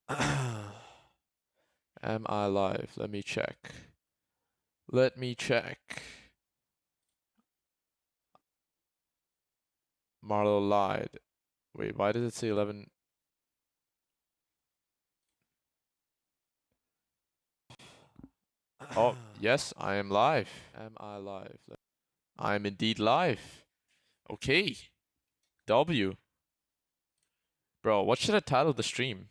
Am I live? Let me check. Let me check. Marlo lied. Wait, why does it say 11? Oh, yes, I am live. Am I live? I am indeed live. Okay. W. Bro, what should I title the stream?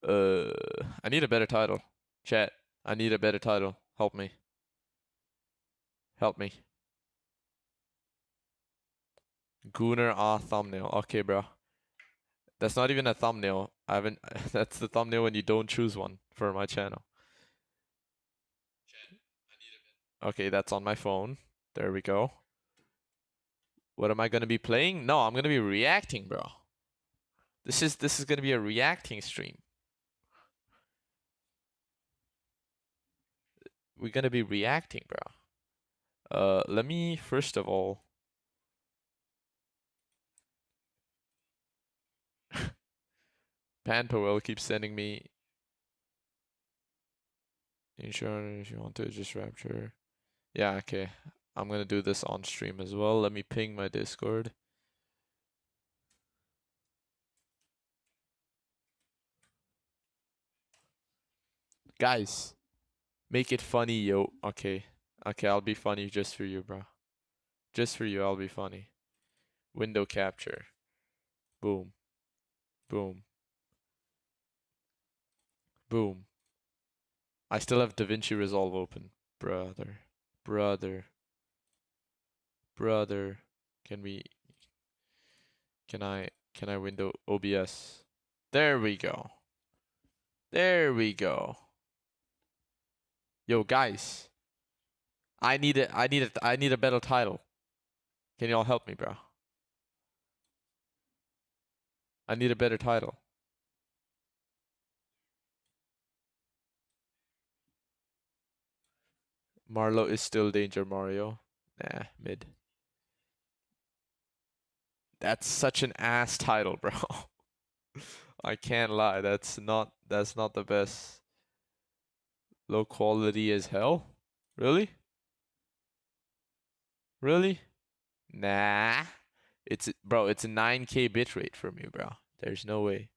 I need a better title. Chat, I need a better title. Help me. Help me. Gooner thumbnail. Okay, bro. That's not even a thumbnail. I haven't. That's the thumbnail when you don't choose one for my channel. Okay, that's on my phone. There we go. What am I gonna be playing? No, I'm gonna be reacting, bro. This is gonna be a reacting stream. We're gonna be reacting, bro. Let me first of all. Panpowell keeps sending me insurance. You want to just rapture? Yeah, okay. I'm gonna do this on stream as well. Let me ping my Discord. Guys, make it funny, yo. Okay. Okay, I'll be funny just for you, bro. Just for you, I'll be funny. Window capture. Boom. Boom. Boom. I still have DaVinci Resolve open. Brother. Brother. Brother. Can I window OBS? There we go. There we go. Yo, guys. I need a better title. Can y'all help me, bro? I need a better title. Marlo is still danger, Mario. Nah, mid. That's such an ass title, bro. I can't lie. That's not the best. Low quality as hell? Really? Really? Nah. It's a 9K bitrate for me, bro. There's no way.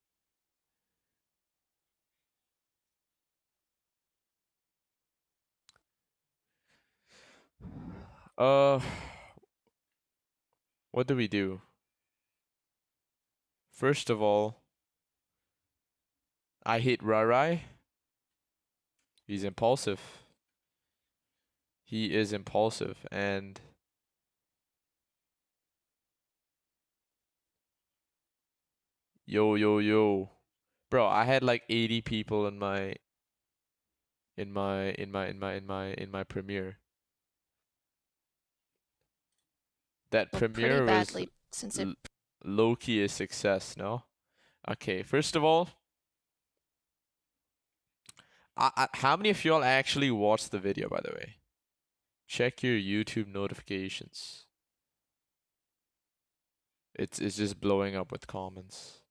What do we do? First of all, I hate Rarai. He's impulsive. He is impulsive and yo. Bro, I had like 80 people in my premiere. That premiere was low-key a success, no? Okay, first of all, how many of y'all actually watched the video, by the way? Check your YouTube notifications. It's just blowing up with comments.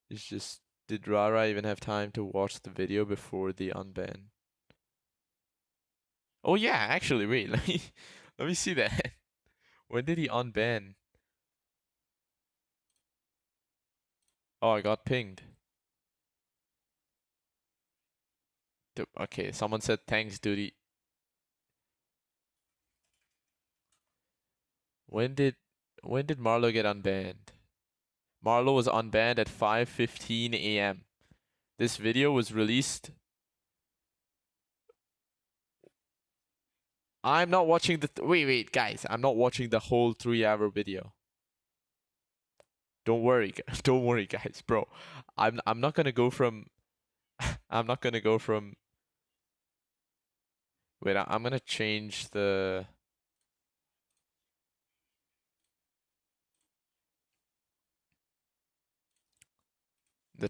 It's just, did Rara even have time to watch the video before the unban? Oh yeah, actually, wait, let me see that. When did he unban? Oh, I got pinged. Okay, someone said thanks, Dudey. When did Marlo get unbanned? Marlo was unbanned at 5:15 a.m. This video was released. I'm not watching the wait, guys. I'm not watching the whole 3-hour video. Don't worry, don't worry, guys, bro. I'm not gonna go from. I'm not gonna go from. Wait, I'm gonna change the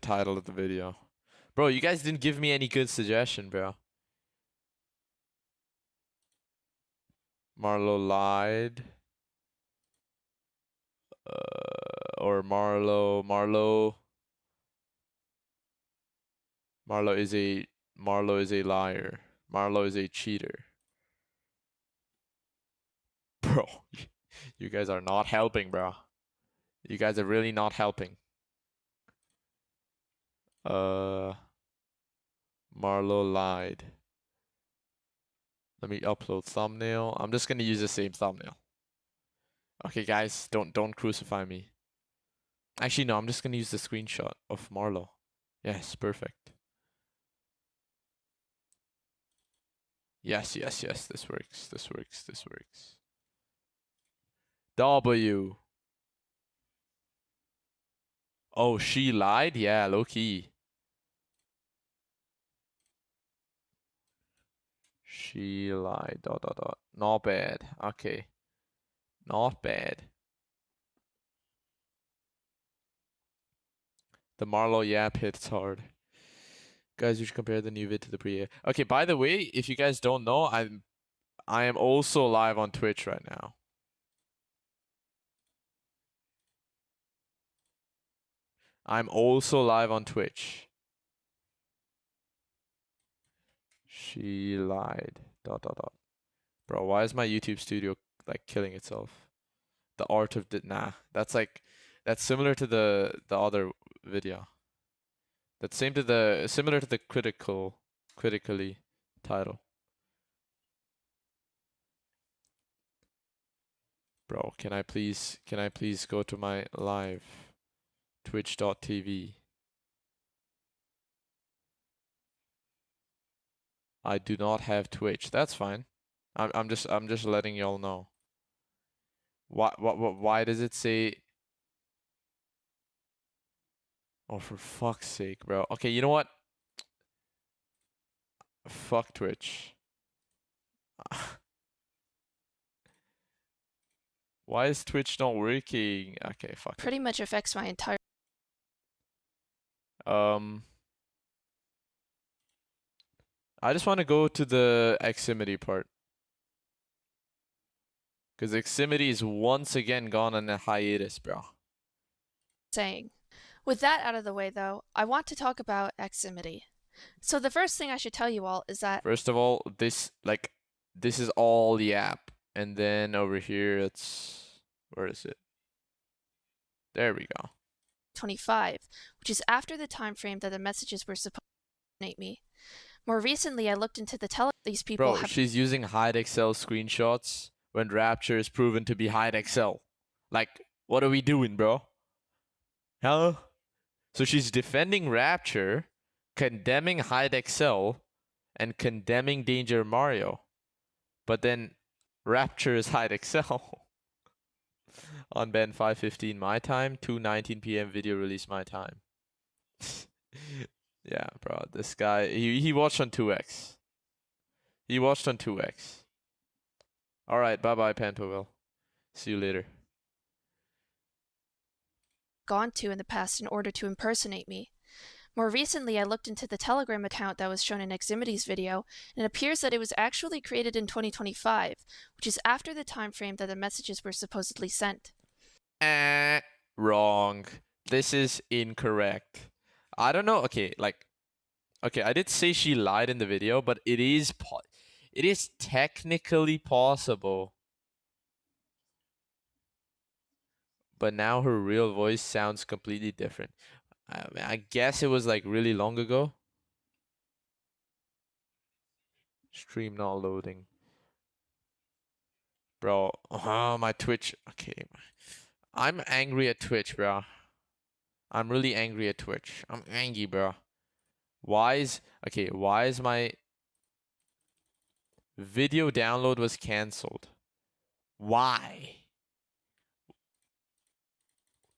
title of the video. Bro, you guys didn't give me any good suggestion, bro. Marlo lied. or Marlo. Marlo is a liar. Marlo is a cheater. Bro, you guys are not helping, bro. You guys are really not helping. Marlo lied. Let me upload thumbnail. I'm just gonna use the same thumbnail. Okay, guys, don't crucify me. Actually, no, I'm just gonna use the screenshot of Marlo. Yes, perfect. Yes, yes, yes, this works. This works. This works. W. Oh, she lied? Yeah, low key. She lied. Dot dot dot. Not bad. Okay. Not bad. The Marlo Yap hits hard. Guys, you should compare the new vid to the pre. Okay, by the way, if you guys don't know, I am also live on Twitch right now. I'm also live on Twitch. She lied. Dot dot dot. Bro, why is my YouTube studio like killing itself? The art of nah. That's similar to the other video. That's similar to the critically title. Bro, can I please go to my live twitch.tv? I do not have Twitch. That's fine. I'm just letting y'all know. Why does it say? Oh, for fuck's sake, bro. Okay, you know what? Fuck Twitch. Why is Twitch not working? Okay, fuck. Pretty much affects my entire. I just want to go to the Ximity part. Because Ximity is once again gone on a hiatus, bro. Saying. With that out of the way, though, I want to talk about Ximity. So the first thing I should tell you all is that. First of all, this is all the app. And then over here, where is it? There we go. 25, which is after the time frame that the messages were supposed to impersonate me. More recently, I looked into these people. Bro, she's using hide Excel screenshots when Rapture is proven to be hide Excel. Like, what are we doing, bro? Huh? So she's defending Rapture, condemning hide Excel, and condemning Danger Mario. But then Rapture is hide Excel. On Ben 5:15 my time, 2:19 p.m. video release my time. Yeah, bro, this guy, he watched on 2x. He watched on 2x. Alright, bye-bye, Pantoville. See you later. Gone to in the past in order to impersonate me. More recently, I looked into the Telegram account that was shown in Ximity's video, and it appears that it was actually created in 2025, which is after the time frame that the messages were supposedly sent. Wrong. This is incorrect. I don't know. Okay, okay, I did say she lied in the video, but it is technically possible. But now her real voice sounds completely different. I guess it was like really long ago. Stream not loading. Bro, my Twitch. Okay. I'm angry at Twitch, bro. I'm really angry at Twitch. I'm angry, bro. Why is my video download was cancelled? Why?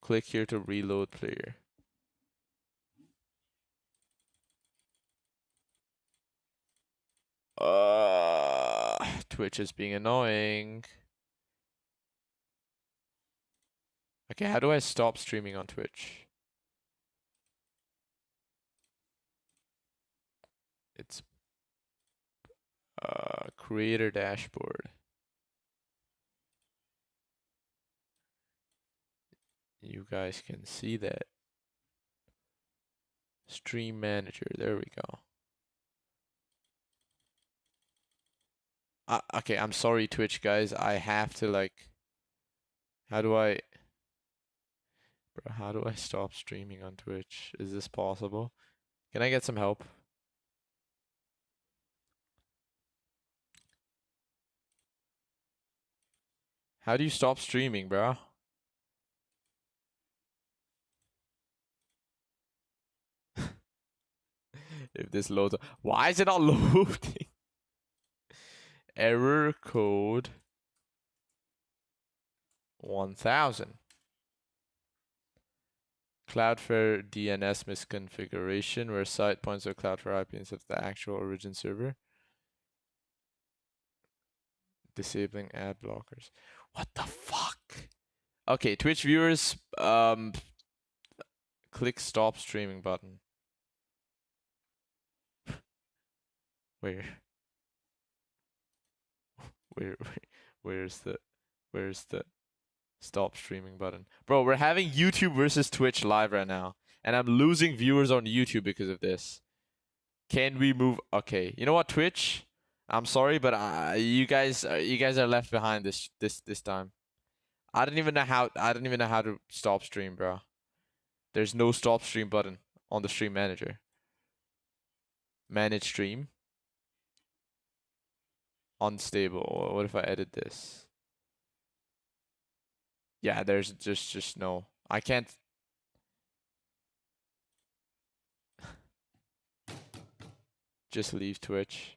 Click here to reload player. Twitch is being annoying. Okay, how do I stop streaming on Twitch? It's creator dashboard. You guys can see that. Stream manager, there we go. Okay, I'm sorry, Twitch guys. I have to like. How do I stop streaming on Twitch? Is this possible? Can I get some help? How do you stop streaming, bro? If this loads up. Why is it not loading? Error code 1000. Cloudflare DNS misconfiguration where site points to Cloudflare IP instead of the actual origin server. Disabling ad blockers. What the fuck? Okay, Twitch viewers, click stop streaming button. Where? Where's the stop streaming button? Bro, we're having YouTube versus Twitch live right now, and I'm losing viewers on YouTube because of this. Can we move? Okay, you know what, Twitch? I'm sorry, but you guys are left behind this time. I don't even know how to stop stream, bro. There's no stop stream button on the stream manager. Manage stream. Unstable. What if I edit this? Yeah, there's just no. I can't. Just leave Twitch.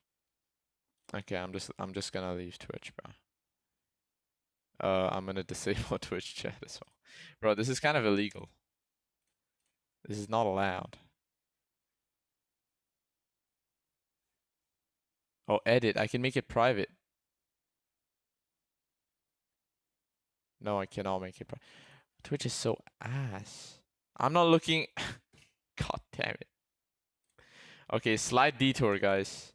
Okay, I'm just gonna leave Twitch, bro. I'm gonna disable Twitch chat as well. Bro, this is kind of illegal. This is not allowed. Oh, edit. I can make it private. No, I cannot make it private. Twitch is so ass. I'm not looking. God damn it. Okay, slight detour, guys.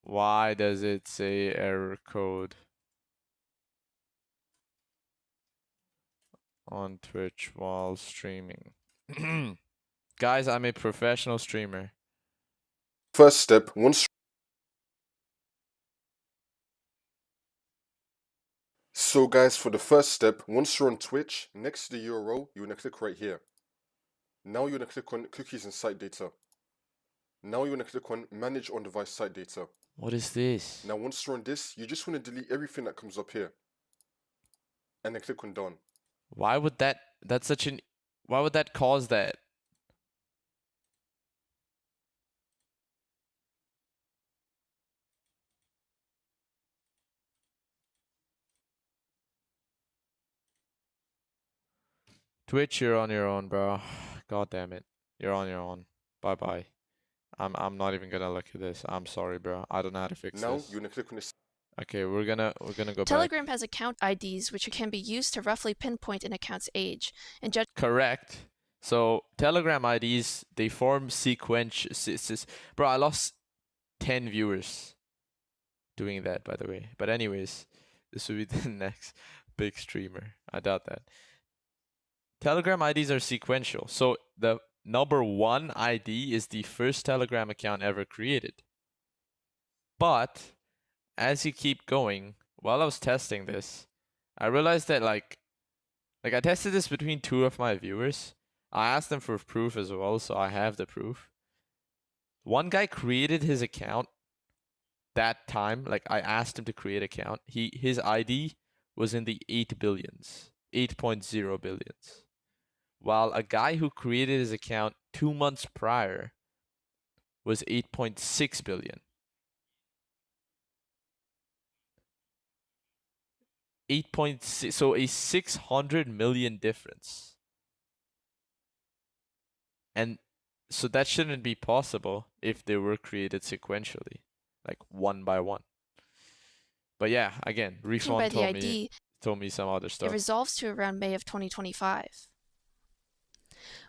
Why does it say error code on Twitch while streaming? Guys, I'm a professional streamer. First step, once. So guys, for the first step, once you're on Twitch, next to the URL, you want to click right here. Now you want to click on cookies and site data. Now you want to click on manage on device site data. What is this? Now once you're on this, you just want to delete everything that comes up here. And then click on done. Why would that cause that? Twitch, you're on your own, bro. God damn it. You're on your own. Bye bye. I'm not even gonna look at this. I'm sorry, bro. I don't know how to fix now this. you want to click on this. Okay, we're gonna go Telegram back. has account IDs which can be used to roughly pinpoint an account's age and judge. Correct. So Telegram IDs, they form Bro, I lost 10 viewers doing that, by the way. But anyways, this will be the next big streamer. I doubt that. Telegram IDs are sequential. So the number 1 ID is the first Telegram account ever created. But as you keep going, while I was testing this, I realized that like I tested this between 2 of my viewers. I asked them for proof as well, so I have the proof. One guy created his account that time. Like I asked him to create an account. His ID was in the 8 billions, 8.0 billions. While a guy who created his account 2 months prior was 8.6 billion. 8.6, so a 600 million difference. And so that shouldn't be possible if they were created sequentially, like one by one. But yeah, again, Refund told me some other stuff. It resolves to around May of 2025.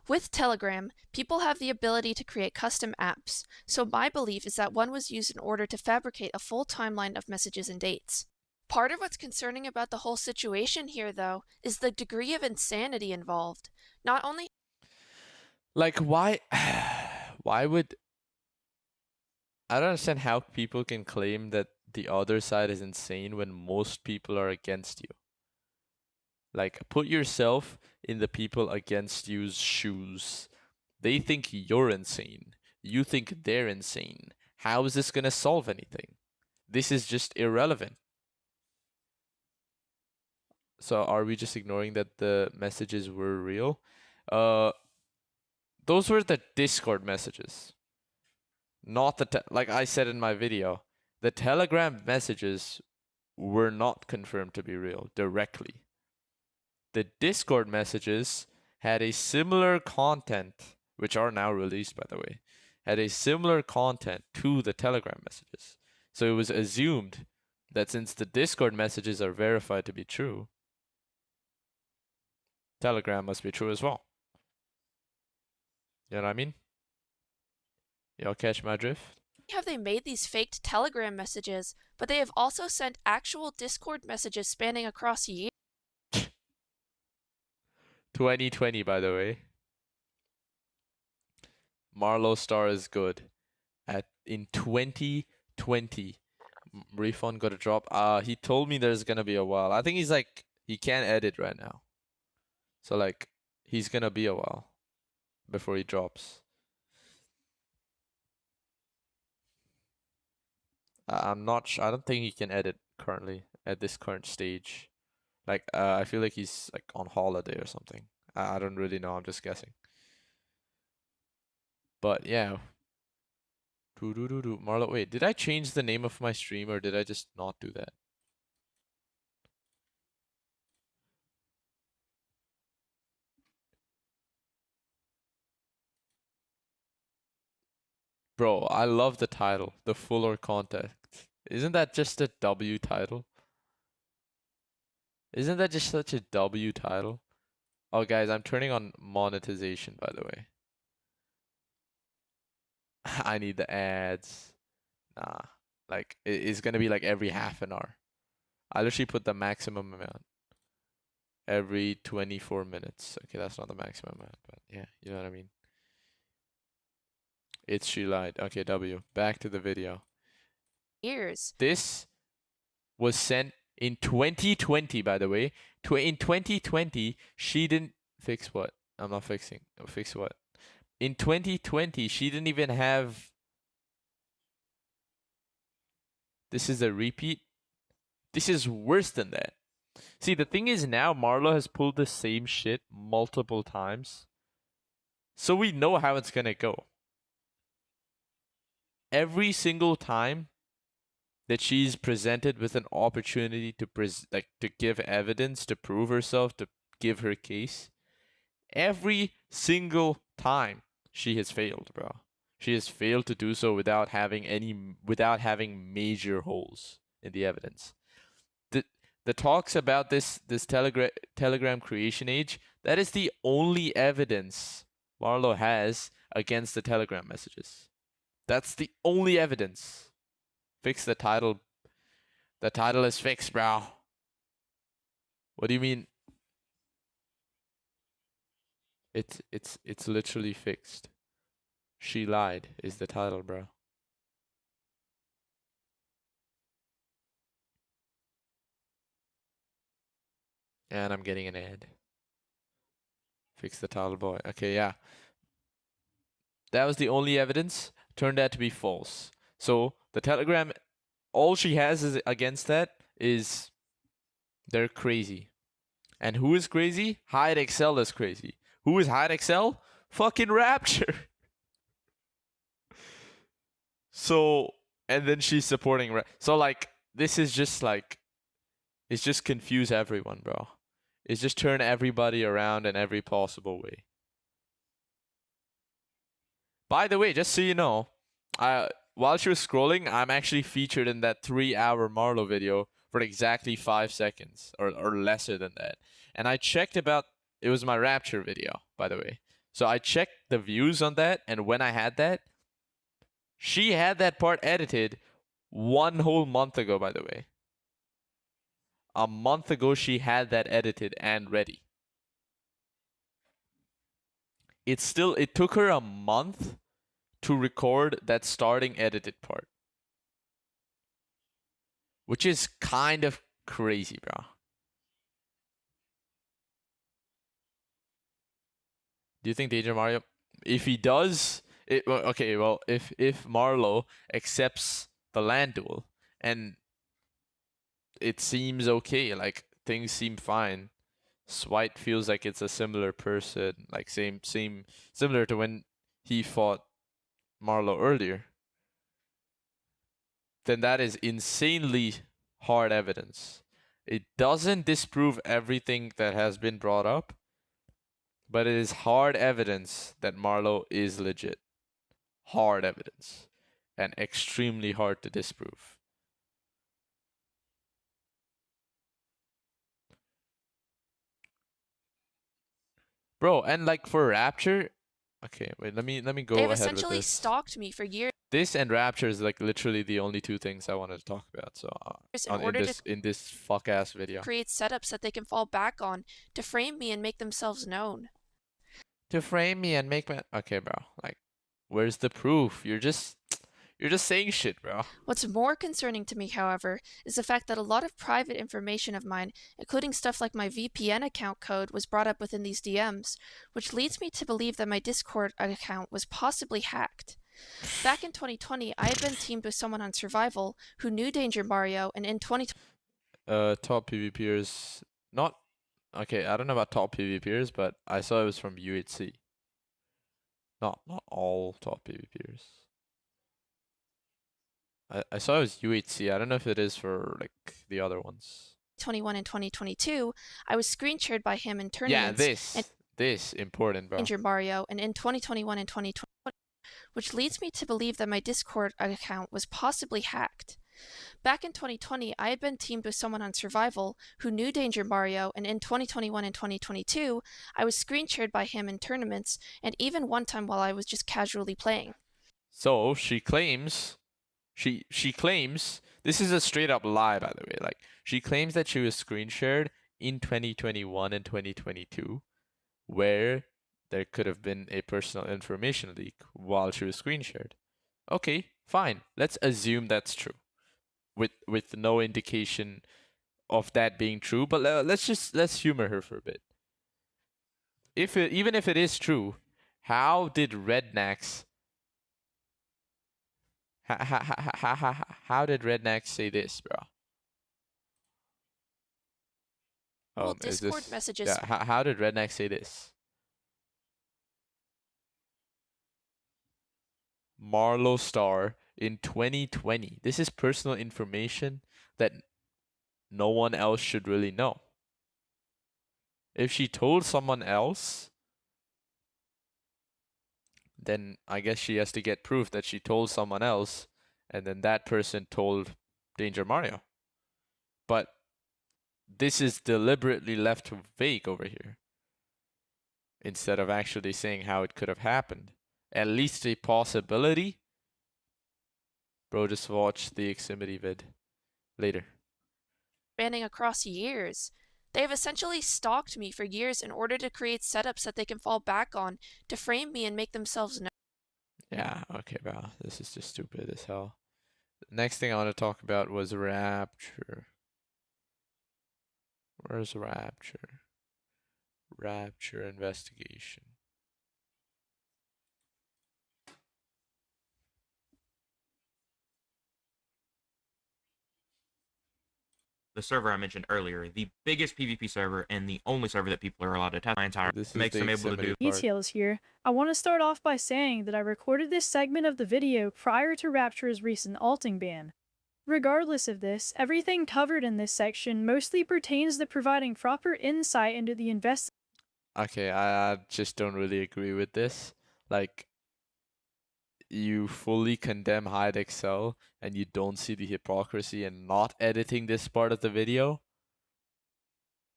With Telegram, people have the ability to create custom apps, so my belief is that one was used in order to fabricate a full timeline of messages and dates. Part of what's concerning about the whole situation here, though, is the degree of insanity involved. Not only Like, why? Why would... I don't understand how people can claim that the other side is insane when most people are against you. Like, put yourself in the people against you's shoes. They think you're insane. You think they're insane. How is this gonna solve anything? This is just irrelevant. So are we just ignoring that the messages were real? Those were the Discord messages. Not the like I said in my video, the Telegram messages were not confirmed to be real directly. The Discord messages had a similar content, which are now released by the way, had a similar content to the Telegram messages. So it was assumed that since the Discord messages are verified to be true, Telegram must be true as well. You know what I mean? Y'all catch my drift? have they made these faked Telegram messages, but they have also sent actual Discord messages spanning across years. 2020, by the way. Marlowe Star is good. In 2020, refund got a drop. He told me there's gonna be a while. I think he's like, he can't edit right now. So like, he's gonna be a while before he drops. I'm not sure. I don't think he can edit currently at this current stage. Like, I feel like he's like on holiday or something. I don't really know. I'm just guessing. But yeah. Marlo, wait, did I change the name of my stream or did I just not do that? Bro, I love the title, The Fuller Context. Isn't that just a W title? Isn't that just such a W title? Oh, guys, I'm turning on monetization, by the way. I need the ads. Nah, like, it's gonna be like every half an hour. I literally put the maximum amount. Every 24 minutes. Okay, that's not the maximum amount, but yeah, you know what I mean. It's she lied. Okay, W. Back to the video. Years. This was sent in 2020, by the way. In 2020, she didn't fix what? I'm not fixing. Fix what? In 2020, she didn't even have... This is a repeat. This is worse than that. See, the thing is now Marlo has pulled the same shit multiple times. So we know how it's gonna go. Every single time that she's presented with an opportunity to to give evidence, to prove herself, to give her case, every single time she has failed, bro. She has failed to do so without having major holes in the evidence. The talks about this Telegram creation age, that is the only evidence Marlo has against the Telegram messages. That's the only evidence. Fix the title. The title is fixed, bro. What do you mean? It's literally fixed. She lied is the title, bro. And I'm getting an ad. Fix the title, boy. Okay, yeah. That was the only evidence. Turned out to be false. So the Telegram, all she has is against that is they're crazy. And who is crazy? Hide Excel is crazy. Who is Hide Excel? Fucking Rapture. So, and then she's supporting. So like, this is just like, it's just confuse everyone, bro. It's just turn everybody around in every possible way. By the way, just so you know, while she was scrolling, I'm actually featured in that 3-hour Marlo video for exactly 5 seconds or lesser than that. And I checked about, it was my Rapture video, by the way. So I checked the views on that, and when I had that, she had that part edited 1 whole month ago, by the way. A month ago, she had that edited and ready. It took her a month to record that starting edited part. Which is kind of crazy, bro. Do you think Danger Mario, if he does, okay, well, if Marlo accepts the land duel and it seems okay, like things seem fine, Swite feels like it's a similar person, like similar to when he fought Marlo earlier, then that is insanely hard evidence. It doesn't disprove everything that has been brought up, but it is hard evidence that Marlo is legit. Hard evidence. And extremely hard to disprove. Bro, and like for Rapture, okay, wait, let me go They've ahead with essentially this. stalked me for years. This and Rapture is like literally the only two things I wanted to talk about. So in this fuck ass video. Create setups that they can fall back on to frame me and make themselves known. To frame me and make me okay, bro. Like, where's the proof? You're just saying shit, bro. What's more concerning to me, however, is the fact that a lot of private information of mine, including stuff like my VPN account code, was brought up within these DMs, which leads me to believe that my Discord account was possibly hacked. Back in 2020, I had been teamed with someone on Survival who knew Danger Mario, and in 2020, top PvPers, not okay. I don't know about top PvPers, but I saw it was from UHC. Not all top PvPers. I saw it was UHC. I don't know if it is for like the other ones. 2021 and 2022, I was screen shared by him in tournaments. Yeah, this important, bro. Danger Mario, and in 2021 and 2020, which leads me to believe that my Discord account was possibly hacked. Back in 2020, I had been teamed with someone on Survival who knew Danger Mario, and in 2021 and 2022, I was screen shared by him in tournaments, and even one time while I was just casually playing. So she claims, she claims, this is a straight up lie, by the way. Like, she claims that she was screen shared in 2021 and 2022, where there could have been a personal information leak while she was screen shared. Okay, fine. Let's assume that's true, with no indication of that being true. But let's humor her for a bit. Even if it is true, how did Rednax? How did Rednax say this, bro? Well, Discord messages. Yeah, how did Rednax say this? Marlo Star in 2020. This is personal information that no one else should really know. If she told someone else, then I guess she has to get proof that she told someone else, and then that person told Danger Mario. But this is deliberately left vague over here, instead of actually saying how it could have happened. At least a possibility. Bro, just watch the Ximity vid later. Spanning across years. They have essentially stalked me for years in order to create setups that they can fall back on to frame me and make themselves known. Yeah, okay, bro. This is just stupid as hell. The next thing I want to talk about was Rapture. Where's Rapture? Rapture investigation. The server I mentioned earlier, the biggest PvP server and the only server that people are allowed to test my entire makes them able to do details here. I want to start off by saying that I recorded this segment of the video prior to Rapture's recent alting ban. Regardless of this, everything covered in this section mostly pertains to providing proper insight into the investigation. Okay, I just don't really agree with this. Like, you fully condemn Hide Excel and you don't see the hypocrisy in not editing this part of the video.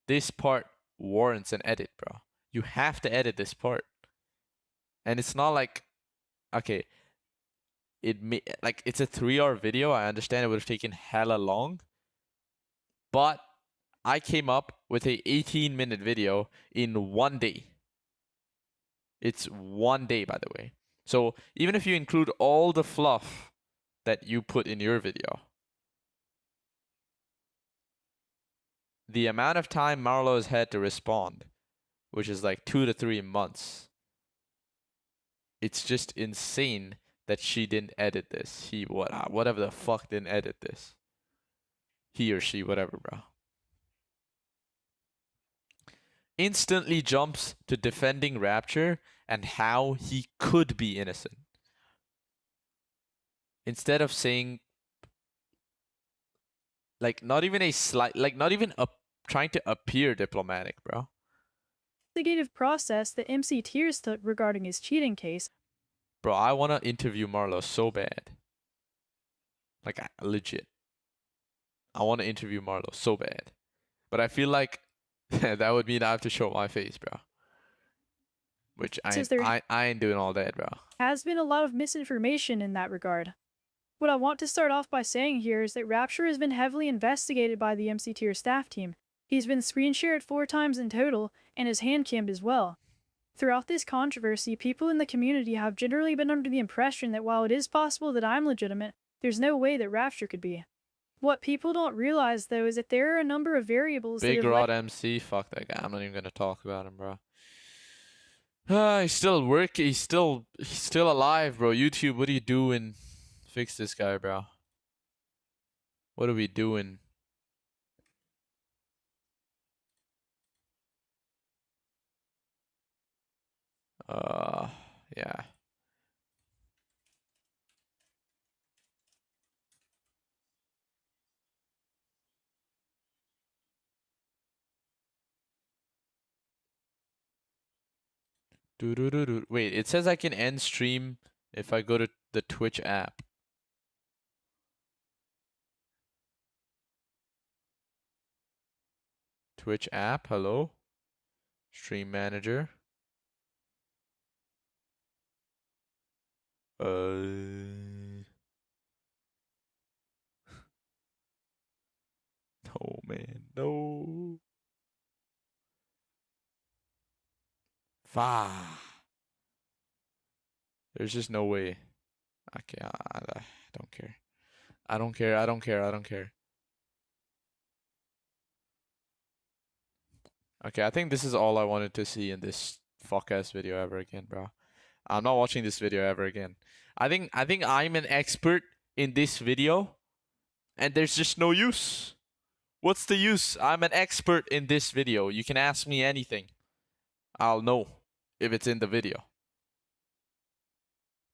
This part warrants an edit, bro. You have to edit this part. And it's not like, okay, it's a 3-hour video. I understand it would have taken hella long, but I came up with a 18-minute video in 1 day. It's 1 day, by the way. So even if you include all the fluff that you put in your video, the amount of time Marlo has had to respond, which is like 2 to 3 months, it's just insane that she didn't edit this. Whatever the fuck didn't edit this. He or she, whatever, bro. Instantly jumps to defending Rapture and how he could be innocent. Instead of saying, like, not even trying to appear diplomatic, bro. Investigative process that MC Tears took regarding his cheating case. Bro, I want to interview Marlo so bad. Like, legit. I want to interview Marlo so bad. But I feel like that would mean I have to show my face, bro. Which I ain't doing all that, bro. Has been a lot of misinformation in that regard. What I want to start off by saying here is that Rapture has been heavily investigated by the MC Tier staff team. He's been screen shared 4 times in total, and is hand cammed as well. Throughout this controversy, people in the community have generally been under the impression that while it is possible that I'm legitimate, there's no way that Rapture could be. What people don't realize, though, is that there are a number of variables Big that have Rod MC, fuck that guy. I'm not even gonna talk about him, bro. He's still working. He's still alive, bro. YouTube, what are you doing? Fix this guy, bro. What are we doing? Yeah. Wait, it says I can end stream if I go to the Twitch app. Twitch app, hello? Stream manager. No, man, no. There's just no way. Okay, I don't care. I don't care. I don't care. I don't care. Okay, I think this is all I wanted to see in this fuck-ass video ever again, bro. I'm not watching this video ever again. I think I'm an expert in this video, and there's just no use. What's the use? I'm an expert in this video. You can ask me anything. I'll know if it's in the video.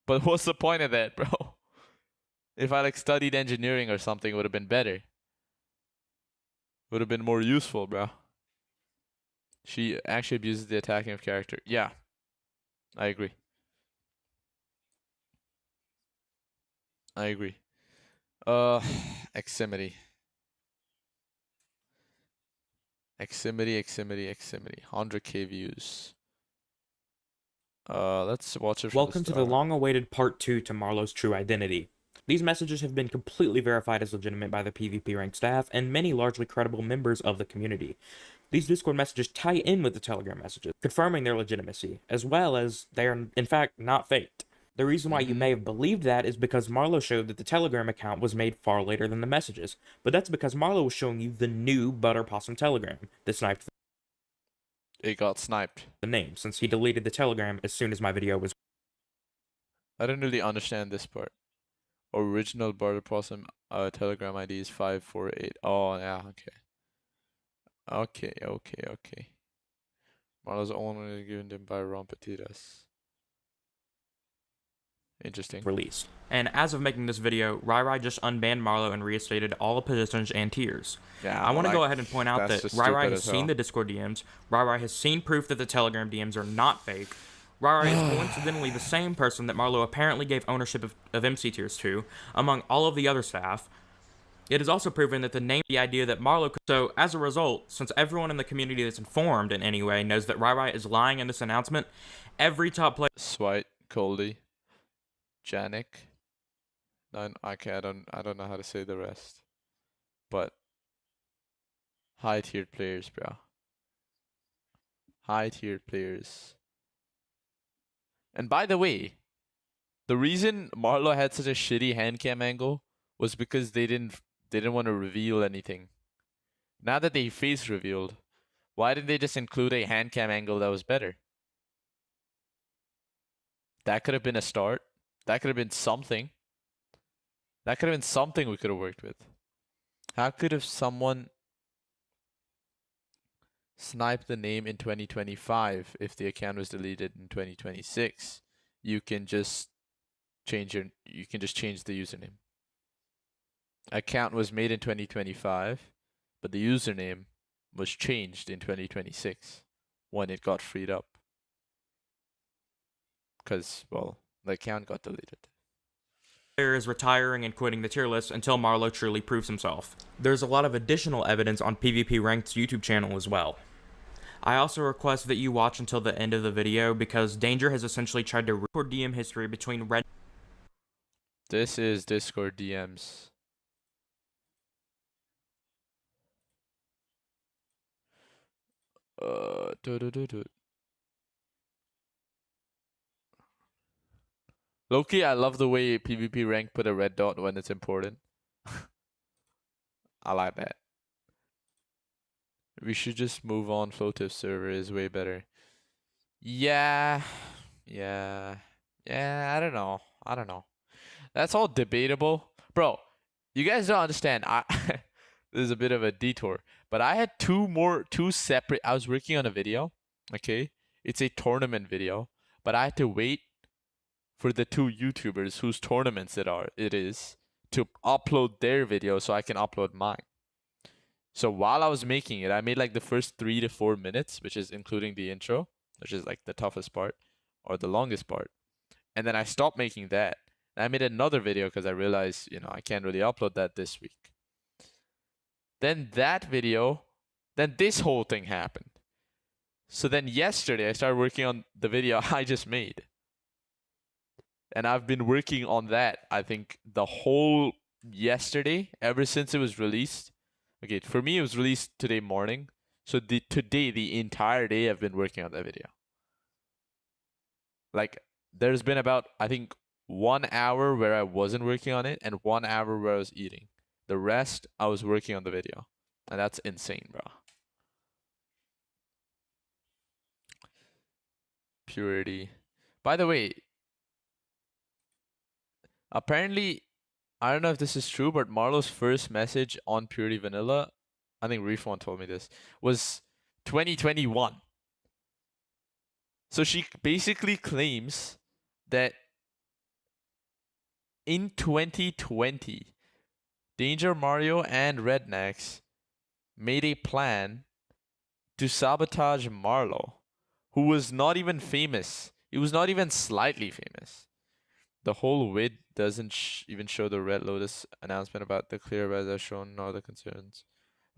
But what's the point of that, bro? If I like studied engineering or something, it would have been better. Would have been more useful, bro. She actually abuses the attacking of character. Yeah, I agree. I agree. Eximity. 100k views. Let's watch it. Welcome to the long-awaited part 2 to Marlo's true identity. These messages have been completely verified as legitimate by the PvP rank staff and many largely credible members of the community. These Discord messages tie in with the Telegram messages, confirming their legitimacy, as well as they are in fact not faked. The reason why you may have believed that is because Marlo showed that the Telegram account was made far later than the messages, but that's because Marlo was showing you the new Butter Possum Telegram that sniped It got sniped. the name, since he deleted the Telegram as soon as my video was. I don't really understand this part. Original Butter Possum Telegram ID is 548. Oh, yeah, okay. Okay. Marlo's only given them by Rompetitas. Interesting. Released. And as of making this video, Rai just unbanned Marlo and reinstated all positions and tiers. Yeah, I want to go ahead and point out that Rai has hell. seen the Discord DMs, Rai has seen proof that the Telegram DMs are not fake. Rai is coincidentally the same person that Marlo apparently gave ownership of MC tiers to, among all of the other staff. It is also proven that the idea that Marlo. So, as a result, since everyone in the community that's informed in any way knows that Rai is lying in this announcement, every top player. Swite, Coldy, Janik. I don't know how to say the rest. But High tiered players, bro. High tiered players. And by the way, the reason Marlo had such a shitty hand cam angle was because they didn't want to reveal anything. Now that they face revealed, why didn't they just include a hand cam angle that was better? That could have been a start. That could have been something. That could have been something we could have worked with. How could have someone sniped the name in 2025 if the account was deleted in 2026? You can just change the username. Account was made in 2025, but the username was changed in 2026 when it got freed up. Because, well, the account got deleted. Player is retiring and quitting the tier list until Marlo truly proves himself. There's a lot of additional evidence on PvP Ranked's YouTube channel as well. I also request that you watch until the end of the video because Danger has essentially tried to record DM history between Red. This is Discord DMs. Loki, I love the way PvP Rank put a red dot when it's important. I like that. We should just move on. Floative server is way better. Yeah. I don't know. That's all debatable. Bro, you guys don't understand. This is a bit of a detour. But I had two separate. I was working on a video. Okay. It's a tournament video. But I had to wait for the two YouTubers whose tournaments it is to upload their video so I can upload mine. So while I was making it, I made like the first 3 to 4 minutes, which is including the intro, which is like the toughest part or the longest part. And then I stopped making that. And I made another video because I realized, I can't really upload that this week. Then that video, then this whole thing happened. So then yesterday I started working on the video I just made. And I've been working on that, I think, the whole yesterday, ever since it was released. Okay, for me, it was released today morning. So today, the entire day, I've been working on that video. Like, there's been about, I think, 1 hour where I wasn't working on it and 1 hour where I was eating. The rest, I was working on the video. And that's insane, bro. Purity. By the way, apparently, I don't know if this is true, but Marlo's first message on Purity Vanilla, I think Refon told me this, was 2021. So she basically claims that in 2020, Danger Mario and Rednax made a plan to sabotage Marlo, who was not even famous. He was not even slightly famous. The whole vid doesn't even show the Red Lotus announcement about the clear res as shown nor the concerns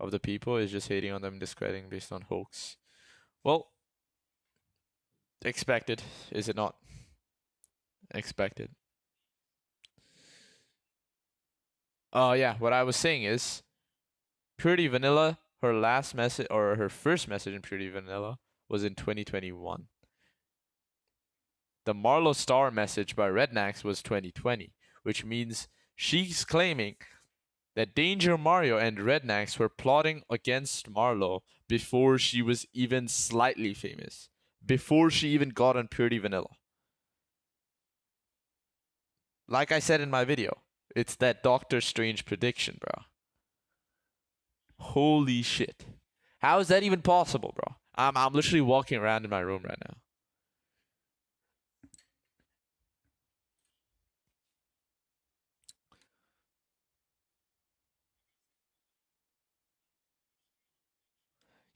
of the people. It's just hating on them, discrediting based on hoax. Well, expected, is it not? Expected. Yeah, what I was saying is Purity Vanilla, her last message or her first message in Purity Vanilla was in 2021. The Marlo Star message by Rednax was 2020, which means she's claiming that Danger Mario and Rednax were plotting against Marlo before she was even slightly famous, before she even got on Purity Vanilla. Like I said in my video, it's that Doctor Strange prediction, bro. Holy shit. How is that even possible, bro? I'm literally walking around in my room right now.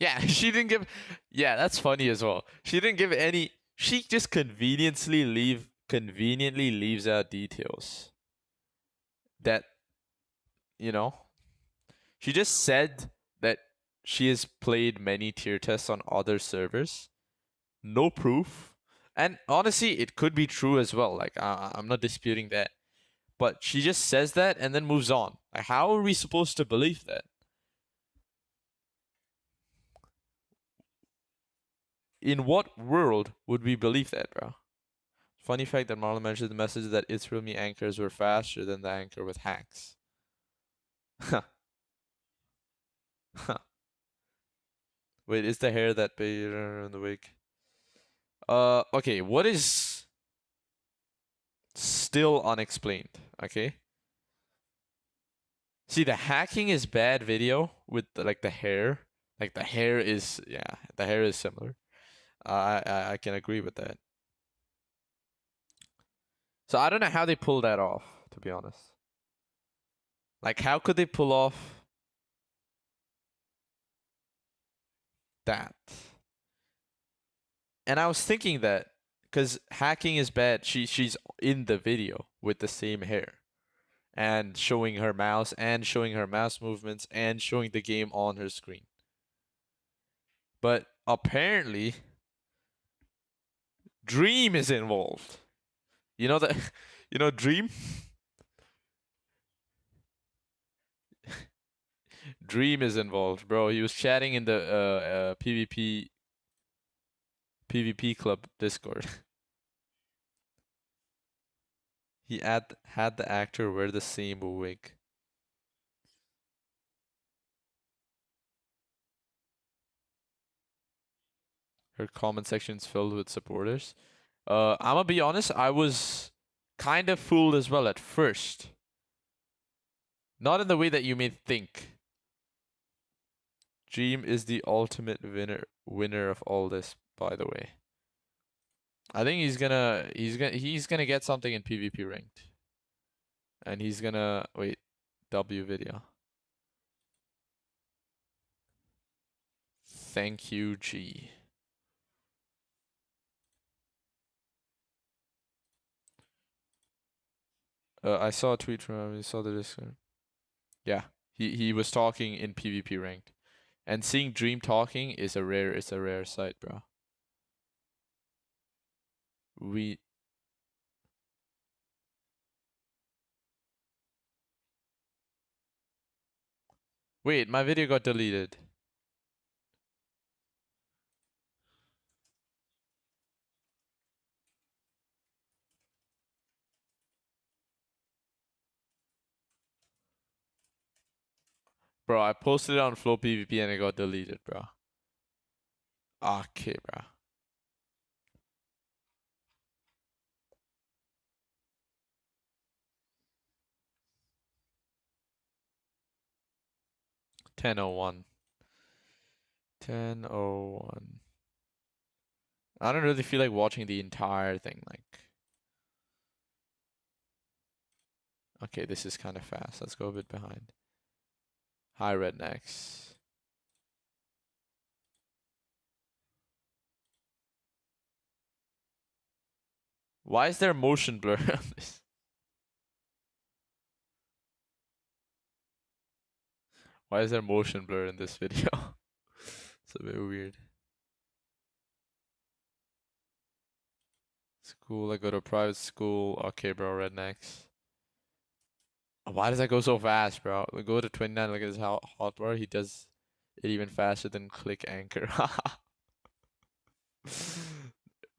Yeah, she didn't give. Yeah, that's funny as well. She didn't give any. She just conveniently leaves out details. That, she just said that she has played many tier tests on other servers. No proof. And honestly, it could be true as well. Like, I'm not disputing that. But she just says that and then moves on. Like, how are we supposed to believe that? in what world would we believe that, bro? Funny fact that Marlon mentioned the message that It's Real Me anchors were faster than the anchor with hacks. Huh. Huh. Wait, is the hair that big in the wig? Okay, what is still unexplained, okay? See, the hacking is bad video with like the hair. Like the hair is, yeah, the hair is similar. I can agree with that. So I don't know how they pull that off, to be honest. Like, how could they pull off that? And I was thinking that because hacking is bad, she's in the video with the same hair and showing her mouse and showing her mouse movements and showing the game on her screen. But apparently, Dream is involved. You know that? You know Dream? Dream is involved, bro. He was chatting in the PvP club Discord. He had the actor wear the same wig. Her comment section's filled with supporters. I'm gonna be honest, I was kind of fooled as well at first. Not in the way that you may think. Dream is the ultimate winner of all this, by the way. I think he's gonna get something in PvP ranked. And he's gonna wait, W video. Thank you, G. I saw a tweet from him. I saw the Discord. Yeah, he was talking in PvP ranked, and seeing Dream talking is a rare sight, bro. Wait, my video got deleted. Bro, I posted it on Flow PvP and it got deleted, bro. Okay, bro. $10:01. $10:01. I don't really feel like watching the entire thing, like. Okay, this is kind of fast. Let's go a bit behind. Hi, rednecks. Why is there motion blur on this? Why is there motion blur in this video? It's a bit weird. School, I go to private school. Okay, bro, rednecks. Why does that go so fast, bro? We go to 29, look at this hotbar. He does it even faster than click anchor.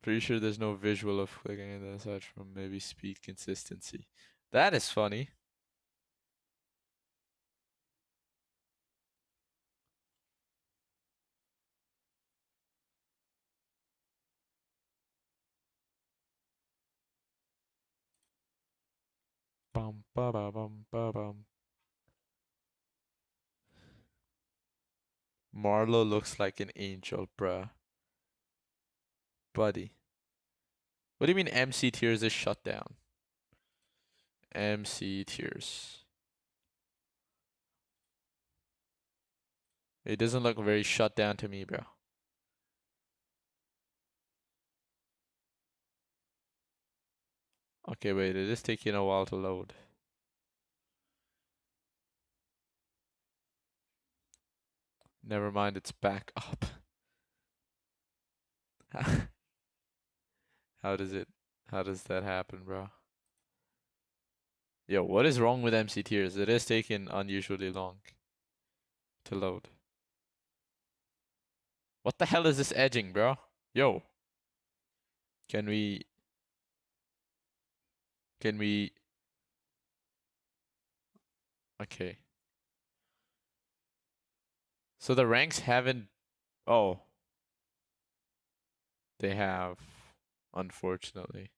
Pretty sure there's no visual of clicking and aside from maybe speed consistency. That is funny. Bum ba ba bum ba bum. Marlo looks like an angel, bruh. Buddy. What do you mean MC Tears is shut down? MC Tears. It doesn't look very shut down to me, bro. Okay, wait, it is taking a while to load. Never mind, it's back up. How does that happen, bro? Yo, what is wrong with MC Tears? It is taking unusually long to load. What the hell is this edging, bro? Yo. Can we okay. So the ranks haven't oh, they have, unfortunately.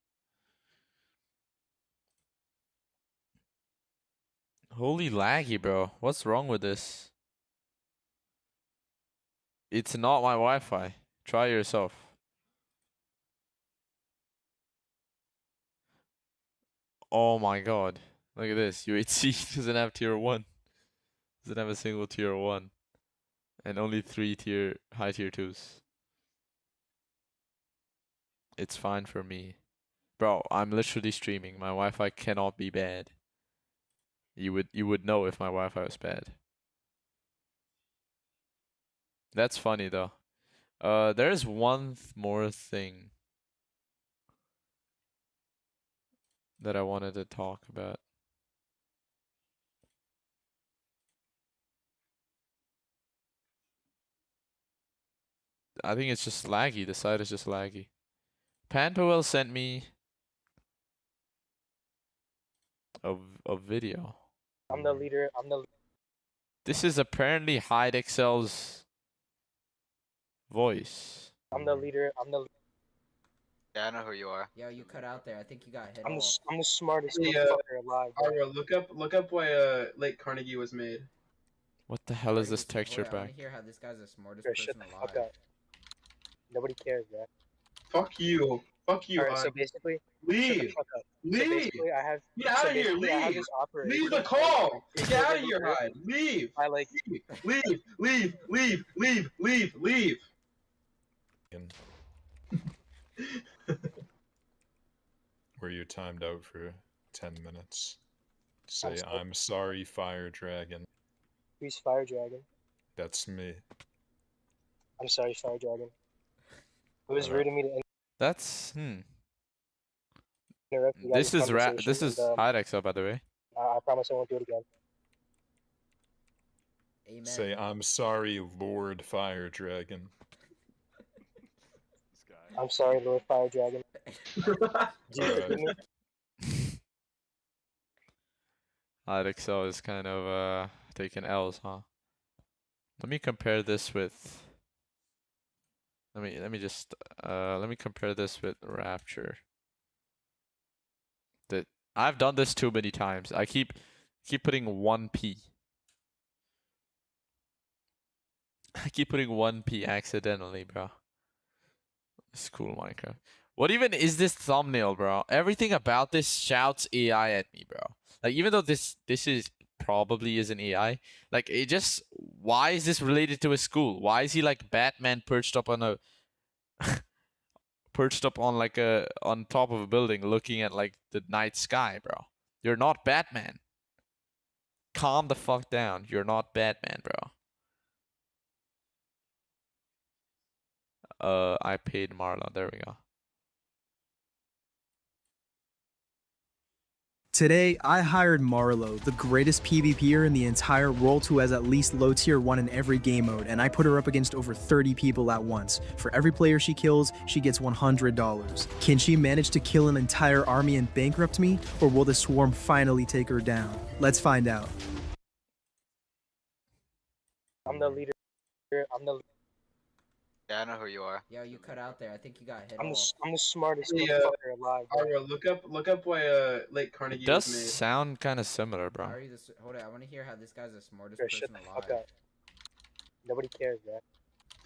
Holy laggy, bro. What's wrong with this? It's not my Wi-Fi. Try yourself. Oh my god. Look at this. UHC doesn't have tier 1. Doesn't have a single tier 1. And only 3 high tier 2s. It's fine for me. Bro, I'm literally streaming. My Wi-Fi cannot be bad. You would know if my Wi-Fi was bad. That's funny though. There's one more thing that I wanted to talk about. I think it's just laggy. The site is just laggy. Pantoel sent me a video. I'm the leader. This is apparently HideXL's voice. I'm the leader. Yeah, I know who you are. Yo, you cut out there. I think you got hit I'm off. the smartest Hey, motherfucker alive. Bro. Arwa, look up why Lake Carnegie was made. What the hell is this Hold texture on, I want pack? to hear how this guy's the smartest Bro, person shut the alive. fuck up. Nobody cares, bro. Fuck you. Fuck you. Alright, so basically, shut the Leave. fuck up. So Leave. basically, I have. Get out so of here. basically, I have Leave. this operation. Leave the call. It's Get out of over here, here. Hyde. Leave. I like. Leave. Where you're timed out for 10 minutes. I'm Say, sorry. I'm sorry, Fire Dragon. Who's Fire Dragon? That's me. I'm sorry, Fire Dragon. It was Alright. rude of me to That's interrupt you guys' This is conversation, and, HideXL, by the way. I promise I won't do it again. Amen. Say, I'm sorry, Lord Fire Dragon. I'm sorry, Lord Fire Dragon. Do you Alright. forgive me? HideXL is kind of taking L's, huh? Let me compare this with. Let me compare this with Rapture. I've done this too many times. I keep putting 1p. I keep putting 1p accidentally, bro. It's cool, Minecraft. What even is this thumbnail, bro? Everything about this shouts AI at me, bro. Like, even though this is probably isn't AI, like, it just, why is this related to a school? Why is he like Batman perched up on a on top of a building looking at like the night sky, bro? You're not Batman. Calm the fuck down. You're not Batman, bro. I paid Marlon. There we go. Today, I hired Marlo, the greatest PvPer in the entire world who has at least low tier 1 in every game mode, and I put her up against over 30 people at once. For every player she kills, she gets $100. Can she manage to kill an entire army and bankrupt me, or will the swarm finally take her down? Let's find out. I'm the leader. Yeah, I know who you are. Yo, you cut out there. I think you got hit I'm off. the smartest Hey, motherfucker alive. Bro. Arwa, look up why Lake Carnegie It does was made. sound kind of similar, How bro. are you hold on, I want to hear how this guy's the smartest Bro, shut person the alive. fuck up. Nobody cares, bro.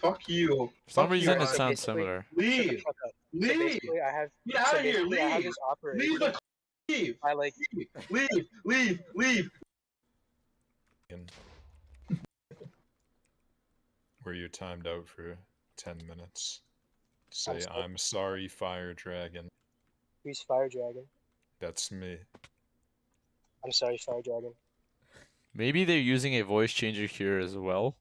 Fuck you. For some Fuck reason, you, it Hyde. sounds basically- similar. Shut the Leave. fuck up. So Leave. basically, I have. Get out so of here. basically, I have Leave. this operation. Leave the call. Leave. I like. Leave. Where you're timed out for 10 minutes. I'm Say, sorry. I'm sorry, Fire Dragon. Who's Fire Dragon? That's me. I'm sorry, Fire Dragon. Maybe they're using a voice changer here as well.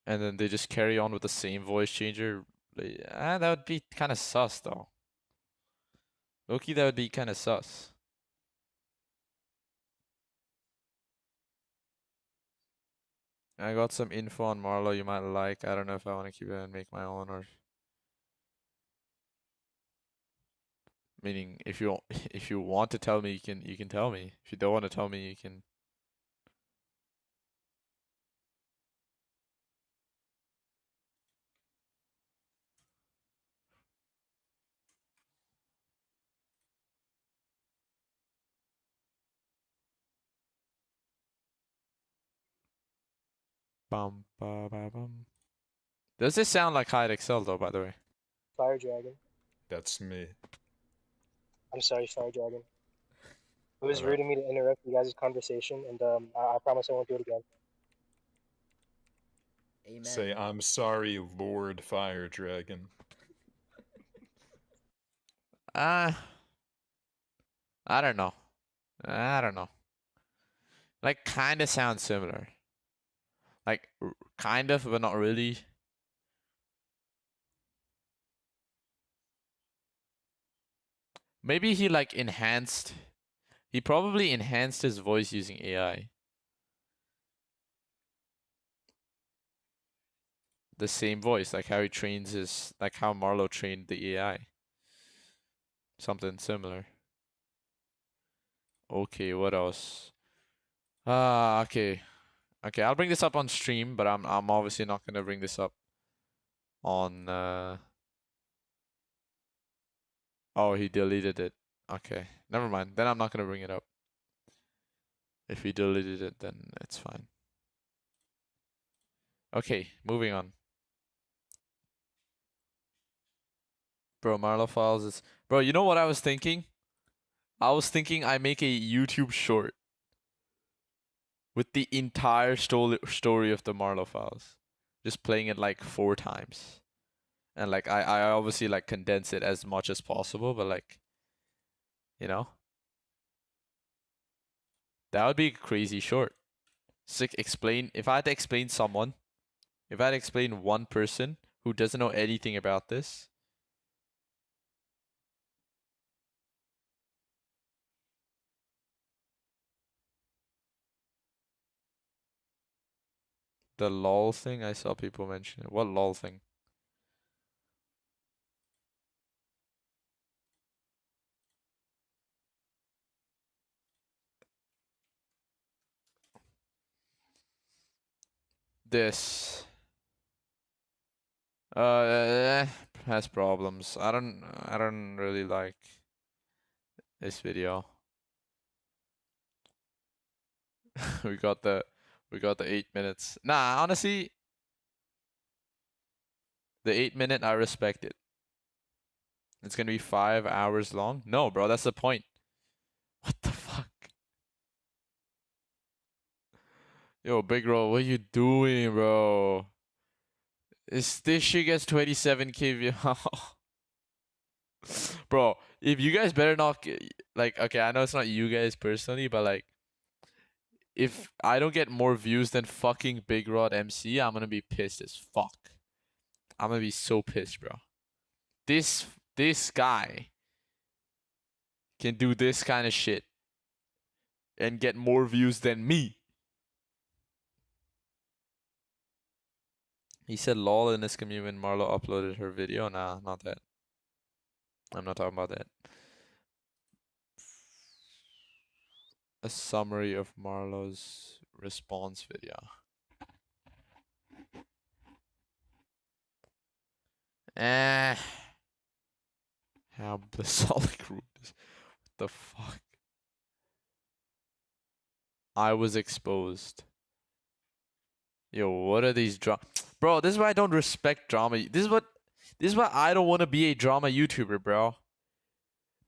And then they just carry on with the same voice changer. That would be kind of sus, though. Loki, that would be kind of sus. I got some info on Marlo you might like. I don't know if I want to keep it and make my own or Meaning, if you if you want to tell me, you can tell me. If you don't want to tell me, you can. Bum ba ba bum. Does this sound like Hide Excel though? By the way. Fire Dragon. That's me. I'm sorry, Fire Dragon. It was What rude up? of me to interrupt you guys' conversation, and I promise I won't do it again. Amen. Say, I'm sorry, Lord Fire Dragon. I don't know. I don't know. Like, kind of sounds similar. Like, kind of, but not really. Maybe he like enhanced. He probably enhanced his voice using AI. The same voice, like how he trains his, like how Marlo trained the AI. Something similar. Okay, what else? Okay. Okay, I'll bring this up on stream, but I'm obviously not gonna bring this up on Oh, he deleted it. Okay. Never mind. Then I'm not gonna bring it up. If he deleted it, then it's fine. Okay, moving on. Bro, Marlo Files is... Bro, you know what I was thinking? I was thinking I make a YouTube short with the entire story of the Marlo Files. Just playing it like 4 times. And like, I obviously like condense it as much as possible, but like, you know? That would be a crazy short. Explain... If I had to explain someone... If I had to explain one person who doesn't know anything about this... The lol thing, I saw people mention it. What lol thing? This has problems. I don't really like this video. we got the 8 minutes. Nah, honestly, the 8-minute, I respect it. It's gonna be 5 hours long. No, bro, that's the point. What the fuck? Yo, Big Bro, what you doing, bro? This shit gets 27k views. Bro, if you guys better not like, okay, I know it's not you guys personally, but like, if I don't get more views than fucking Big Rod MC, I'm gonna be pissed as fuck. I'm gonna be so pissed, bro. This guy can do this kind of shit and get more views than me. He said lol in his community when Marlo uploaded her video. Nah, not that. I'm not talking about that. A summary of Marlo's response video. How Blissolic rude is. What the fuck? I was exposed. Yo, what are these Bro, this is why I don't respect drama. This is why I don't want to be a drama YouTuber, bro.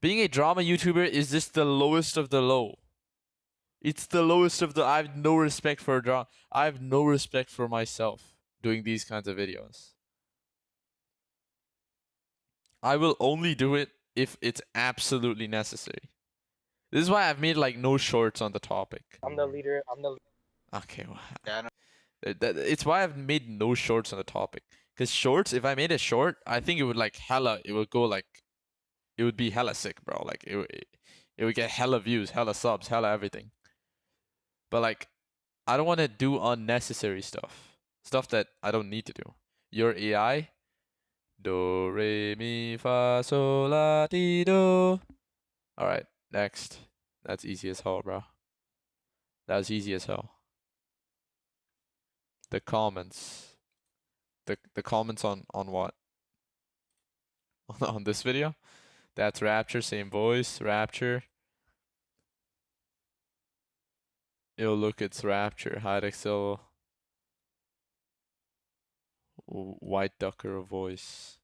Being a drama YouTuber is just the lowest of the low. It's the lowest of the... I have no respect for drama. I have no respect for myself doing these kinds of videos. I will only do it if it's absolutely necessary. This is why I've made like no shorts on the topic. I'm the leader. Okay, well, Yeah, it's why I've made no shorts on the topic. Because shorts, if I made a short, I think it would like hella... It would go like... It would be hella sick, bro. Like, it would get hella views, hella subs, hella everything. But like, I don't want to do unnecessary stuff. Stuff that I don't need to do. Your AI Do, re, mi, fa, sol, la, ti, do. Alright, next. That's easy as hell, bro. That was easy as hell. The comments. The comments on what? On this video? That's Rapture, same voice, Rapture. Yo, look, it's Rapture. Hide Excel. White Ducker voice.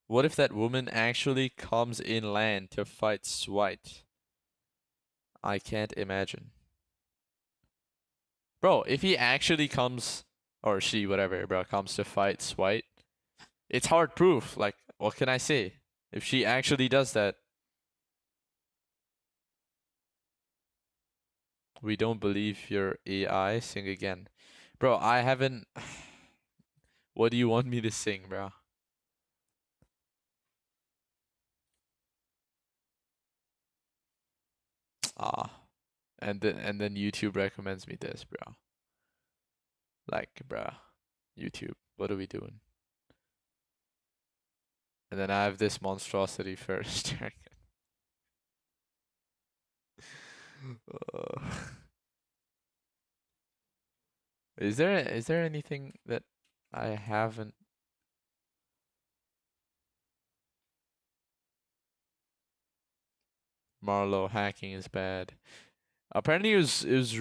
What if that woman actually comes inland to fight Swite? I can't imagine. Bro, if he actually comes, or she, whatever, bro, comes to fight Swite, it's hard proof. Like, what can I say? If she actually does that. We don't believe your AI. Sing again. Bro, I haven't... What do you want me to sing, bro? And then YouTube recommends me this, bro. Like, bro, YouTube, what are we doing? And then I have this monstrosity first. Is there anything that I haven't? Marlo, hacking is bad. Apparently, it was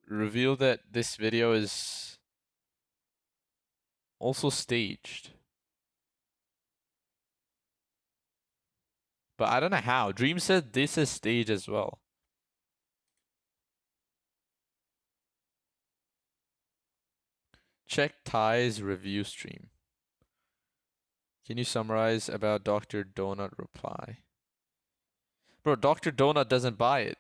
revealed that this video is also staged. But I don't know how. Dream said this is staged as well. Check Ty's review stream. Can you summarize about Dr. Donut reply? Bro, Dr. Donut doesn't buy it.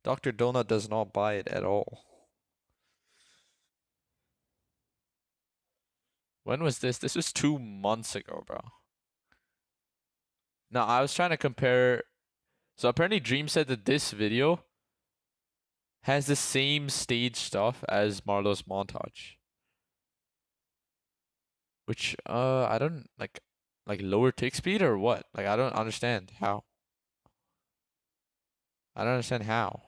Dr. Donut does not buy it at all. When was this? This was 2 months ago, bro. Now, I was trying to compare. So apparently Dream said that this video has the same stage stuff as Marlo's montage. Which, I don't, like lower tick speed or what? Like, I don't understand how. I don't understand how.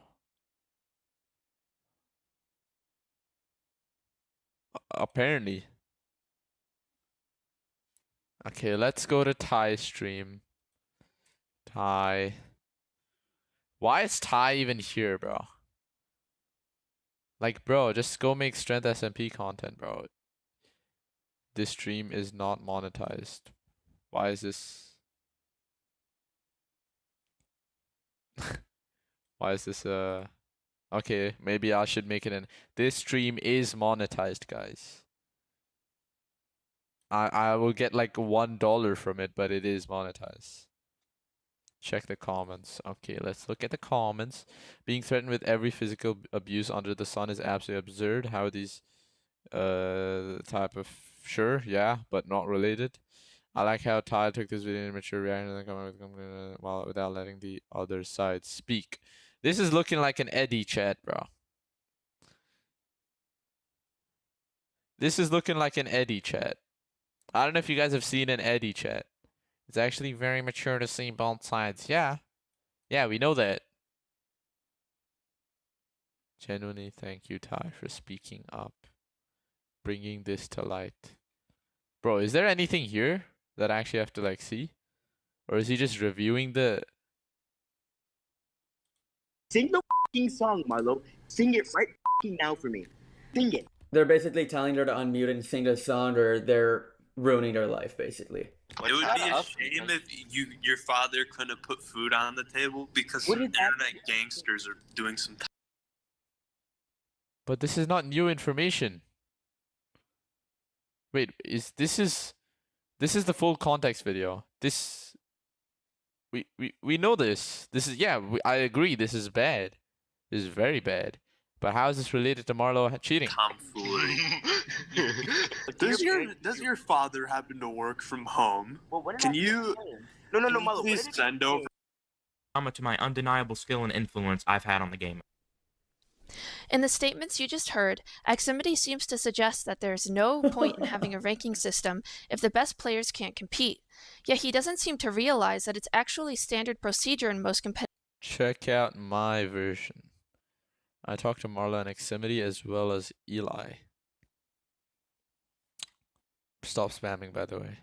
Apparently. Okay, let's go to Ty's stream. Ty. Why is Ty even here, bro? Like, bro, just go make strength SMP content, bro. This stream is not monetized. Why is this? Why is this, okay, maybe I should make it in. This stream is monetized, guys. I will get like $1 from it, but it is monetized. Check the comments. Okay, let's look at the comments. Being threatened with every physical abuse under the sun is absolutely absurd. How are these type of sure, yeah, but not related. I like how Ty took this video in mature reaction and comment while without letting the other side speak. This is looking like an Eddie chat, bro. This is looking like an Eddie chat. I don't know if you guys have seen an Eddie chat. It's actually very mature to see both sides. Yeah. Yeah, we know that. Genuinely thank you, Ty, for speaking up. Bringing this to light. Bro, is there anything here that I actually have to like see? Or is he just reviewing the... Sing the f***ing song, Marlo. Sing it right f***ing now for me. Sing it. They're basically telling her to unmute and sing a song, or they're ruining their life, basically. It would be a shame if your father couldn't put food on the table because some internet gangsters are doing some. But this is not new information. Wait, this is the full context video. This we know this. This is I agree. This is bad. This is very bad. But how is this related to Marlo cheating? Tomfoolery. Does your father happen to work from home? Well, Can you Marlo. please send over? Comment to my undeniable skill and influence I've had on the game. In the statements you just heard, Aximity seems to suggest that there's no point in having a ranking system if the best players can't compete. Yet he doesn't seem to realize that it's actually standard procedure in most competitive. Check out my version. I talked to Marla and Aximity as well as Eli. Stop spamming, by the way.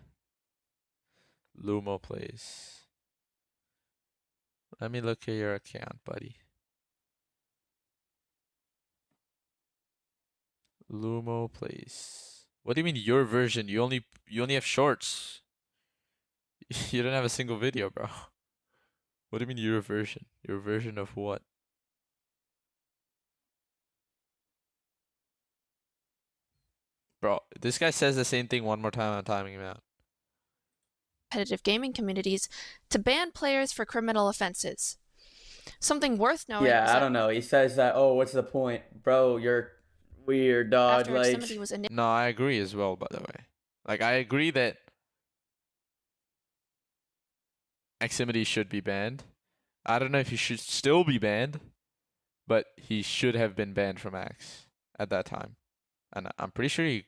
Lumo plays. Let me look at your account, buddy. Lumo plays. What do you mean your version? You only have shorts. You don't have a single video, bro. What do you mean your version? Your version of what? Bro, this guy says the same thing one more time. I'm timing him out. Competitive gaming communities to ban players for criminal offenses. Something worth knowing. Yeah, I don't know. He says that. Oh, what's the point, bro? You're weird, dog. After Like, Aximity was no, I agree as well. By the way, like I agree that Aximity should be banned. I don't know if he should still be banned, but he should have been banned from Axe at that time. And I'm pretty sure he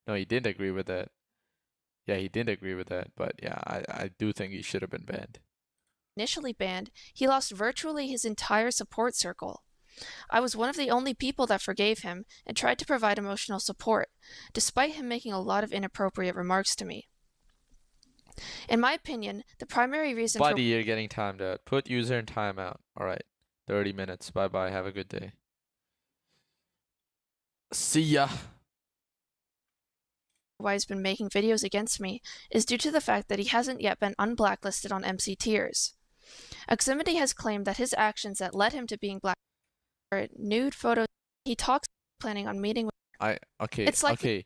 no, he didn't agree with that. Yeah, he didn't agree with that, but yeah, I do think he should have been banned. Initially banned, he lost virtually his entire support circle. I was one of the only people that forgave him and tried to provide emotional support, despite him making a lot of inappropriate remarks to me. In my opinion, the primary reason Buddy, you're getting timed out. Put user in timeout. Alright. 30 minutes. Bye-bye. Have a good day. See ya. why he's been making videos against me is due to the fact that he hasn't yet been unblacklisted on MC tiers. Aximity has claimed that his actions that led him to being blacklisted are nude photos. He talks planning on meeting with. Okay.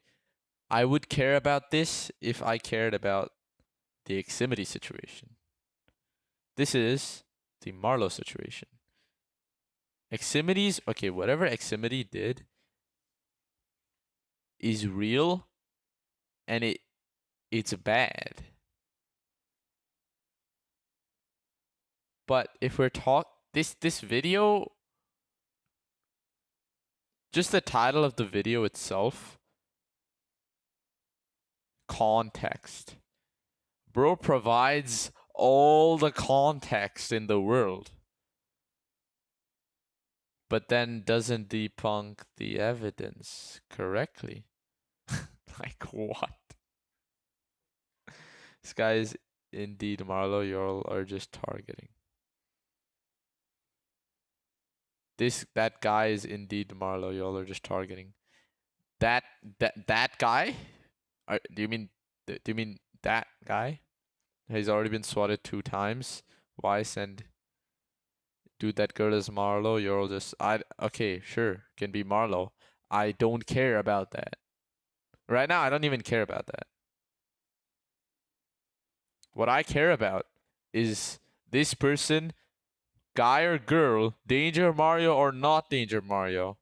I would care about this if I cared about the Aximity situation. This is the Marlo situation. Aximity's whatever Aximity did is real and it's bad. But if we're this video, just the title of the video itself, context. Bro provides all the context in the world, but then doesn't debunk the evidence correctly. Like what? This guy is indeed Marlo. You all are just targeting. That guy is indeed Marlo. You all are just targeting. That guy? Do you mean that guy? He's already been swatted 2 times. Why send? Dude, that girl is Marlo. You're all just okay, sure, can be Marlo. I don't care about that. Right now, I don't even care about that. What I care about is this person, guy or girl, Danger Mario or not Danger Mario,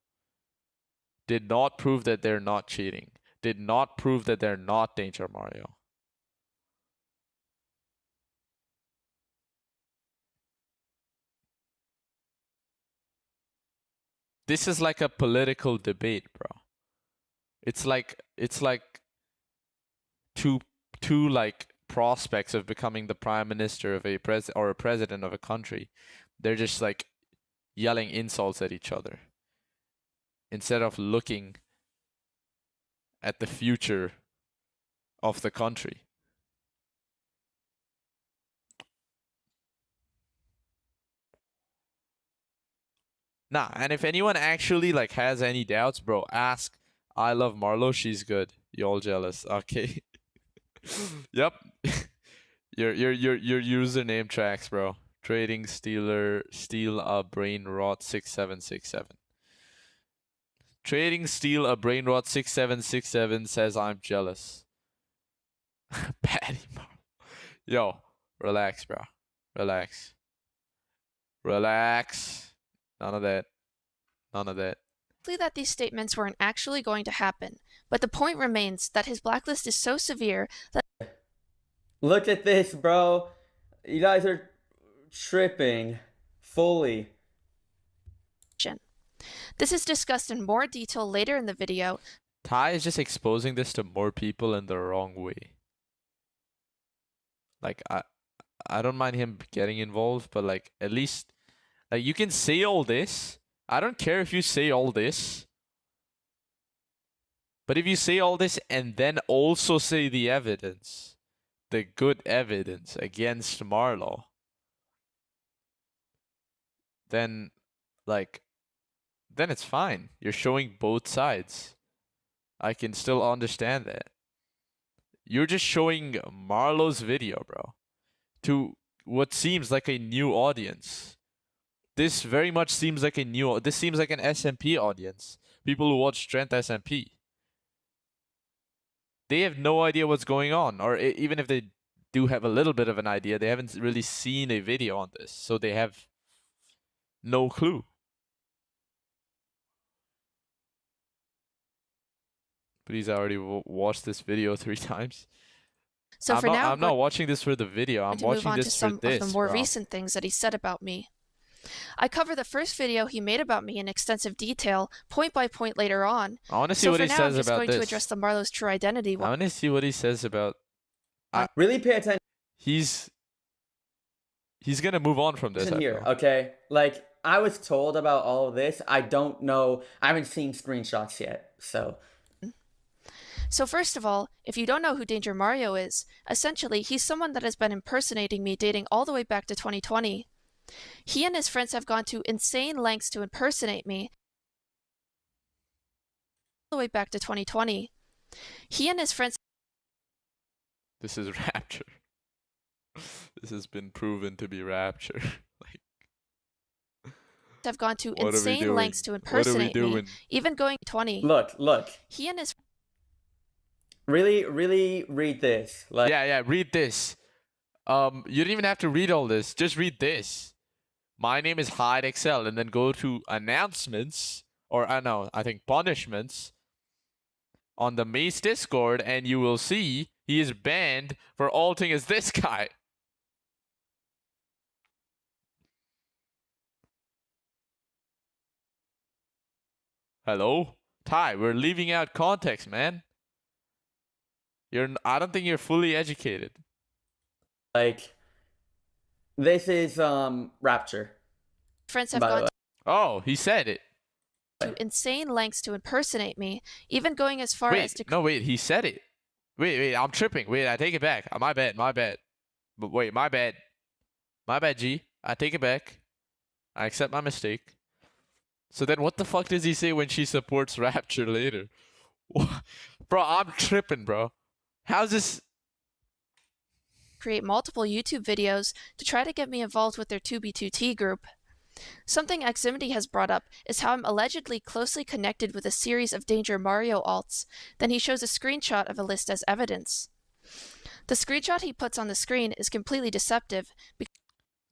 did not prove that they're not cheating. Did not prove that they're not Danger Mario. This is like a political debate, bro. It's like two like prospects of becoming the prime minister of a president of a country. They're just like yelling insults at each other instead of looking at the future of the country. Nah, and if anyone actually like has any doubts, bro, ask I Love Marlo, she's good. You all jealous. Okay. Yep. Your username tracks, bro. Trading Steel a Brain Rot 6767. Trading Steel a Brain Rot 6767 says I'm jealous. Patty Marlo. Yo, relax, bro. Relax. Relax. None of that. None of that. That these statements weren't actually going to happen, but the point remains that his blacklist is so severe that. Look at this, bro. You guys are tripping fully. This is discussed in more detail later in the video. Ty is just exposing this to more people in the wrong way. Like, I don't mind him getting involved, but like, at least, like, you can say all this. I don't care if you say all this. But if you say all this and then also say the evidence, the good evidence against Marlo, then, like, then it's fine. You're showing both sides. I can still understand that. You're just showing Marlo's video, bro, to what seems like a new audience. This very much seems like this seems like an SMP audience. People who watch Strength SMP. They have no idea what's going on, or even if they do have a little bit of an idea, they haven't really seen a video on this, so they have no clue. But he's already watched this video 3 times. So for now, I'm not watching this for the video. I'm watching this for some this, of the more bro. recent things that he said about me. I cover the first video he made about me in extensive detail, point by point later on. I want to see what he says I'm just about going this. to address the Marlo's true identity. I want to see what he says about. Really pay attention. He's gonna move on from this. Here, okay? Like, I was told about all of this. I don't know. I haven't seen screenshots yet, so. So first of all, if you don't know who Danger Mario is, essentially he's someone that has been impersonating me dating all the way back to 2020. He and his friends have gone to insane lengths to impersonate me. All the way back to 2020. He and his friends. This is Rapture. This has been proven to be Rapture. Like, have gone to insane lengths to impersonate me, even going 20. Look. He and his. Really read this. Like, yeah, read this. You don't even have to read all this. Just read this. My name is Hyde Excel, and then go to announcements, or I think punishments on the Mace Discord, and you will see he is banned for alting as this guy. Hello? Ty, we're leaving out context, man. I don't think you're fully educated. Like, this is Rapture. Friends have gone Oh, he said it. To insane lengths to impersonate me, even going as far as to. No, wait, he said it. Wait, I'm tripping. Wait, I take it back. My bad. But wait, my bad. My bad, G. I take it back. I accept my mistake. So then what the fuck does he say when she supports Rapture later? Bro, I'm tripping, bro. How's this? Create multiple YouTube videos to try to get me involved with their 2B2T group. Something Ximity has brought up is how I'm allegedly closely connected with a series of Danger Mario alts. Then he shows a screenshot of a list as evidence. The screenshot he puts on the screen is completely deceptive.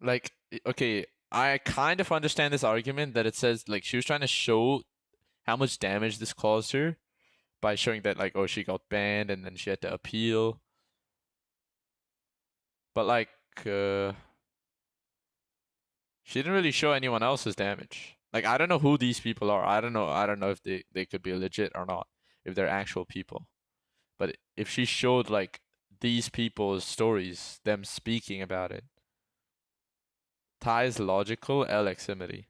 Like, okay, I kind of understand this argument that it says, like, she was trying to show how much damage this caused her by showing that, like, oh, she got banned and then she had to appeal. But, like, she didn't really show anyone else's damage. Like, I don't know who these people are. I don't know if they could be legit or not, if they're actual people. But if she showed, like, these people's stories, them speaking about it, Ty's logical, Ximity.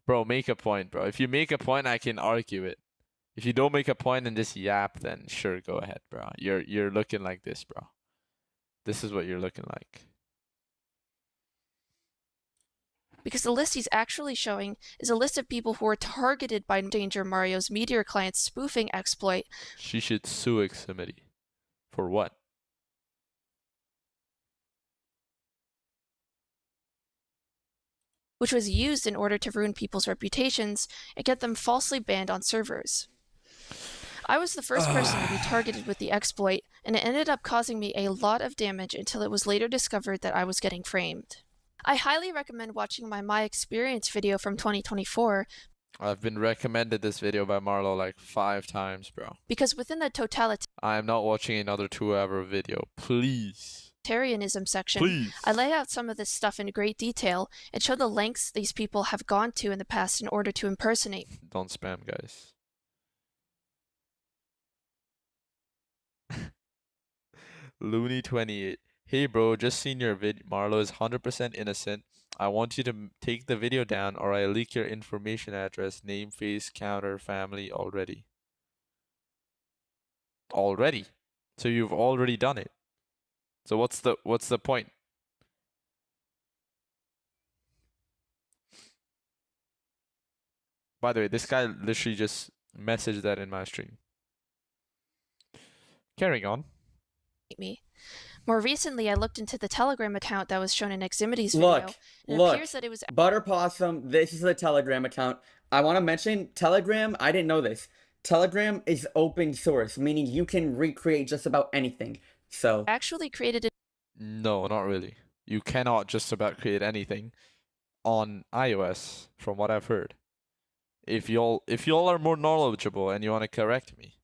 Bro, make a point, bro. If you make a point, I can argue it. If you don't make a point and just yap, then sure, go ahead, bro. You're looking like this, bro. This is what you're looking like. Because the list he's actually showing is a list of people who were targeted by Danger Mario's Meteor client spoofing exploit. She should sue Ximity. For what? Which was used in order to ruin people's reputations and get them falsely banned on servers. I was the first person to be targeted with the exploit, and it ended up causing me a lot of damage until it was later discovered that I was getting framed. I highly recommend watching my experience video from 2024. I've been recommended this video by Marlo like 5 times, bro. Because within the totality, I am not watching another 2-hour video. Please. Tarianism section, Please. I lay out some of this stuff in great detail and show the lengths these people have gone to in the past in order to impersonate. Don't spam, guys. Looney28. Hey bro, just seen your vid. Marlo is 100% innocent. I want you to take the video down or I leak your information address, name, face, counter, family already. Already? So you've already done it. So what's the point? By the way, this guy literally just messaged that in my stream. Carrying on. Me. More recently, I looked into the Telegram account that was shown in Eximity's video. It appears that it was Butter Possum, this is the Telegram account. I want to mention Telegram, I didn't know this. Telegram is open source, meaning you can recreate just about anything. So actually created in No, not really. You cannot just about create anything on iOS, from what I've heard. If y'all are more knowledgeable and you want to correct me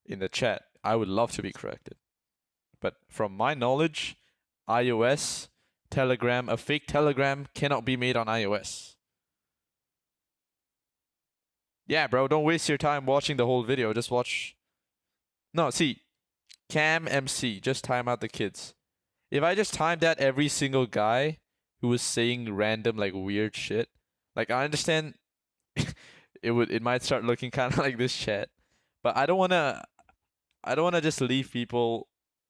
in the chat, I would love to be corrected. But from my knowledge, iOS, Telegram, a fake Telegram cannot be made on iOS. Yeah, bro, don't waste your time watching the whole video. Just watch. No, see, Cam MC, just time out the kids. If I just timed out every single guy who was saying random like weird shit, like I understand it might start looking kind of like this chat, but I don't wanna just leave people.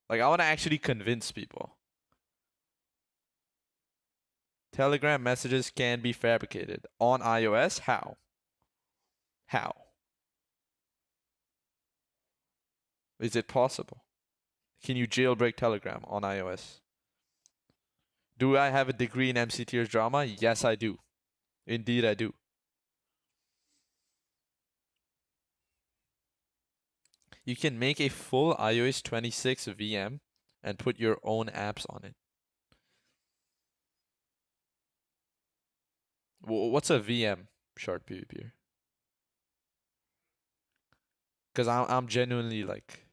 Like I wanna actually convince people. Telegram messages can be fabricated on iOS. How? How? Is it possible? Can you jailbreak Telegram on iOS? Do I have a degree in MC Tears drama? Yes, I do. Indeed, I do. You can make a full iOS 26 VM and put your own apps on it. What's a VM, short PvP? Because I'm genuinely like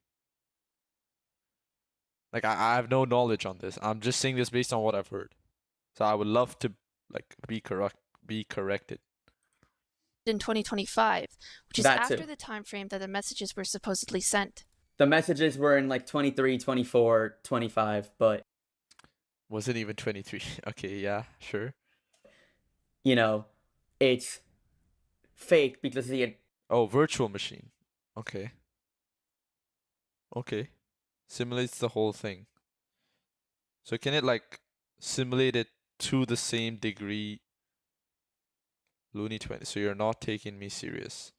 I have no knowledge on this. I'm just saying this based on what I've heard. So I would love to like be corrected. In 2025, which is That after too. the time frame that the messages were supposedly sent. the messages were in like 23, 24, 25, but wasn't even 23. Okay, yeah, sure. You know, it's fake because the Oh, virtual machine. Okay. Okay. Simulates the whole thing. So can it like simulate it to the same degree? Looney 20. So you're not taking me serious.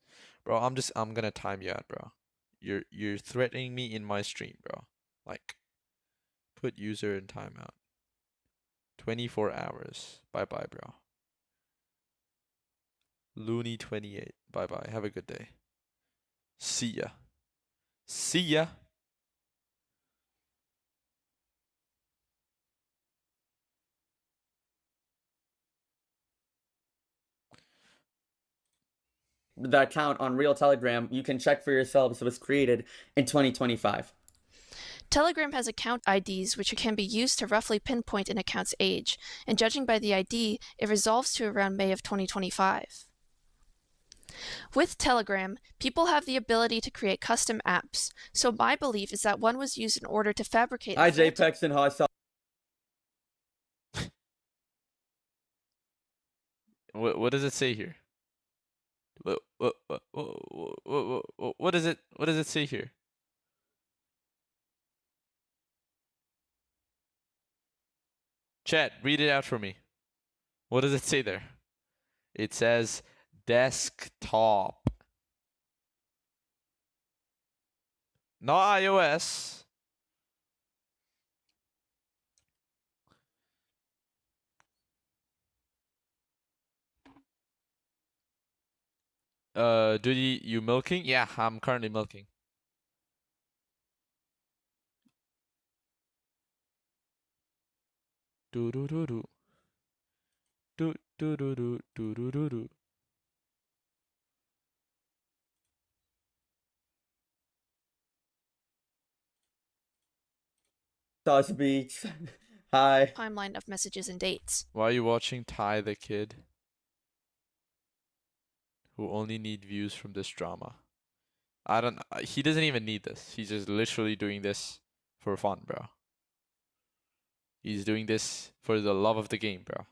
Bro, I'm gonna time you out, bro. You're threatening me in my stream, bro. Like put user in timeout. 24 hours. Bye-bye, bro. Looney 28. Bye-bye. Have a good day. See ya. See ya. account on Real Telegram, you can check for yourselves, was created in 2025. Telegram has account IDs which can be used to roughly pinpoint an account's age, and judging by the ID, it resolves to around May of 2025. With Telegram, people have the ability to create custom apps, so my belief is that one was used in order to fabricate Hi, JPEX and hi, What does it say here? What does it say here? Chat, read it out for me. What does it say there? It says desktop. Not iOS. Dudey, you milking? Yeah, I'm currently milking. Do do do do. Do do do do do do do do. Dust Beats. Hi. timeline of messages and dates. Why are you watching Ty the Kid? Who only need views from this drama. He doesn't even need this. He's just literally doing this for fun, bro. He's doing this for the love of the game, bro.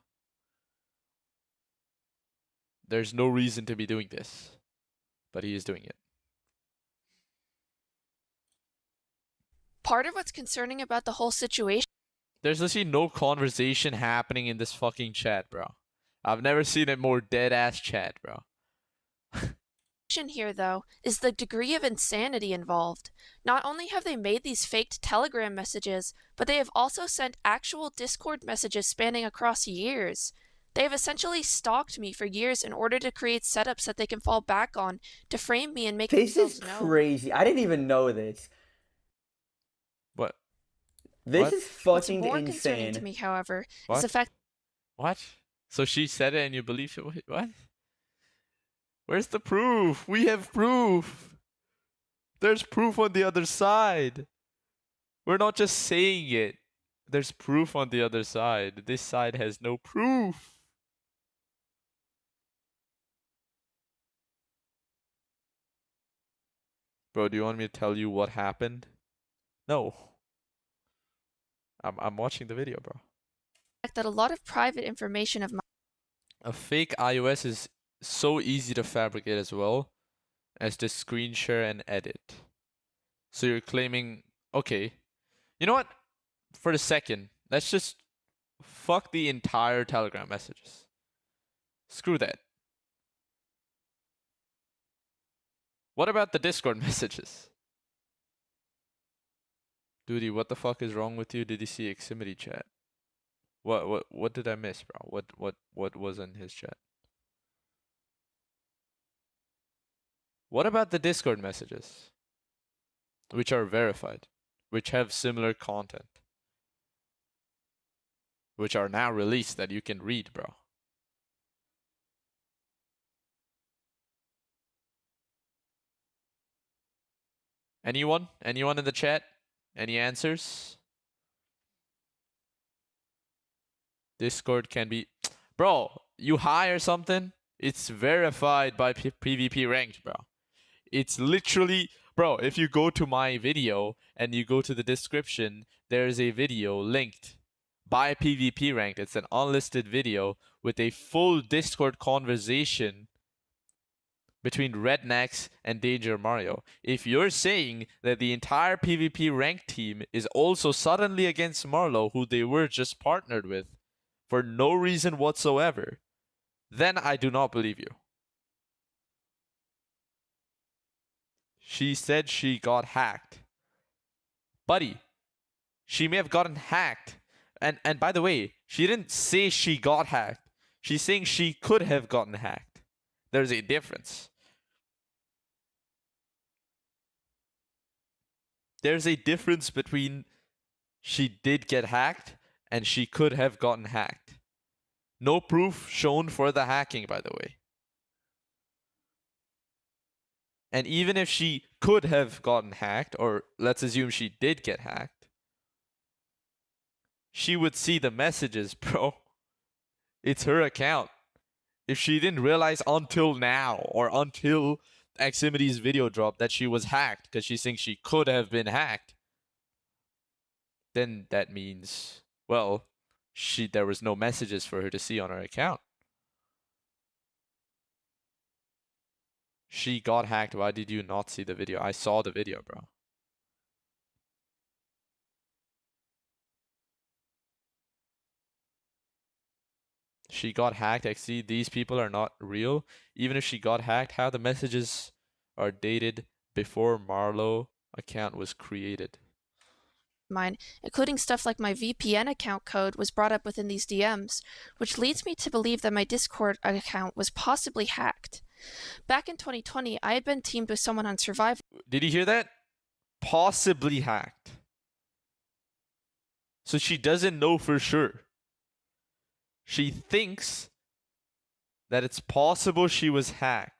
There's no reason to be doing this, but he is doing it. Part of what's concerning about the whole situation There's literally no conversation happening in this fucking chat, bro. I've never seen a more dead-ass chat, bro. here, though, is the degree of insanity involved. Not only have they made these faked Telegram messages, but they have also sent actual Discord messages spanning across years. They have essentially stalked me for years in order to create setups that they can fall back on to frame me and make This is themselves known. crazy. I didn't even know this. What? This What? is What's fucking more concerning insane. to me, however, What? is the fact What? So she said it and you believe it? Wait, what? Where's the proof? We have proof. There's proof on the other side. We're not just saying it. There's proof on the other side. This side has no proof. Bro, do you want me to tell you what happened? No. I'm watching the video, bro. that a lot of private information of A fake iOS is so easy to fabricate as well as to screen share and edit. So you're claiming, okay, you know what? For a second, let's just fuck the entire Telegram messages. Screw that. What about the Discord messages? Dudey, what the fuck is wrong with you? Did you see Ximity chat? What did I miss, bro? What was in his chat? What about the Discord messages? Which are verified, which have similar content, which are now released that you can read, bro. Anyone? Anyone in the chat? Any answers? Discord can be... Bro, you hire something, it's verified by PvP ranked, bro. It's literally... Bro, if you go to my video and you go to the description, there's a video linked by PvP ranked. It's an unlisted video with a full Discord conversation between Rednecks and Danger Mario. If you're saying that the entire PvP ranked team is also suddenly against Marlo, who they were just partnered with, for no reason whatsoever, then I do not believe you. She said she got hacked. Buddy, she may have gotten hacked. And by the way, she didn't say she got hacked. She's saying she could have gotten hacked. There's a difference. There's a difference between she did get hacked and she could have gotten hacked. No proof shown for the hacking, by the way. And even if she could have gotten hacked, or let's assume she did get hacked, she would see the messages, bro. It's her account. If she didn't realize until now, or until Ximity's video dropped, that she was hacked, because she thinks she could have been hacked, then that means, well, there was no messages for her to see on her account. She got hacked. Why did you not see the video? I saw the video, bro. She got hacked. Actually, these people are not real. Even if she got hacked, how the messages are dated before Marlo account was created. mine, including stuff like my VPN account code, was brought up within these DMs, which leads me to believe that my Discord account was possibly hacked. Back in 2020, I had been teamed with someone on Survivor. Did you hear that? Possibly hacked. So she doesn't know for sure. She thinks that it's possible she was hacked.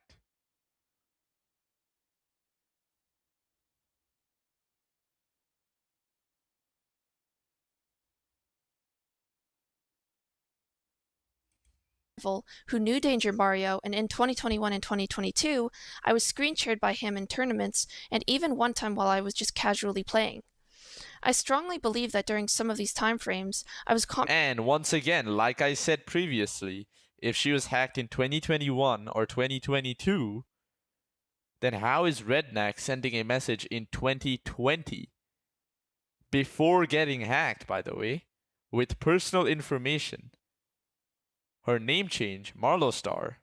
who knew Danger Mario, and in 2021 and 2022, I was screen shared by him in tournaments, and even one time while I was just casually playing. I strongly believe that during some of these time frames, I was And once again, like I said previously, if she was hacked in 2021 or 2022, then how is Redneck sending a message in 2020 before getting hacked, by the way, with personal information? Her name change, Marlow Star,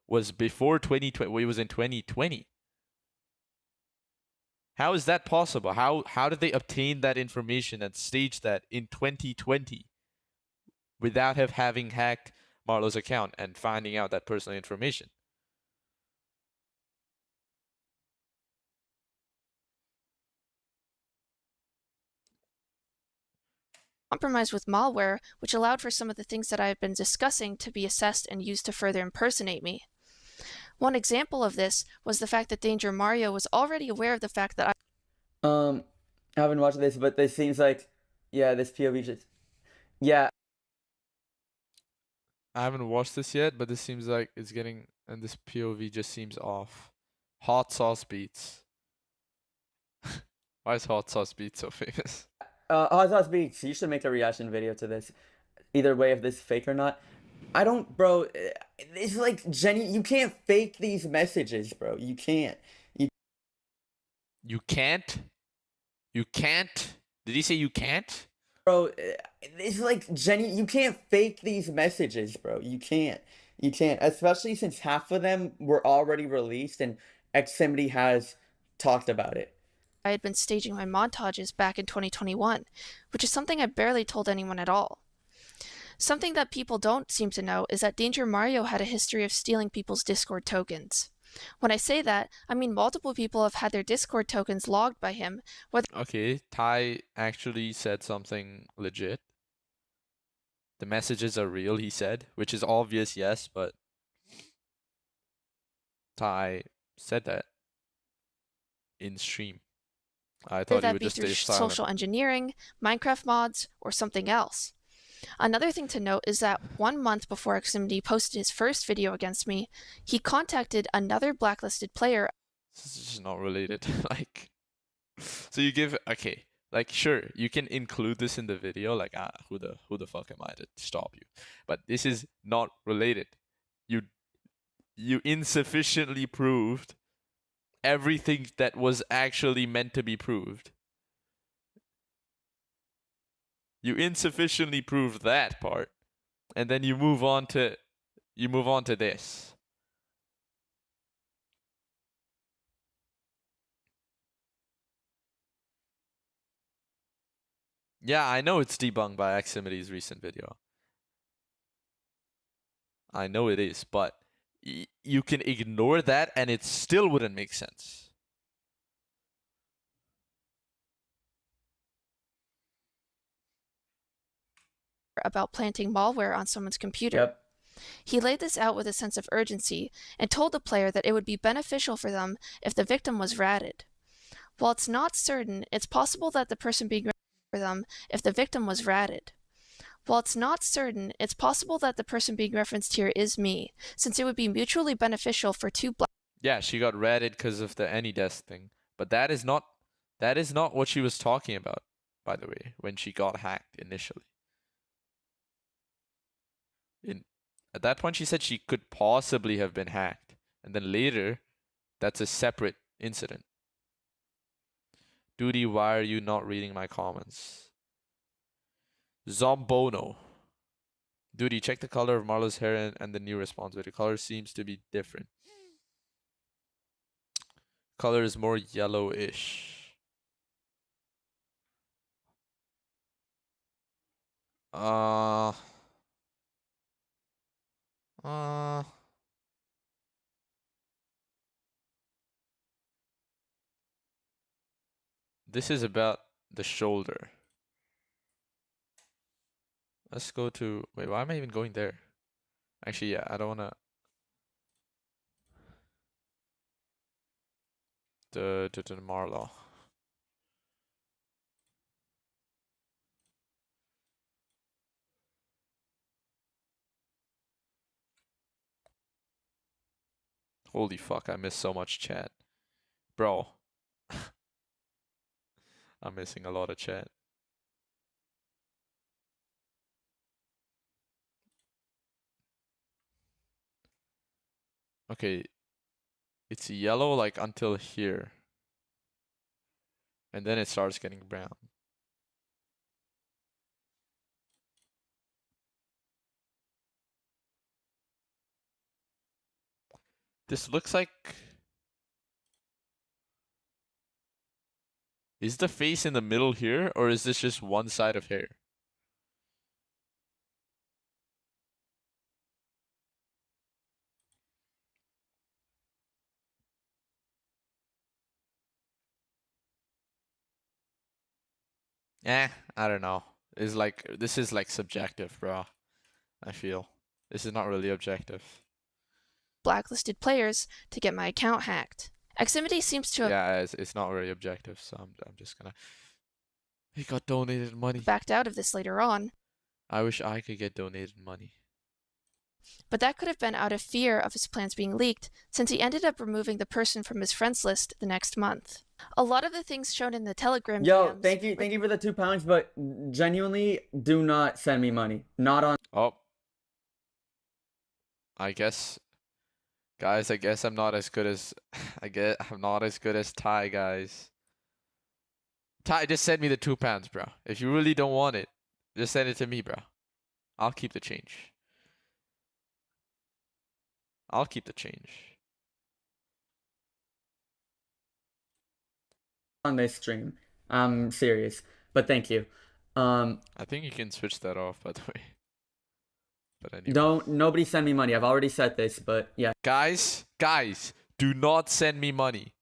was before 2020. It was in 2020. How is that possible? How did they obtain that information and stage that in 2020 without having hacked Marlow's account and finding out that personal information? compromised with malware, which allowed for some of the things that I have been discussing to be assessed and used to further impersonate me. One example of this was the fact that Danger Mario was already aware of the fact that I haven't watched this, but this seems like, yeah, this POV just, yeah. I haven't watched this yet, but this seems like it's getting, and this POV just seems off. Hot Sauce Beats. Why is Hot Sauce Beats so famous? Hot Sauce Beats, you should make a reaction video to this. Either way, if this is fake or not. I don't, bro. It's like, Jenny, you can't fake these messages, bro. You can't. You can't? You can't? Did he say you can't? Bro, it's like, Jenny, you can't fake these messages, bro. You can't. You can't. Especially since half of them were already released and Xfinity has talked about it. I had been staging my montages back in 2021, which is something I barely told anyone at all. Something that people don't seem to know is that Danger Mario had a history of stealing people's Discord tokens. When I say that, I mean multiple people have had their Discord tokens logged by him. Okay, Ty actually said something legit. The messages are real, he said, which is obvious, yes, but Ty said that in stream. I thought he would just stay silent. Social engineering, Minecraft mods, or something else. Another thing to note is that 1 month before Xfinity posted his first video against me, he contacted another blacklisted player. This is just not related. Like, so you give, okay, like, sure, you can include this in the video, like, who the fuck am I to stop you? But this is not related. You insufficiently proved everything that was actually meant to be proved. You insufficiently proved that part, and then you move on to this. Yeah, I know it's debunked by Ximity's recent video. I know it is, but you can ignore that and it still wouldn't make sense. About planting malware on someone's computer. Yep. He laid this out with a sense of urgency and told the player that it would be beneficial for them if the victim was ratted. While it's not certain, it's possible that the person being for them if the victim was ratted. While it's not certain, it's possible that the person being referenced here is me, since it would be mutually beneficial for two black. Yeah, she got ratted because of the AnyDesk thing, but that is not what she was talking about, by the way, when she got hacked initially. At that point, she said she could possibly have been hacked, and then later, that's a separate incident. Dudey, why are you not reading my comments? Zombono. Dudey, check the color of Marlo's hair and the new response. The color seems to be different. Color is more yellowish. This is about the shoulder. Let's go to, wait, why am I even going there? Actually, yeah, I don't wanna. The Marlo. Holy fuck, I missed so much chat. Bro. I'm missing a lot of chat. Okay. It's yellow like until here. And then it starts getting brown. This looks like... Is the face in the middle here, or is this just one side of hair? I don't know. This is like subjective, bro. I feel. This is not really objective. Blacklisted players to get my account hacked. Ximity seems to have it's not very objective, so I'm just gonna... He got donated money. backed out of this later on, I wish I could get donated money. but that could have been out of fear of his plans being leaked, since he ended up removing the person from his friends list the next month. A lot of the things shown in the Telegram Yo, DMs thank you for the £2, but genuinely, do not send me money. Not on. Oh. I guess, guys, I guess I'm not as good as, I'm not as good as Ty, guys. Ty, just send me the £2, bro. If you really don't want it, just send it to me, bro. I'll keep the change. I'll keep the change. On this stream. I'm serious, but thank you. I think you can switch that off, by the way. But anyway. Nobody send me money. I've already said this, but yeah. Guys, do not send me money.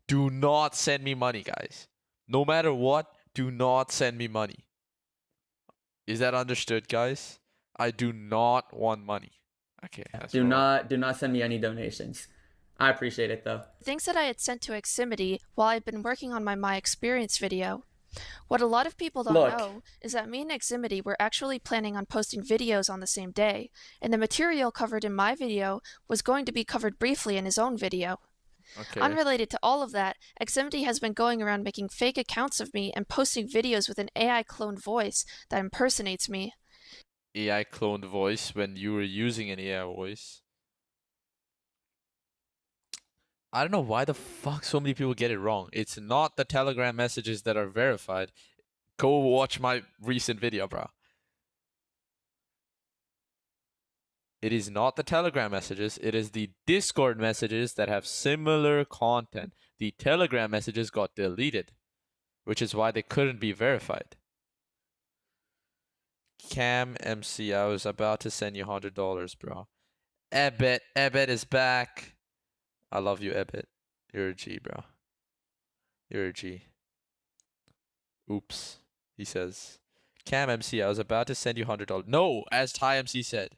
Do not send me money, guys. No matter what, do not send me money. Is that understood, guys? I do not want money. Okay. Do not send me any donations. I appreciate it though. Things that I had sent to Ximity while I'd been working on my Experience video. What a lot of people don't know is that me and Ximity were actually planning on posting videos on the same day, and the material covered in my video was going to be covered briefly in his own video. Okay. Unrelated to all of that, Ximity has been going around making fake accounts of me and posting videos with an AI cloned voice that impersonates me. AI cloned voice when you were using an AI voice? I don't know why the fuck so many people get it wrong. It's not the Telegram messages that are verified. Go watch my recent video, bro. It is not the Telegram messages. It is the Discord messages that have similar content. The Telegram messages got deleted, which is why they couldn't be verified. Cam MC, I was about to send you $100, bro. Ebet is back. I love you, Ebet. You're a G, bro. You're a G. Oops, he says. Cam MC, I was about to send you $100. No, as Ty MC said.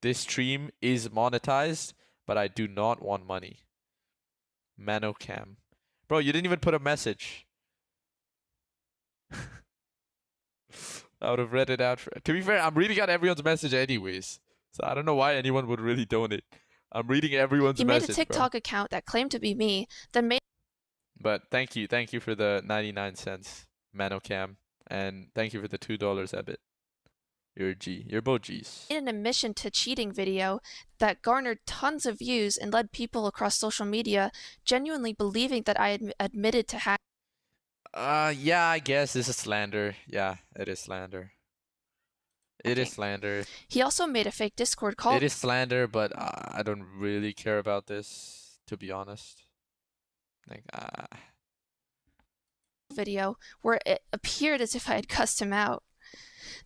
This stream is monetized, but I do not want money. Mano Cam. Bro, you didn't even put a message. I would have read it out. To be fair, I'm reading out everyone's message anyways. So I don't know why anyone would really donate. I'm reading everyone's message, He made a TikTok account that claimed to be me, then made... But thank you for the 99 cents, Manocam. And thank you for the $2, Ebit. You're a G. You're both Gs. ...an admission to cheating video that garnered tons of views and led people across social media genuinely believing that I had admitted to hacking. Yeah, I guess this is slander. Yeah, it is slander. It is slander. He also made a fake Discord call. It is slander, but I don't really care about this, to be honest. Like, video where it appeared as if I had cussed him out.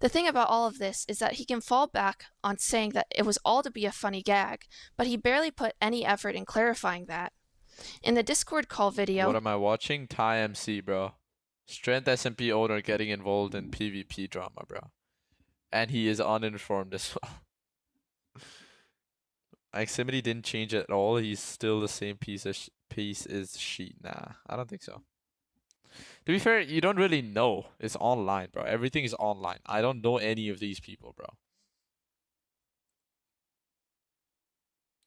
The thing about all of this is that he can fall back on saying that it was all to be a funny gag, but he barely put any effort in clarifying that. In the Discord call video... What am I watching? Ty MC, bro. Strength SMP owner getting involved in PvP drama, bro. And he is uninformed as well. Ximity didn't change at all. He's still the same piece as sheet. Nah, I don't think so. To be fair, you don't really know. It's online, bro. Everything is online. I don't know any of these people, bro.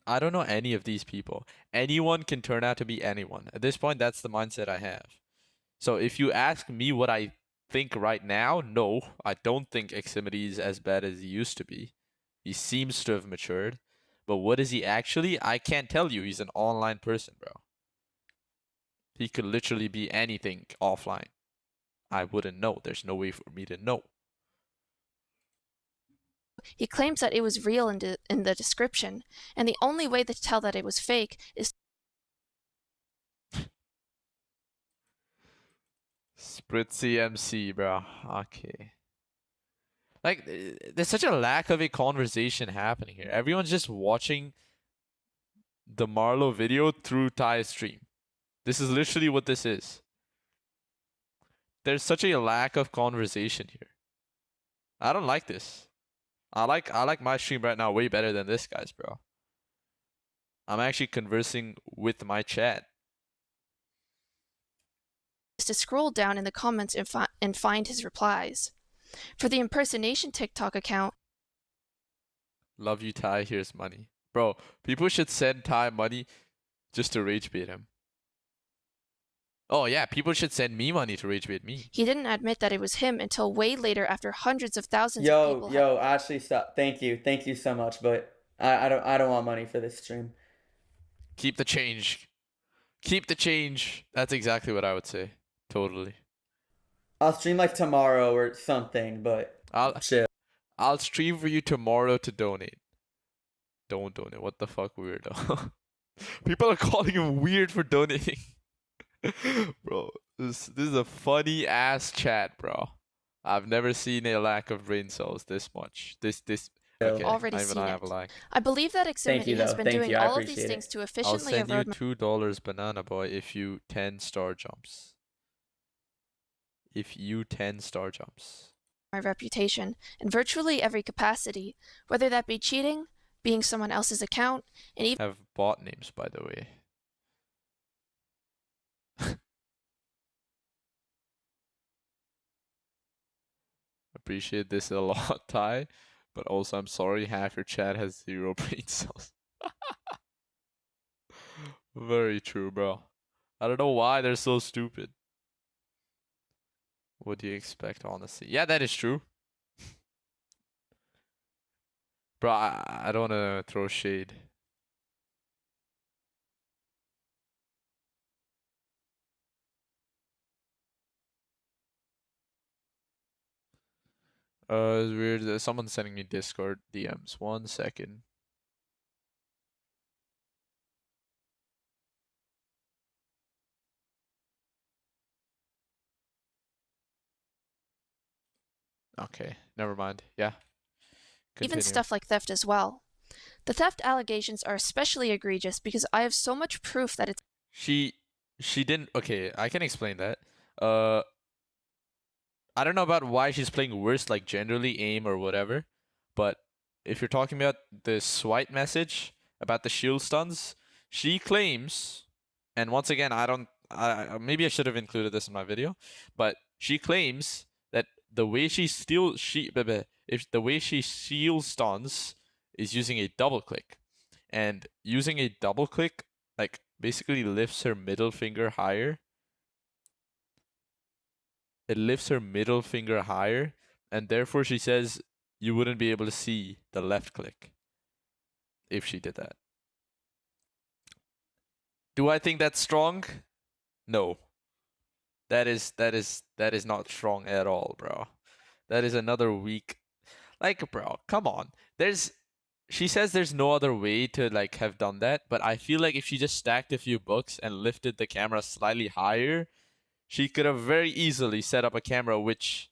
I don't know any of these people. Anyone can turn out to be anyone. At this point, that's the mindset I have. So if you ask me what I think right now, no, I don't think Eximity is as bad as he used to be. He seems to have matured. But what is he actually? I can't tell you. He's an online person, bro. He could literally be anything offline. I wouldn't know. There's no way for me to know. He claims that it was real in the description, and the only way to tell that it was fake is Spritzy MC, bro. Okay. Like, there's such a lack of a conversation happening here. Everyone's just watching the Marlow video through Ty's stream. This is literally what this is. There's such a lack of conversation here. I don't like this. I like my stream right now way better than this guy's, bro. I'm actually conversing with my chat. to scroll down in the comments and find his replies. For the impersonation TikTok account, Love you, Ty. Here's money. Bro, people should send Ty money just to rage bait him. Oh yeah, people should send me money to rage bait me. he didn't admit that it was him until way later after hundreds of thousands of people Yo, Ashley, stop. Thank you so much, but I don't want money for this stream. Keep the change. Keep the change. That's exactly what I would say. Totally. I'll stream like tomorrow or something, but chill. I'll stream for you tomorrow to donate. Don't donate. What the fuck, weirdo? People are calling him weird for donating. Bro, this is a funny ass chat, bro. I've never seen a lack of brain cells this much. This okay, already even seen I have it. a lag. I believe that Eximity has been doing all of these appreciate things it. to I'll efficiently send you erode $2 banana boy if you 10 star jumps. If you 10 star jumps. my reputation in virtually every capacity, whether that be cheating, being someone else's account, and even Have bot names, by the way. Appreciate this a lot, Ty. But also, I'm sorry, half your chat has 0 brain cells. Very true, bro. I don't know why they're so stupid. What do you expect, honestly? Yeah, that is true. Bro, I don't want to throw shade. It's weird. Someone's sending me Discord DMs. 1 second. Okay, never mind. Yeah. even Continue. stuff like theft as well. The theft allegations are especially egregious because I have so much proof that it's She didn't. Okay, I can explain that. I don't know about why she's playing worse, like generally aim or whatever, but if you're talking about the swipe message about the shield stuns, she claims, and once again, maybe I should have included this in my video, but she claims that the way she steals stuns is using a double click, and using a double click like basically lifts her middle finger higher. It lifts her middle finger higher, and therefore she says you wouldn't be able to see the left click if she did that. Do I think that's strong? No. That is not strong at all, bro. That is another weak. Like, bro, come on. She says there's no other way to like have done that, but I feel like if she just stacked a few books and lifted the camera slightly higher, she could have very easily set up a camera with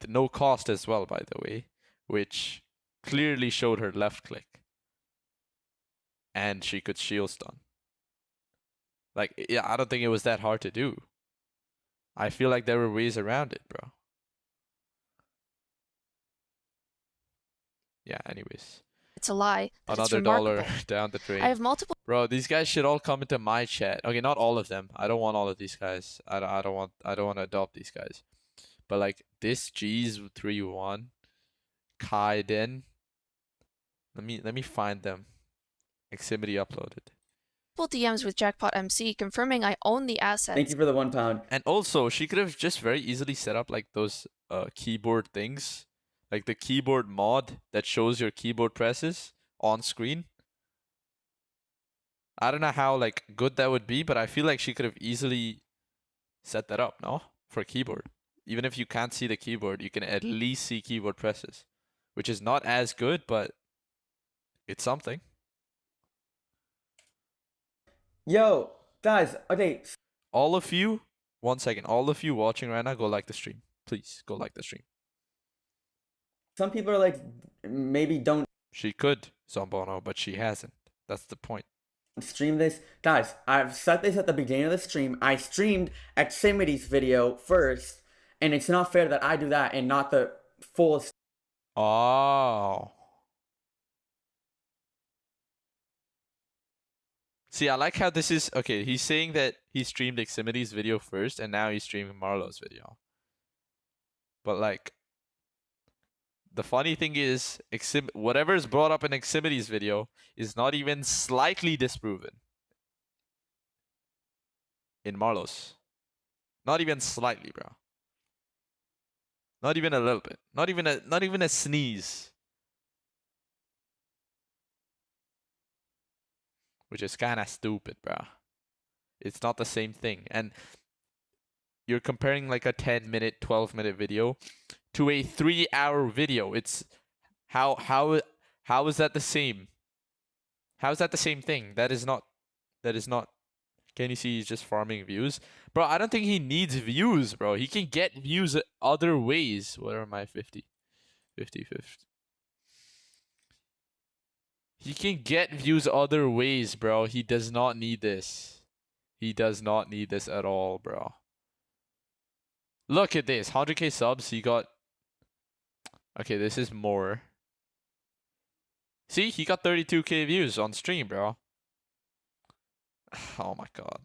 no cost as well, by the way, which clearly showed her left click. And she could shield stun. Like, yeah, I don't think it was that hard to do. I feel like there were ways around it, bro. Yeah, anyways. a lie. That it's Another dollar remarkable. down the drain. I have multiple. Bro, these guys should all come into my chat. Okay, not all of them. I don't want all of these guys. I don't want to adopt these guys. But like this G's 3-1, Kaiden, Let me find them. Eximity uploaded. DMs with Jackpot MC confirming I own the assets. Thank you for the £1. And also, she could have just very easily set up like those keyboard things, like the keyboard mod that shows your keyboard presses on screen. I don't know how like good that would be, but I feel like she could have easily set that up, no? For keyboard. Even if you can't see the keyboard, you can at least see keyboard presses, which is not as good, but it's something. Yo, guys, okay. All of you, 1 second, all of you watching right now, go like the stream. Please, go like the stream. Some people are like, maybe don't She could, Zombono, but she hasn't. That's the point. stream this. Guys, I've said this at the beginning of the stream. I streamed Eximity's video first, and it's not fair that I do that and not the full... Oh. See, I like how this is... Okay, he's saying that he streamed Eximity's video first, and now he's streaming Marlo's video. But, like... The funny thing is, whatever is brought up in Eximity's video is not even slightly disproven in Marlo's. Not even slightly, bro. Not even a little bit. Not even a sneeze. Which is kind of stupid, bro. It's not the same thing. And you're comparing like a 10-minute, 12-minute video to a 3-hour video. It's how is that the same? How is that the same thing? That is not. Can you see he's just farming views? Bro, I don't think he needs views, bro. He can get views other ways. What are my 50? 50. He can get views other ways, bro. He does not need this. He does not need this at all, bro. Look at this. 100k subs. He got... Okay, this is more. See? He got 32k views on stream, bro. Oh my god.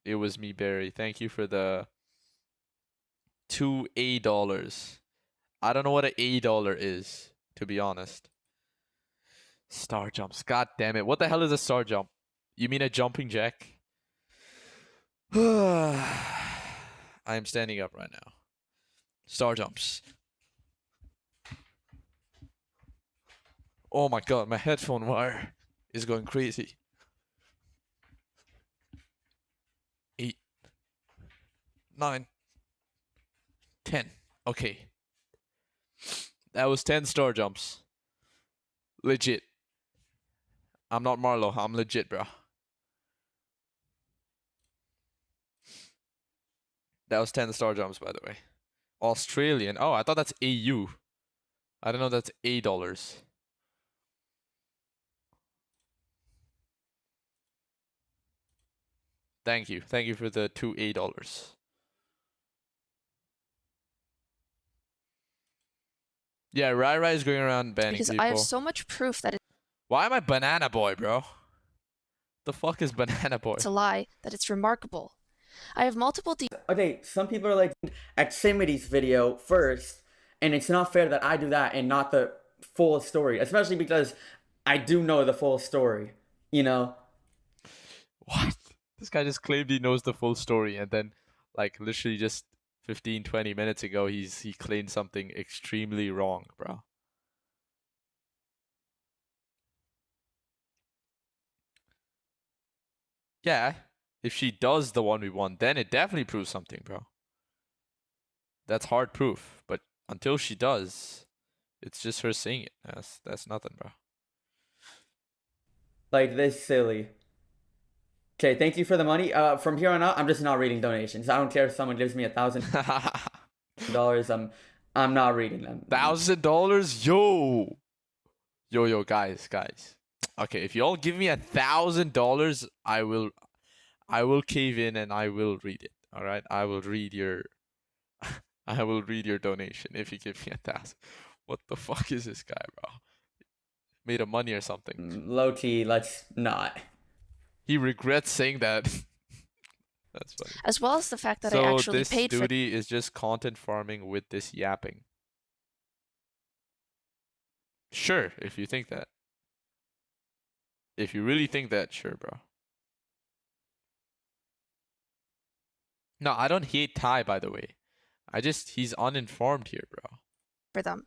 It was me, Barry. Thank you for the $2 A. I don't know what an $A is, to be honest. Star jumps. God damn it. What the hell is a star jump? You mean a jumping jack? I am standing up right now. Star jumps. Oh my god, my headphone wire is going crazy. 8, 9, 10. Okay. That was 10 star jumps. Legit. I'm not Marlo. I'm legit, bro. That was 10 star jumps, by the way. Australian. Oh, I thought that's AU. I don't know that's $A. Thank you. Thank you for the $2 A. Yeah, Rai is going around banning because people. I have so much proof that Why am I Banana Boy, bro? The fuck is Banana Boy? it's a lie, that it's remarkable. I have multiple Okay, some people are like, Eximity's video first, and it's not fair that I do that and not the full story, especially because I do know the full story, you know? What? This guy just claimed he knows the full story, and then, like, literally just 15-20 minutes ago, he claimed something extremely wrong, bro. Yeah, if she does the 1v1, then it definitely proves something, bro. That's hard proof, but until she does, it's just her saying it. That's nothing, bro. Like, this silly. Okay, thank you for the money. From here on out, I'm just not reading donations. I don't care if someone gives me $1,000. I'm not reading them. $1,000? Yo, guys. Okay, if y'all give me $1,000, I will cave in and I will read it. All right, I will read your donation if you give me 1,000. What the fuck is this guy, bro? Made of money or something? Low key, let's not. He regrets saying that. That's funny. As well as the fact that I actually paid for... So this Dudey is just content farming with this yapping. Sure, if you think that. If you really think that, sure, bro. No, I don't hate Ty, by the way. He's uninformed here, bro. For them.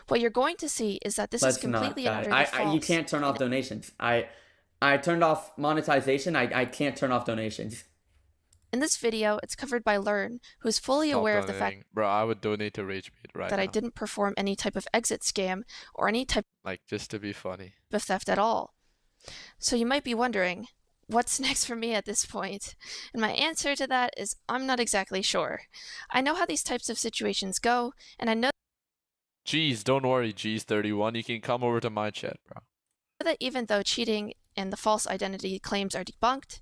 What you're going to see is that this is Let's completely not, and guys. utterly false. You can't turn off donations. I turned off monetization. I can't turn off donations. In this video, it's covered by Learn, who is fully Stop aware of the donating. fact Bro, I would donate to RageBait right that now. I didn't perform any type of exit scam or any type Like, just to be funny. of theft at all. So you might be wondering, what's next for me at this point? And my answer to that is I'm not exactly sure. I know how these types of situations go, and I know Jeez, don't worry, G's31. You can come over to my chat, bro. that even though cheating and the false identity claims are debunked,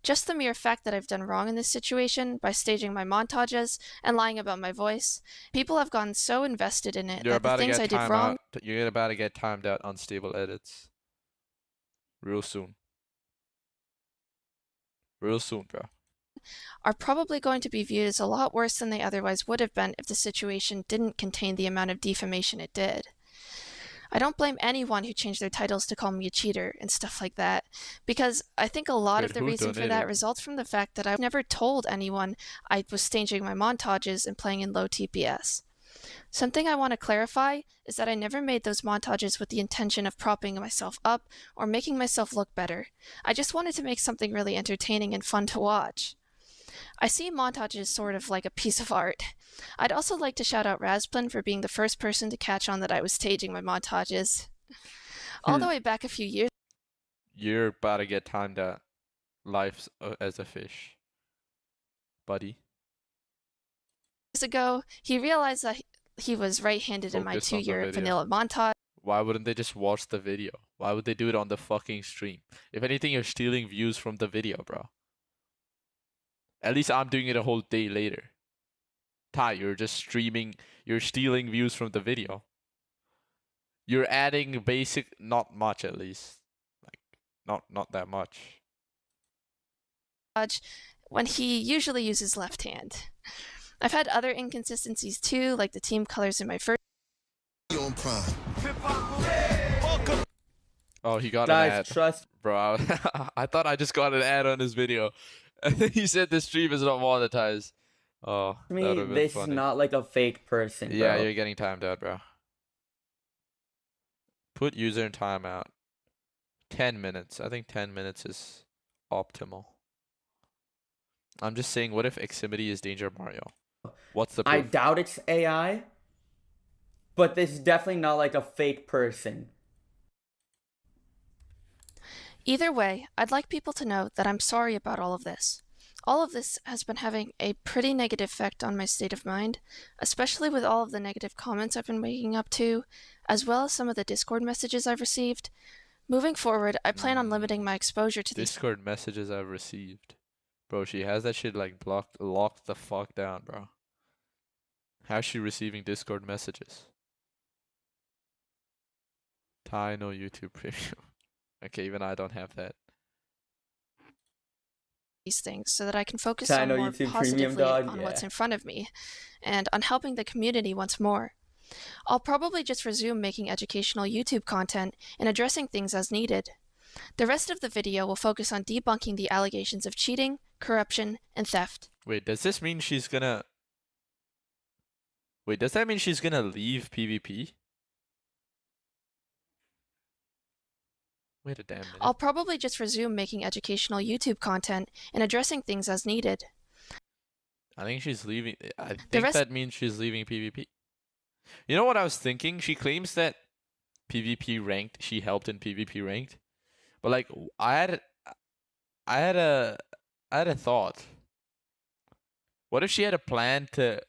just the mere fact that I've done wrong in this situation by staging my montages and lying about my voice, people have gotten so invested in it You're that the about to things get I did timed wrong out. You're about to get timed out unstable edits. Real soon. Real soon, bro. are probably going to be viewed as a lot worse than they otherwise would have been if the situation didn't contain the amount of defamation it did. I don't blame anyone who changed their titles to call me a cheater and stuff like that, because I think a lot Wait, of the who reason for that donated? results from the fact that I've never told anyone I was staging my montages and playing in low TPS. Something I want to clarify is that I never made those montages with the intention of propping myself up or making myself look better. I just wanted to make something really entertaining and fun to watch. I see montages sort of like a piece of art. I'd also like to shout out Razplin for being the first person to catch on that I was staging my montages. All the way back a few years You're about to get timed out. Life as a fish. Buddy. ago, he realized that he was right-handed in my Focus on the 2-year video. vanilla montage. Why wouldn't they just watch the video? Why would they do it on the fucking stream? If anything, you're stealing views from the video, bro. At least I'm doing it a whole day later. Ty, you're just streaming, you're stealing views from the video. You're adding basic, not much at least. Like, not that much. When he usually uses left hand. I've had other inconsistencies too, like the team colors in my first. Oh, he got Guys, an ad. trust. Bro, I thought I just got an ad on his video. And then he said the stream is not monetized. Oh, that would have been This funny. is not like a fake person, bro. Yeah, you're getting timed out, bro. Put user in timeout. 10 minutes. I think 10 minutes is optimal. I'm just saying, what if Eximity is Danger Mario? What's the proof? I doubt it's AI, but this is definitely not like a fake person. Either way, I'd like people to know that I'm sorry about all of this. All of this has been having a pretty negative effect on my state of mind, especially with all of the negative comments I've been waking up to, as well as some of the Discord messages I've received. Moving forward, I plan on limiting my exposure to these Discord messages I've received. Bro, she has that shit like locked the fuck down, bro. How's she receiving Discord messages? Ty, no YouTube Premium. Okay, even I don't have that. these things so that I can focus I on know more YouTube Premium, positively dog, on yeah. what's in front of me and on helping the community once more. I'll probably just resume making educational YouTube content and addressing things as needed. The rest of the video will focus on debunking the allegations of cheating, corruption, and theft. Wait, does this mean she's gonna... Wait, does that mean she's gonna leave PvP? Wait a damn minute. I'll probably just resume making educational YouTube content and addressing things as needed. I think she's leaving. I The think rest- that means she's leaving PvP. You know what I was thinking? She claims that PvP ranked, she helped in PvP ranked. But like, I had a thought. What if she had a plan to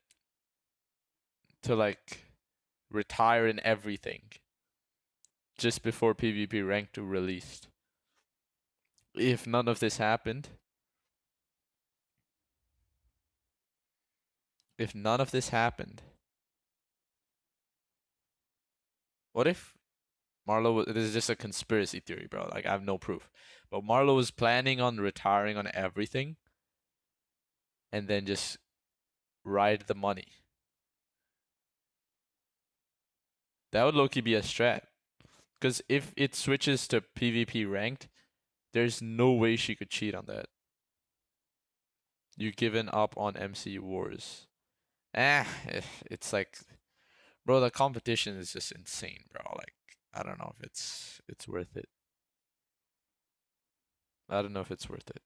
like retire in everything just before PvP ranked released? If none of this happened, what if Marlo, this is just a conspiracy theory, bro. Like, I have no proof. But Marlo was planning on retiring on everything and then just ride the money. That would low-key be a strat. Because if it switches to PvP ranked, there's no way she could cheat on that. You've given up on MC Wars. It's like, bro, the competition is just insane, bro. Like, I don't know if it's worth it. I don't know if it's worth it.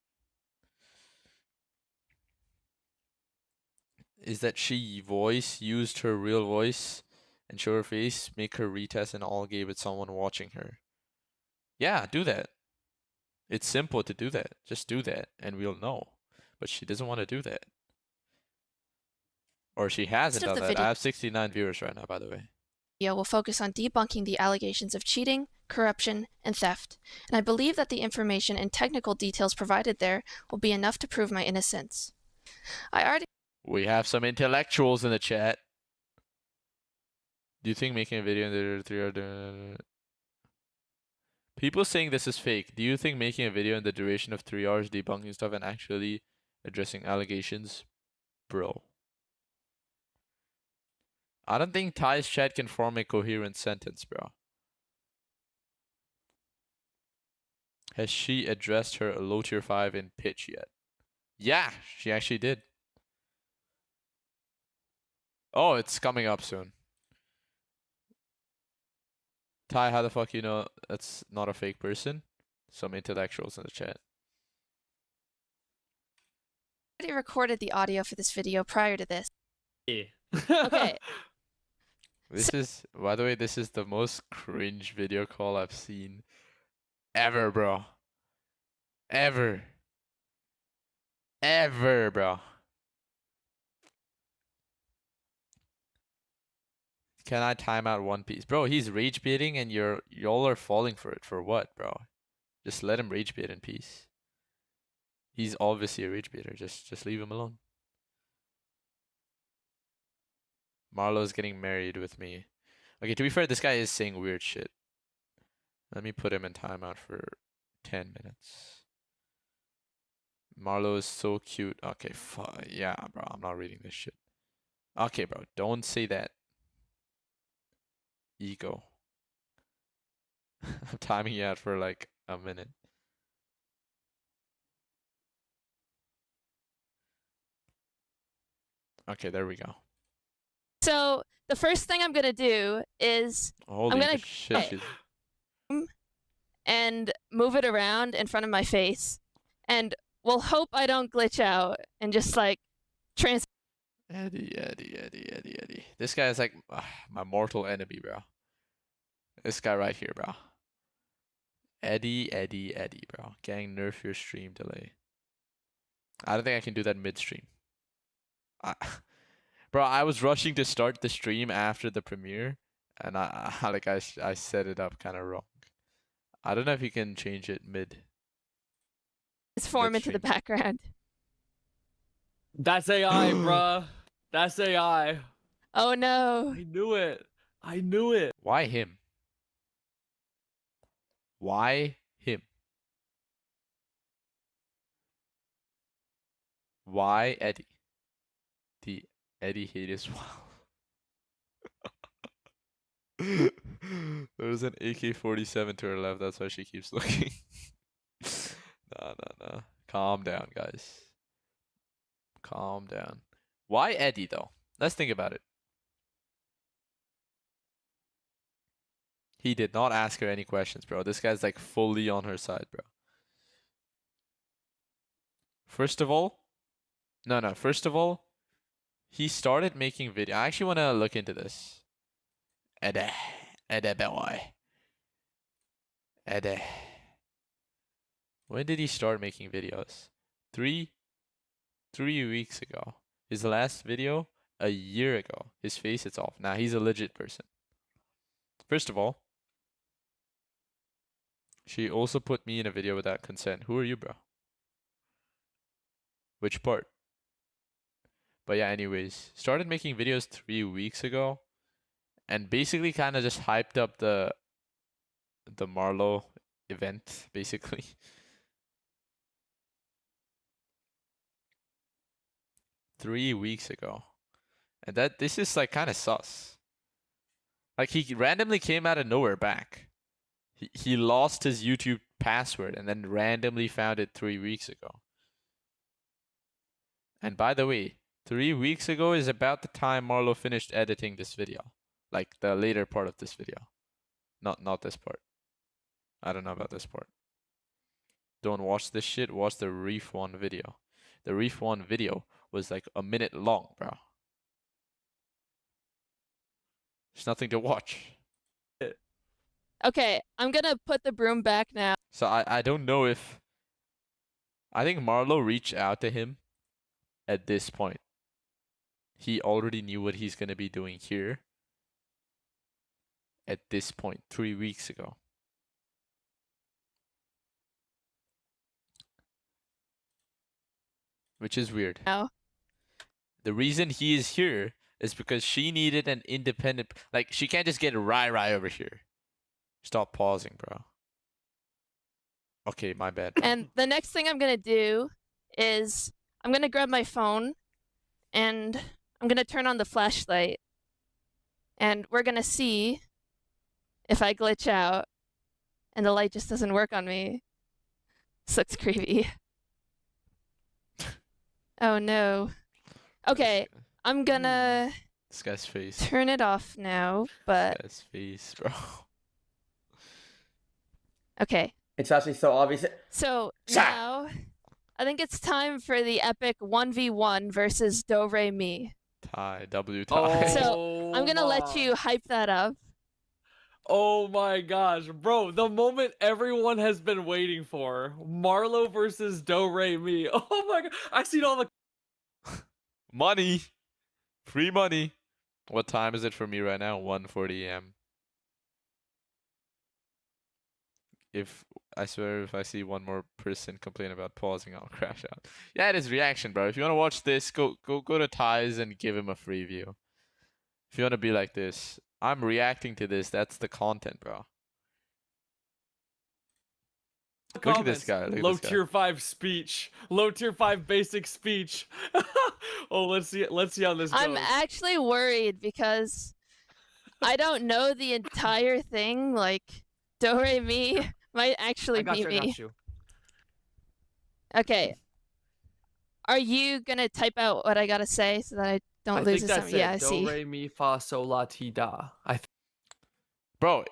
Is that she used her real voice and show her face, make her retest and all gave it someone watching her. Yeah, do that. It's simple to do that. Just do that and we'll know. But she doesn't want to do that. Or she hasn't done that. I have 69 viewers right now, by the way. Video will focus on debunking the allegations of cheating, corruption, and theft, and I believe that the information and technical details provided there will be enough to prove my innocence. We have some intellectuals in the chat. Do you think making a video in the 3 hours... People saying this is fake. Do you think making a video in the duration of 3 hours debunking stuff and actually addressing allegations? Bro. I don't think Ty's chat can form a coherent sentence, bro. Has she addressed her low tier 5 in pitch yet? Yeah, she actually did. Oh, it's coming up soon. Ty, how the fuck you know that's not a fake person? Some intellectuals in the chat. I already recorded the audio for this video prior to this. Yeah. Okay. This is, by the way, this is the most cringe video call I've seen ever, bro. Ever. Ever, bro. Can I time out One Piece? Bro, he's rage baiting and y'all are falling for it. For what, bro? Just let him rage bait in peace. He's obviously a rage baiter. Just leave him alone. Marlo's getting married with me. Okay, to be fair, this guy is saying weird shit. Let me put him in timeout for 10 minutes. Marlo is so cute. Okay, yeah, bro, I'm not reading this shit. Okay, bro, don't say that. Ego. I'm timing you out for like a minute. Okay, there we go. So the first thing I'm gonna do is Holy I'm gonna shit, and move it around in front of my face, and we'll hope I don't glitch out and just like Eddie. This guy is like my mortal enemy, bro. This guy right here, bro. Eddie, bro. Gang, nerf your stream delay. I don't think I can do that mid-stream. Bro, I was rushing to start the stream after the premiere, and I set it up kind of wrong. I don't know if you can change it mid. transform into the background. That's AI, bruh. That's AI. Oh no. I knew it. I knew it. Why him? Why him? Why Eddie? The Eddie hate is wild. There's an AK-47 to her left, that's why she keeps looking. Nah. Calm down, guys. Calm down. Why Eddie, though? Let's think about it. He did not ask her any questions, bro. This guy's like fully on her side, bro. First of all, he started making video. I actually want to look into this. Eddie boy. Eddie. When did he start making videos? 3 weeks ago. His last video, a year ago. His face, it's off. Now he's a legit person. First of all, she also put me in a video without consent. Who are you, bro? Which part? But yeah, anyways, started making videos 3 weeks ago, and basically kind of just hyped up the Marlo event, basically. Three weeks ago, and this is like kind of sus. Like he randomly came out of nowhere back. He lost his YouTube password and then randomly found it 3 weeks ago. And by the way, 3 weeks ago is about the time Marlo finished editing this video. Like the later part of this video. Not this part. I don't know about this part. Don't watch this shit, watch the Reef 1 video. The Reef 1 video was like a minute long, bro. There's nothing to watch. Okay, I'm gonna put the broom back now. So I don't know if... I think Marlo reached out to him at this point. He already knew what he's gonna be doing here. At this point, 3 weeks ago. Which is weird. Now. The reason he is here is because she needed an independent... Like, she can't just get Rai over here. Stop pausing, bro. Okay, my bad. And the next thing I'm gonna do is I'm gonna grab my phone and I'm gonna turn on the flashlight. And we're gonna see if I glitch out and the light just doesn't work on me. This looks creepy. Oh no. Okay, I'm gonna This guy's face. turn it off now, but This guy's face, bro. okay. It's actually so obvious. So now I think it's time for the epic 1v1 versus Do Re Mi. Tie, W tie. So I'm gonna let you hype that up. Oh my gosh, bro, the moment everyone has been waiting for. Marlo versus Do Re Mi. Oh my god, I seen all the Money. Free money. What time is it for me right now? 1:40 a.m. I swear if I see one more person complain about pausing, I'll crash out. Yeah, it is reaction, bro. If you want to watch this, go to Ty's and give him a free view. If you want to be like this, I'm reacting to this. That's the content, bro. Look at this guy. Look at Low this guy. tier 5 speech. Low tier 5 basic speech. Oh, let's see how this goes. I'm actually worried because I don't know the entire thing. Like, Do Re Mi might actually beat me. Okay. Are you gonna type out what I gotta say so that I don't lose think it? that's Yeah, I it. see. Do, re, mi, fa, sol, la, ti, da. Bro,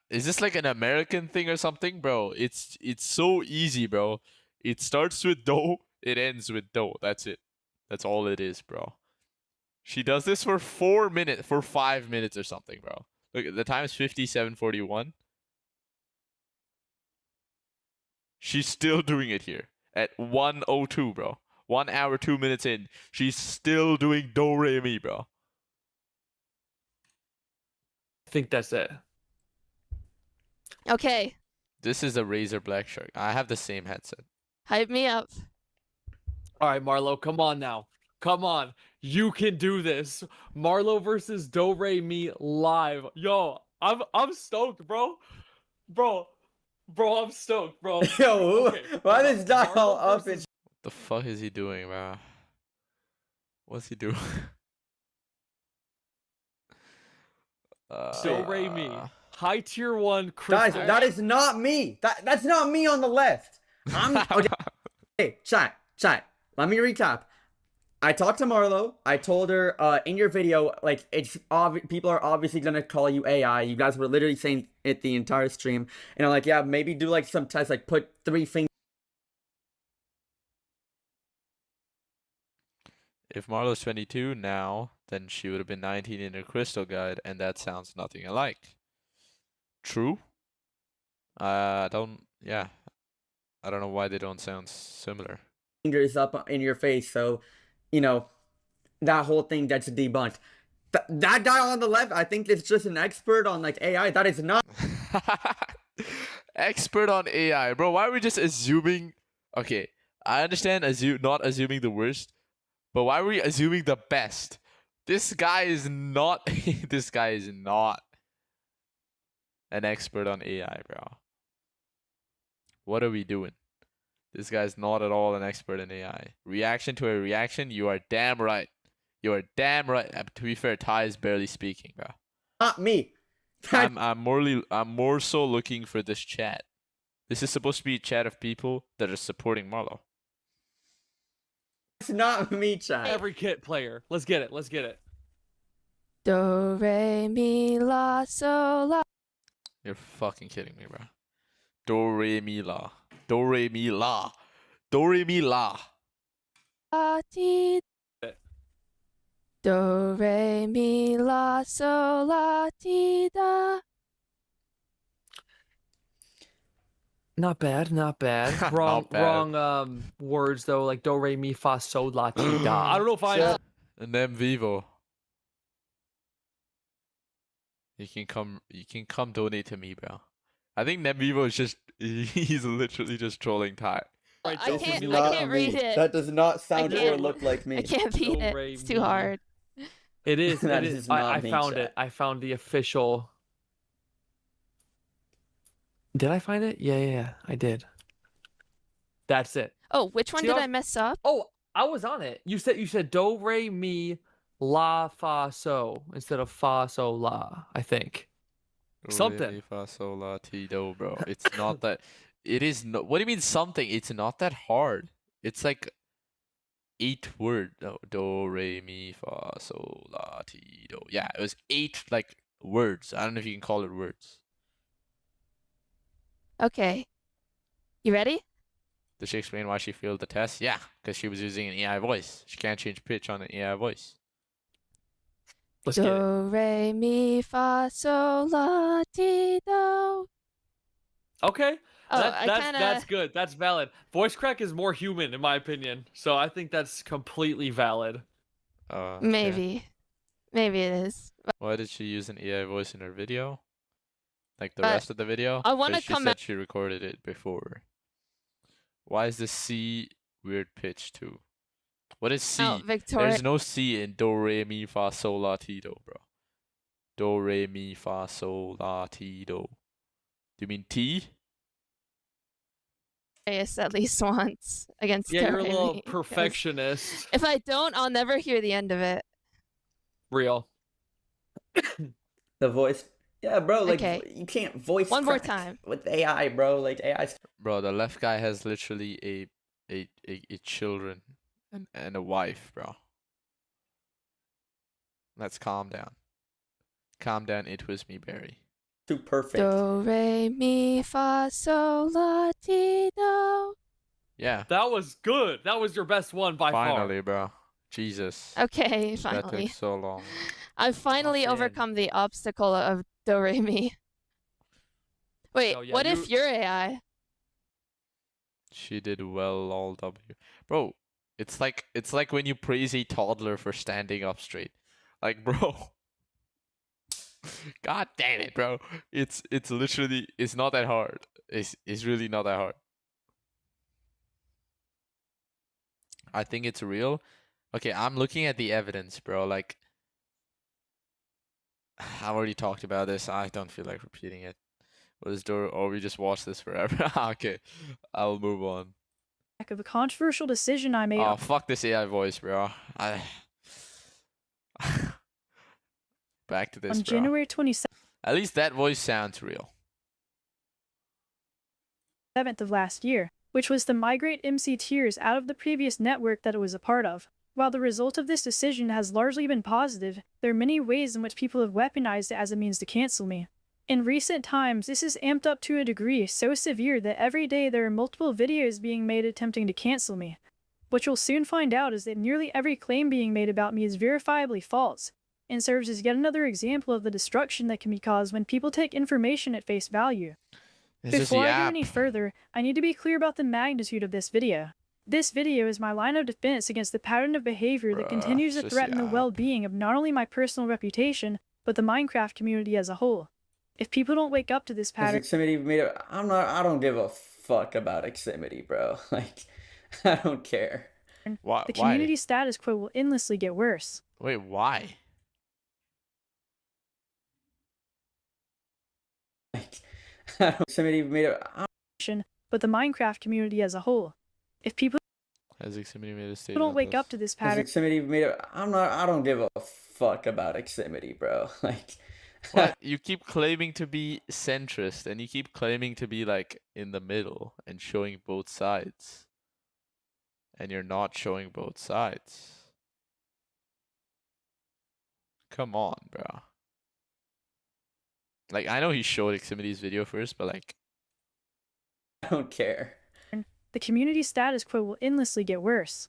is this like an American thing or something, bro? It's so easy, bro. It starts with do, it ends with do. That's it. That's all it is, bro. She does this for 5 minutes or something, bro. Look, the time is 57:41. She's still doing it here at 1:02, bro. 1 hour 2 minutes in, she's still doing Do Re Mi, bro. I think that's it. Okay, This is a Razer Black Shark. I have the same headset. hype me up. All right, Marlo, come on now. Come on. You can do this. Marlo versus Do Re Mi live. Yo, I'm stoked, bro. Bro, I'm stoked, bro. Yo, Okay, why hold this on. guy all Marlo up in versus- What the fuck is he doing, bro? What's he doing? Do Re Mi. High tier 1 Guys, crystal. that is not me. That's not me on the left. I'm okay. Hey, chat. Let me recap. I talked to Marlo. I told her in your video, like, it's people are obviously gonna call you AI. You guys were literally saying it the entire stream, and I'm like, yeah, maybe do like some tests, like put 3 fingers. If Marlo's 22 now, then she would have been 19 in her crystal guide, and that sounds nothing alike. True? I don't know why they don't sound similar. Fingers up in your face, so you know that whole thing gets debunked. That guy on the left, I think, is just an expert on like AI. That is not Expert on AI, bro. Why are we just assuming? Okay, I understand not assuming the worst, but why are we assuming the best? This guy is not. This guy is not an expert on AI, bro. What are we doing? This guy's not at all an expert in AI. Reaction to a reaction, you are damn right. You are damn right. To be fair, Ty is barely speaking, bro. me. I'm more so looking for this chat. This is supposed to be a chat of people that are supporting Marlo. It's not me, chat. Every kit player. Let's get it. Let's get it. Do, re, mi, la, so, la. You're fucking kidding me, bro. Do, re, mi, la. Do, re, mi, la. Do, re, mi, la. La, ti. Do, re, mi, la, so, la, ti, da. Not bad, not bad. Wrong, Not bad. wrong words though, like do re mi fa sol la ti da. I don't know if I. And then Vivo. You can come donate to me, bro. I think Vivo is just he's literally just trolling Ty. I This is can't not read me. it. That does not sound or can't- look like me. I can't beat Do, it. re, It's too mi. hard. It is. That It is is. not I me, found chat. it. I found the official. Did I find it? Yeah, I did. That's it. Oh, which one See, did I I mess up? Oh, I was on it. You said do re mi la fa so instead of fa so la. I think. Do, re, Something. mi, fa, sol, la, ti, do, bro. It's not that. It is no. What do you mean something? It's not that hard. It's like 8 word. No, do, re, mi, fa, sol, la, ti, do. Yeah, it was 8 like words. I don't know if you can call it words. Okay. You ready? Did she explain why she failed the test? Yeah, because she was using an AI voice. She can't change pitch on an AI voice. Let's get it. Do, re, mi, fa, sol, la, ti, do. Okay. Oh, That's good. That's valid. Voice crack is more human in my opinion. So I think that's completely valid. Okay. Maybe it is. Why did she use an AI voice in her video? Like the But rest of the video? I wanna 'Cause she come said at- she recorded it before. Why is the C weird pitch too? What is C? Oh, Victoria. There's no C in do, re, mi, fa, sol, la, ti, do, bro. Do, re, mi, fa, sol, la, ti, do. Do you mean T? At least once against Yeah, you're a Do, re, little mi, 'cause perfectionist. If I don't, I'll never hear the end of it. Real. The voice. Yeah, bro. Like Okay. you can't voice. One more crack time. with AI, bro. Like AI. Bro, the left guy has literally a children and a wife, bro. Let's calm down. Calm down, it was me, Barry. Too perfect. Do, re, mi, fa, sol, la, ti, do. Yeah. That was good. That was your best one by Finally, bro. Jesus. Okay, That finally. took so long. I've finally man. overcome the obstacle of Do, re, mi. Wait, Oh, yeah, what if you- you're AI? She did well, all W. Bro, it's like when you praise a toddler for standing up straight. Like, bro. God damn it, bro. It's literally it's not that hard. It's really not that hard. I think it's real. Okay, I'm looking at the evidence, bro. Like I've already talked about this. I don't feel like repeating it. What is door? Or we just watch this forever? Okay, I'll move on. Of a controversial decision I made. Oh, fuck this AI voice, bro. Back to this, On bro. January 27th At least that voice sounds real. of last year, which was to migrate MC Tiers out of the previous network that it was a part of. While the result of this decision has largely been positive, there are many ways in which people have weaponized it as a means to cancel me. In recent times, this is amped up to a degree so severe that every day there are multiple videos being made attempting to cancel me. What you'll soon find out is that nearly every claim being made about me is verifiably false, and serves as yet another example of the destruction that can be caused when people take information at face value. It's just Before the I go app. any further, I need to be clear about the magnitude of this video. This video is my line of defense against the pattern of behavior that Bruh, continues to it's just threaten the the app. well-being of not only my personal reputation, but the Minecraft community as a whole. If people don't wake up to this Has pattern, Ximity made it? I don't give a fuck about Ximity, bro. Like, I don't care. Why? the community status quo will endlessly get worse. Wait, why? Ximity made it. But the Minecraft community as a whole. If people Has Ximity made a statement? don't on wake this? up to this Has pattern, Ximity made it? I don't give a fuck about Ximity, bro. Like, What? You keep claiming to be centrist, and you keep claiming to be like in the middle and showing both sides. And you're not showing both sides. Come on, bro. Like, I know he showed Ximity's video first, but like... I don't care. The community status quo will endlessly get worse.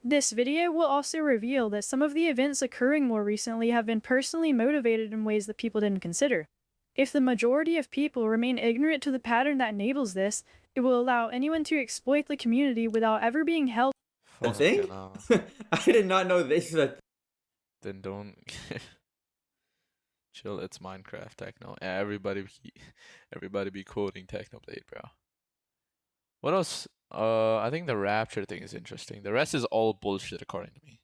This video will also reveal that some of the events occurring more recently have been personally motivated in ways that people didn't consider. If the majority of people remain ignorant to the pattern that enables this, it will allow anyone to exploit the community without ever being held. A thing? I did not know this was a Then don't... Chill, it's Minecraft Techno. Yeah, everybody be quoting Technoblade, bro. What else? I think the Rapture thing is interesting. The rest is all bullshit according to me.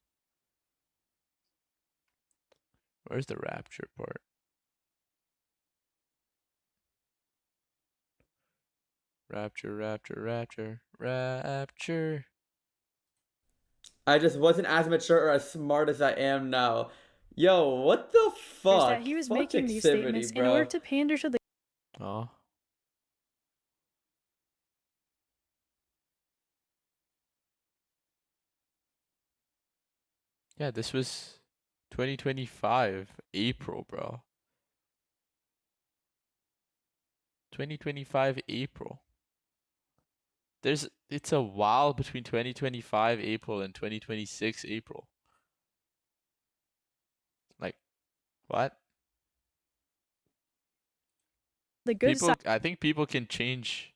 Where's the Rapture part? Rapture. I just wasn't as mature or as smart as I am now. Yo, what the fuck? That he was Fuck making these Ximity, statements bro. in order to pander to the. Oh. Yeah, this was 2025 April, bro. 2025 April. It's a while between 2025 April and 2026 April. Like, what? The good People, I think people can change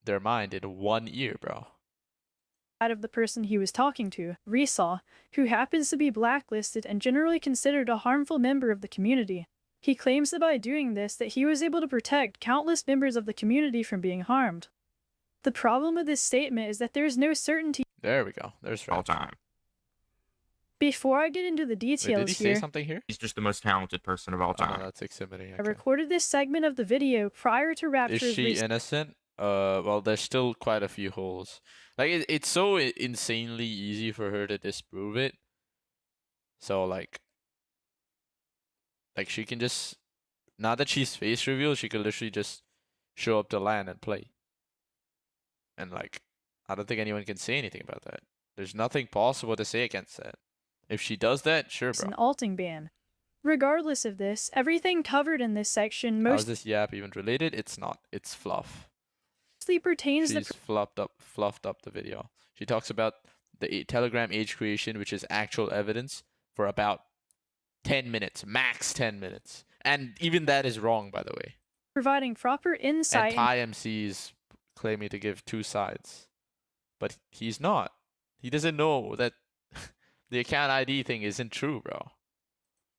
their mind in 1 year, bro. Side of the person he was talking to, Resaw, who happens to be blacklisted and generally considered a harmful member of the community. He claims that by doing this that he was able to protect countless members of the community from being harmed. The problem with this statement is that there is no certainty. There we go. There's all time. Before I get into the details did he here, say something here? He's just the most talented person of all time. Oh, that's Ximity. I recorded this segment of the video prior to Is Rapture's she innocent? Well, there's still quite a few holes. Like, it's so insanely easy for her to disprove it. So, like she can just... Now that she's face revealed, she could literally just show up to LAN and play. And, like, I don't think anyone can say anything about that. There's nothing possible to say against that. If she does that, sure, bro. an alting ban. Regardless of this, everything covered in this section How is mostly this yap even related? It's not. It's fluff. pertains She's fluffed up the video. She talks about the Telegram age creation, which is actual evidence, for about 10 minutes, max 10 minutes. And even that is wrong, by the way. providing proper insight. And Thai MC is claiming to give two sides. But he's not. He doesn't know that the account ID thing isn't true, bro.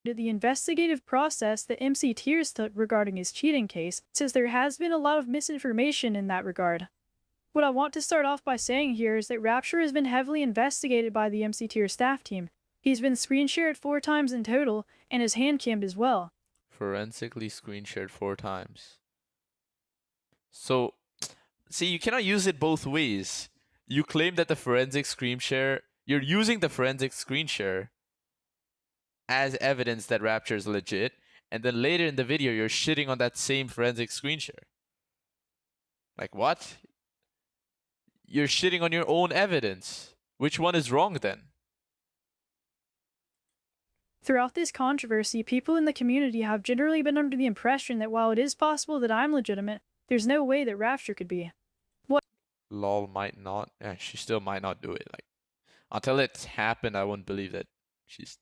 To the investigative process that MC Tears took regarding his cheating case, since there has been a lot of misinformation in that regard. What I want to start off by saying here is that Rapture has been heavily investigated by the MC Tears staff team. He's been screen shared 4 times in total, and his hand cammed as well. Forensically screen shared 4 times. So, see, you cannot use it both ways. You claim that the forensic screen share, you're using the forensic screen share as evidence that Rapture is legit, and then later in the video you're shitting on that same forensic screen share. Like, what? You're shitting on your own evidence. Which one is wrong then? Throughout this controversy, people in the community have generally been under the impression that while it is possible that I'm legitimate, there's no way that Rapture could be. Lol might not. Yeah, she still might not do it. Like, until it's happened, I wouldn't believe that she's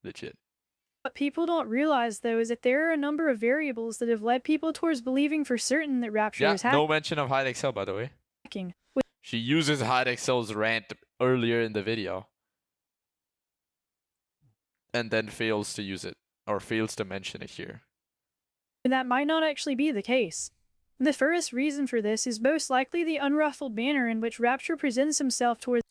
legit. What people don't realize, though, is that there are a number of variables that have led people towards believing for certain that Rapture is No mention of Hide Excel, by the way. hacking. She uses Hide Excel's rant earlier in the video. And then fails to use it. Or fails to mention it here. That might not actually be the case. The first reason for this is most likely the unruffled manner in which Rapture presents himself towards.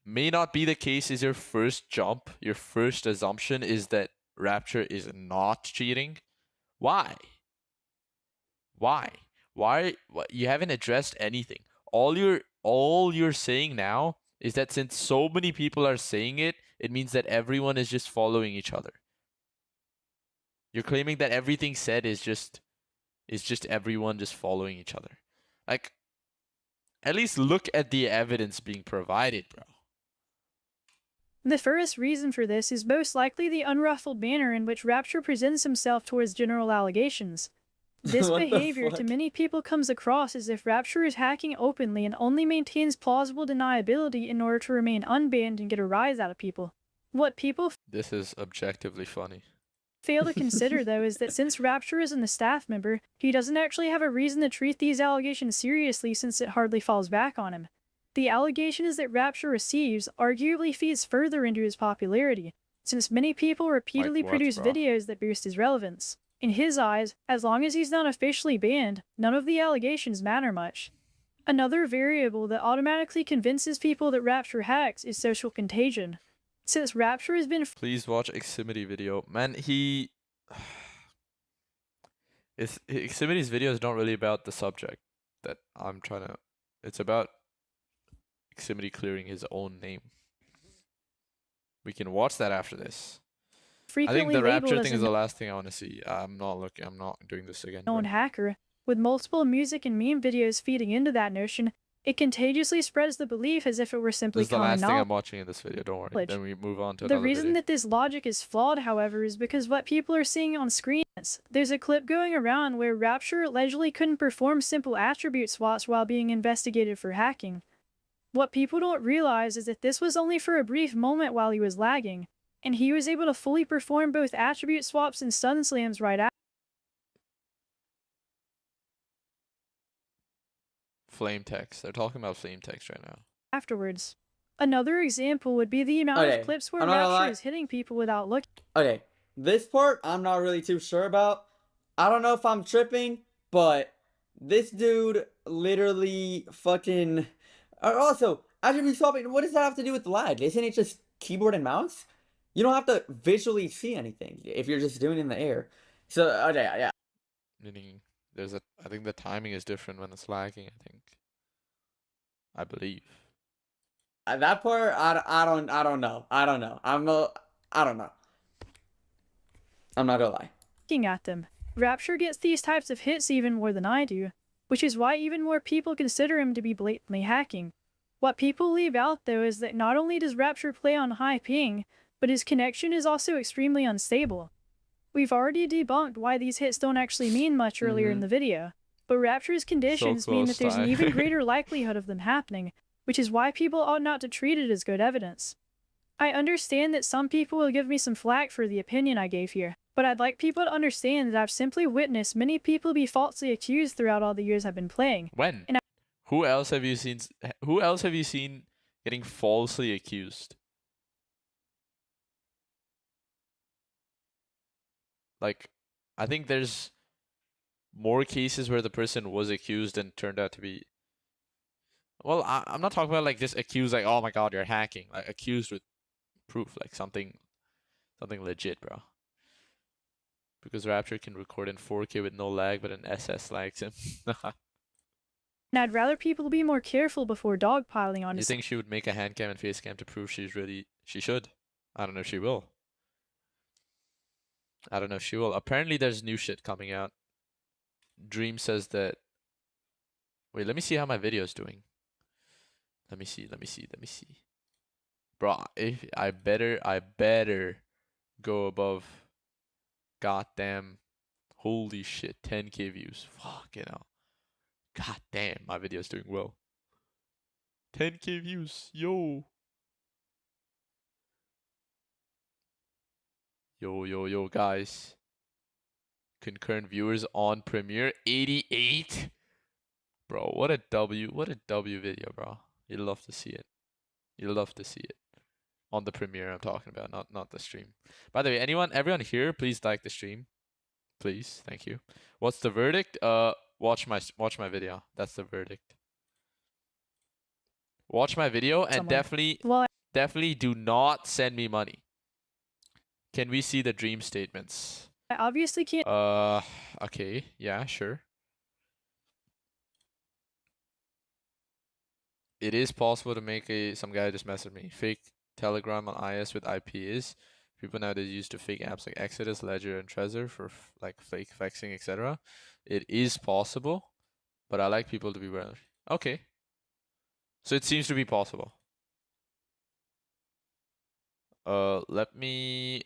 May not be the case is your first jump. Your first assumption is that Rapture is not cheating. Why? Why? You haven't addressed anything. All you're saying now is that since so many people are saying it, it means that everyone is just following each other. You're claiming that everything said is just everyone just following each other. Like, at least look at the evidence being provided, bro. The first reason for this is most likely the unruffled manner in which Rapture presents himself towards general allegations. This What the behavior to fuck? many people comes across as if Rapture is hacking openly and only maintains plausible deniability in order to remain unbanned and get a rise out of people. What people This is objectively funny. fail to consider, though, is that since Rapture isn't a staff member, he doesn't actually have a reason to treat these allegations seriously since it hardly falls back on him. The allegations that Rapture receives arguably feeds further into his popularity, since many people repeatedly what, produce bro? videos that boost his relevance. In his eyes, as long as he's not officially banned, none of the allegations matter much. Another variable that automatically convinces people that Rapture hacks is social contagion. Since Rapture has been Please watch Eximity video. Man, Eximity's video is not really about the subject that I'm trying to... It's about Eximity clearing his own name. We can watch that after this. I think frequently the labeled Rapture as thing a is the last thing I want to see. I'm not doing this again, bro. known hacker, with multiple music and meme videos feeding into that notion, it contagiously spreads the belief as if it were simply This is the common last thing knowledge. I'm watching in this video, don't worry. Then we move on to The another reason video. that this logic is flawed, however, is because what people are seeing on screen is there's a clip going around where Rapture allegedly couldn't perform simple attribute swaps while being investigated for hacking. What people don't realize is that this was only for a brief moment while he was lagging, and he was able to fully perform both attribute swaps and stun slams right Flame text. They're talking about flame text right now. afterwards. Another example would be the amount Okay, of clips where I'm not gonna Rapture lie. is hitting people without looking. Okay, this part I'm not really too sure about. I don't know if I'm tripping, but this dude literally fucking... Also, attribute swapping, what does that have to do with lag? Isn't it just keyboard and mouse? You don't have to visually see anything if you're just doing it in the air. So, okay, yeah. Meaning, I think the timing is different when it's lagging, I believe. That part, I don't know. I don't know. I don't know. I'm not gonna lie. Looking at them. Rapture gets these types of hits even more than I do, which is why even more people consider him to be blatantly hacking. What people leave out, though, is that not only does Rapture play on high ping, but his connection is also extremely unstable. We've already debunked why these hits don't actually mean much earlier in the video, but Rapture's conditions mean that there's an even greater likelihood of them happening, which is why people ought not to treat it as good evidence. I understand that some people will give me some flack for the opinion I gave here, but I'd like people to understand that I've simply witnessed many people be falsely accused throughout all the years I've been playing. When? And Who else have you seen getting falsely accused? Like, I think there's more cases where the person was accused and turned out to be... Well, I'm not talking about like just accused, like, oh my god, you're hacking. Like, accused with proof, like something legit, bro. Because Rapture can record in 4K with no lag, but an SS lags him. And I'd rather people be more careful before dogpiling on You his think she would make a hand cam and face cam to prove she should? I don't know if she will. Apparently there's new shit coming out. Dream says that... Wait, let me see how my video's doing. Let me see. Bro, I better go above goddamn, holy shit, 10k views. Fuck, God damn, my video's doing well. 10k views, yo. Yo, guys. Concurrent viewers on Premiere, 88. Bro, what a W video, bro. You'd love to see it. On the Premiere I'm talking about, not the stream. By the way, everyone here, please like the stream. Please, thank you. What's the verdict? Watch my video. That's the verdict. Watch my video and definitely do not send me money. Can we see the dream statements? I obviously can't. Okay, yeah, sure. It is possible to make some guy just message me. Fake Telegram on IS with IP is People nowadays use to fake apps like Exodus, Ledger, and Trezor for like fake faxing, etc. It is possible, but I like people to be wary. Okay. So it seems to be possible. Let me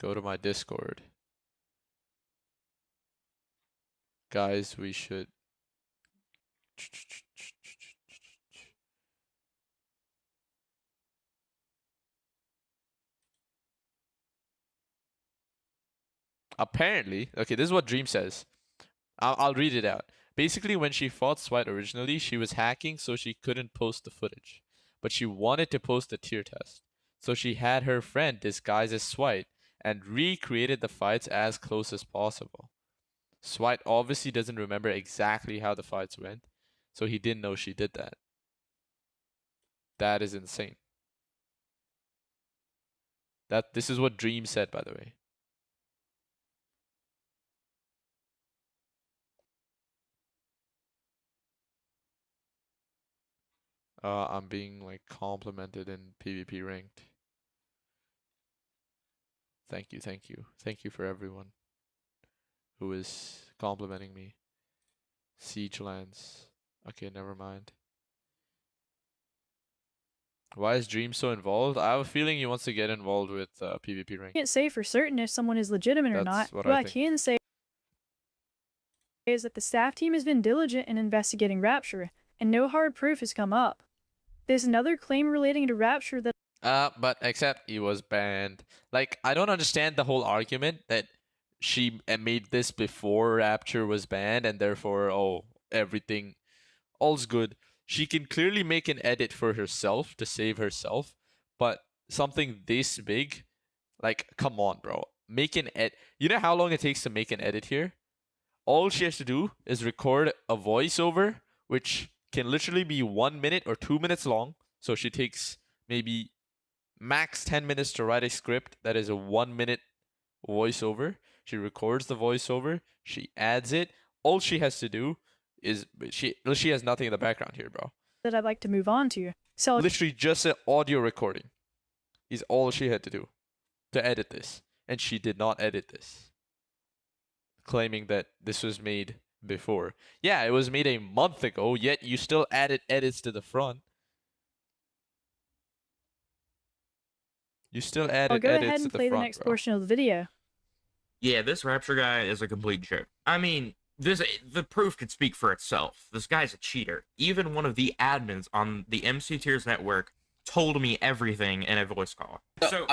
go to my Discord. Guys, we should apparently, okay, this is what Dream says. I'll read it out. Basically, when she fought Swight originally, she was hacking, so she couldn't post the footage. But she wanted to post the tier test. So she had her friend disguise as Swight and recreated the fights as close as possible. Swight obviously doesn't remember exactly how the fights went, so he didn't know she did that. That is insane. This is what Dream said, by the way. I'm being like complimented in PvP ranked. Thank you, thank you. Thank you for everyone who is complimenting me. Siege lands. Okay, never mind. Why is Dream so involved? I have a feeling he wants to get involved with PvP rank. I can't say for certain if someone is legitimate or not. What What I I think. can say is that the staff team has been diligent in investigating Rapture, and no hard proof has come up. There's another claim relating to Rapture that But except he was banned. Like, I don't understand the whole argument that she made this before Rapture was banned, and therefore, oh, everything, all's good. She can clearly make an edit for herself to save herself, but something this big, like, come on, bro. Make an edit. You know how long it takes to make an edit here? All she has to do is record a voiceover, which can literally be 1 minute or 2 minutes long. So she takes maybe max 10 minutes to write a script that is a 1 minute voiceover. She records the voiceover, she adds it. All she has to do is she has nothing in the background here, bro. that I'd like to move on to. So Literally just an audio recording is all she had to do to edit this. And she did not edit this, claiming that this was made before. Yeah, it was made a month ago, yet you still added edits to the front. You still added I'll go edits ahead to and the play the front, next bro. portion of the video. Yeah, this Rapture guy is a complete joke. I mean, the proof could speak for itself. This guy's a cheater. Even one of the admins on the MC Tiers network told me everything in a voice call. So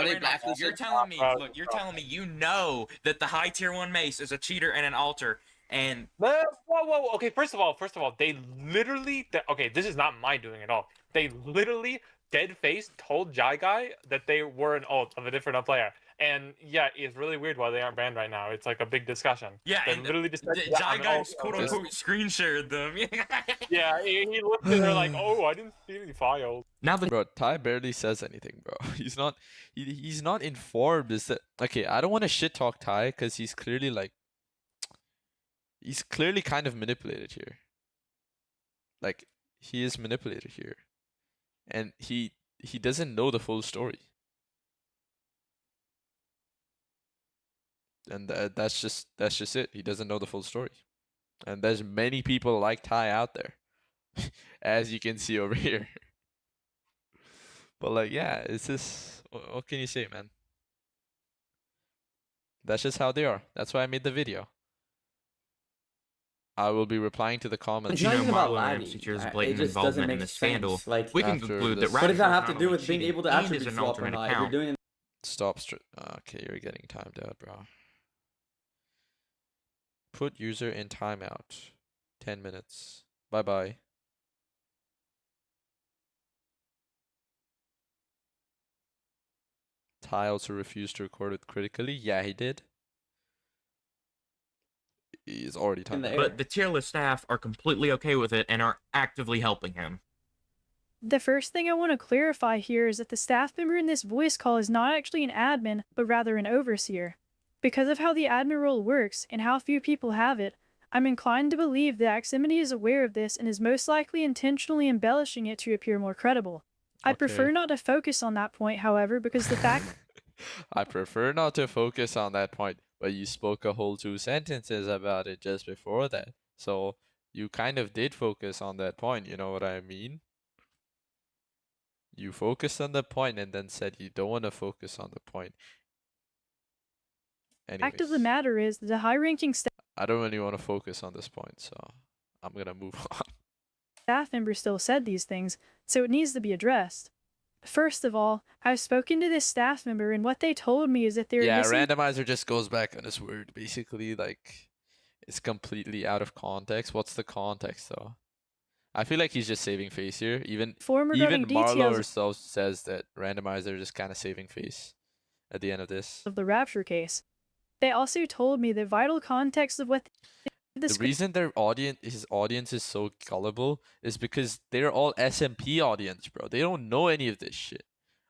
you're telling me, look, you're telling me you know that the high tier 1 mace is a cheater and an alter, and whoa. Okay, first of all, they literally. Okay, this is not my doing at all. They literally dead face told Jai Guy that they were an alt of a different player. And yeah, it's really weird why they aren't banned right now. It's like a big discussion. Yeah, they and literally just said, Jai Guy quote unquote screen shared them. Yeah, he looked at her like, oh, I didn't see any files. Now the bro, Ty barely says anything, bro. He's not informed. Is that okay? I don't want to shit talk Ty because he's clearly kind of manipulated here. Like, he is manipulated here, and he doesn't know the full story. And that's just it. He doesn't know the full story. And there's many people like Ty out there, as you can see over here. But like, yeah, it's just, what can you say, man? That's just how they are. That's why I made the video. I will be replying to the comments. It's not even about Marlo lagging. MC Tier's It blatant just doesn't involvement make in this sense. scandal. Like, We can after conclude this- that what does that Rapture have is to not do only with being cheating able to and attribute is an swap or alternate not? If you're account. doing Stop. Okay, you're getting timed out, bro. Put user in timeout. 10 minutes. Bye-bye. Ty also refused to record it critically. Yeah, he did. He's already timed out. But the tier list staff are completely okay with it and are actively helping him. The first thing I want to clarify here is that the staff member in this voice call is not actually an admin, but rather an overseer. Because of how the admin role works and how few people have it, I'm inclined to believe that Aximity is aware of this and is most likely intentionally embellishing it to appear more credible. I prefer Okay. not to focus on that point, however, because the fact I prefer not to focus on that point, but you spoke a whole 2 sentences about it just before that. So you kind of did focus on that point, you know what I mean? You focused on the point and then said you don't want to focus on the point. fact of the Anyways, matter is that the high-ranking I don't really want to focus on this point, so I'm gonna move on. staff member still said these things, so it needs to be addressed. First of all, I've spoken to this staff member, and what they told me is that they're Yeah, missing randomizer just goes back on his word. Basically, like, it's completely out of context. What's the context, though? I feel like he's just saving face here. Even regarding Marlo details herself says that randomizer is just kind of saving face at the end of this. of the Rapture case. They also told me the vital context of what The reason his audience is so gullible is because they're all SMP audience, bro. They don't know any of this shit.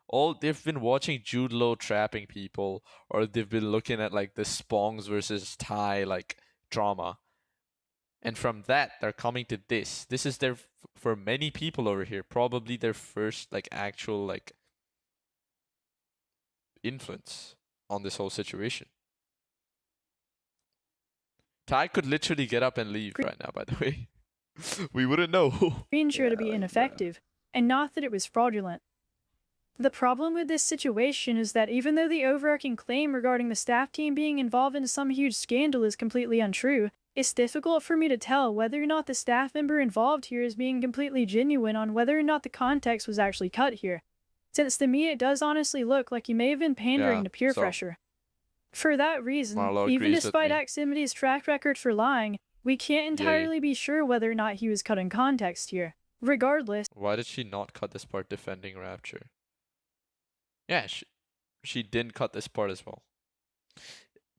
All they've been watching Jude Law trapping people, or they've been looking at like the Spongs versus Thai like drama. And from that, they're coming to this. This is their, for many people over here, probably their first like actual like influence on this whole situation. Ty could literally get up and leave right now, by the way. We wouldn't know. screen share to be ineffective, and not that it was fraudulent. The problem with this situation is that even though the overarching claim regarding the staff team being involved in some huge scandal is completely untrue, it's difficult for me to tell whether or not the staff member involved here is being completely genuine on whether or not the context was actually cut here, since to me it does honestly look like he may have been pandering to peer pressure. For that reason, Marlo even agrees with despite me. Aximity's track record for lying, we can't entirely be sure whether or not he was cut in context here. Regardless, Why did she not cut this part defending Rapture? Yeah, she didn't cut this part as well.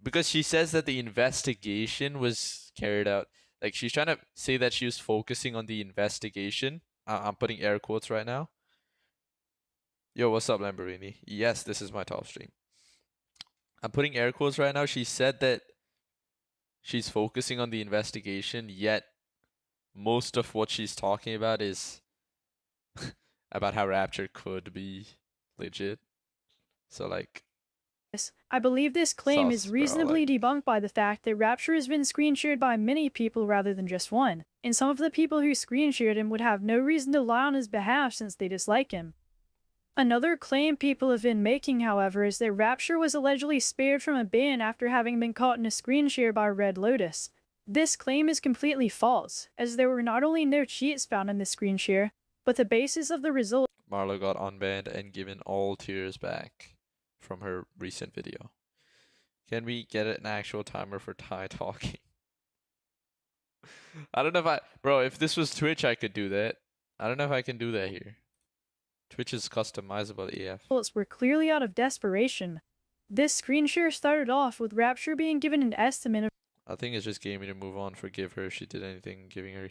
Because she says that the investigation was carried out. Like, she's trying to say that she was focusing on the investigation. I'm putting air quotes right now. Yo, what's up, Lamborghini? Yes, this is my top stream. I'm putting air quotes right now. She said that she's focusing on the investigation, yet most of what she's talking about is about how Rapture could be legit. So, like, I believe this claim sus, is bro, reasonably like, debunked by the fact that Rapture has been screen shared by many people rather than just one, and some of the people who screen shared him would have no reason to lie on his behalf since they dislike him. Another claim people have been making, however, is that Rapture was allegedly spared from a ban after having been caught in a screen share by Red Lotus. This claim is completely false, as there were not only no cheats found in the screen share, but the basis of the result Marlo got unbanned and given all tears back from her recent video. Can we get an actual timer for Ty talking? I don't know if bro, if this was Twitch, I could do that. I don't know if I can do that here. Twitch is customizable AF. results were clearly out of desperation. This screen share started off with Rapture being given an estimate of I think it's just gaming to move on. Forgive her if she did anything. Giving her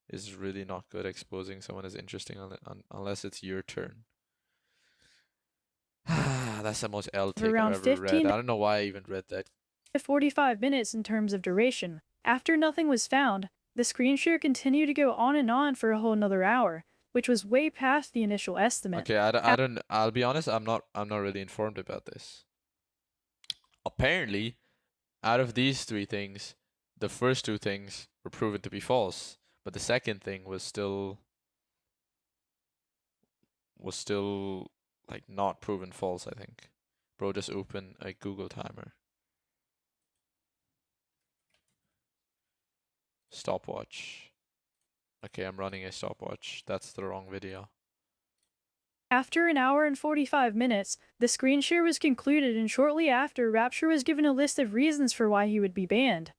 is really not good. Exposing someone is interesting unless it's your turn. That's the most L take around I've ever 15 read. I don't know why I even read that. to 45 minutes in terms of duration. After nothing was found, the screen share continued to go on and on for a whole another hour, which was way past the initial estimate. Okay, I'll be honest, I'm not really informed about this. Apparently, out of these 3 things, the first 2 things were proven to be false, but the second thing was still like not proven false, I think. Bro, just open a Google timer. Stopwatch. Okay, I'm running a stopwatch. That's the wrong video. After an hour and 45 minutes, the screen share was concluded, and shortly after, Rapture was given a list of reasons for why he would be banned.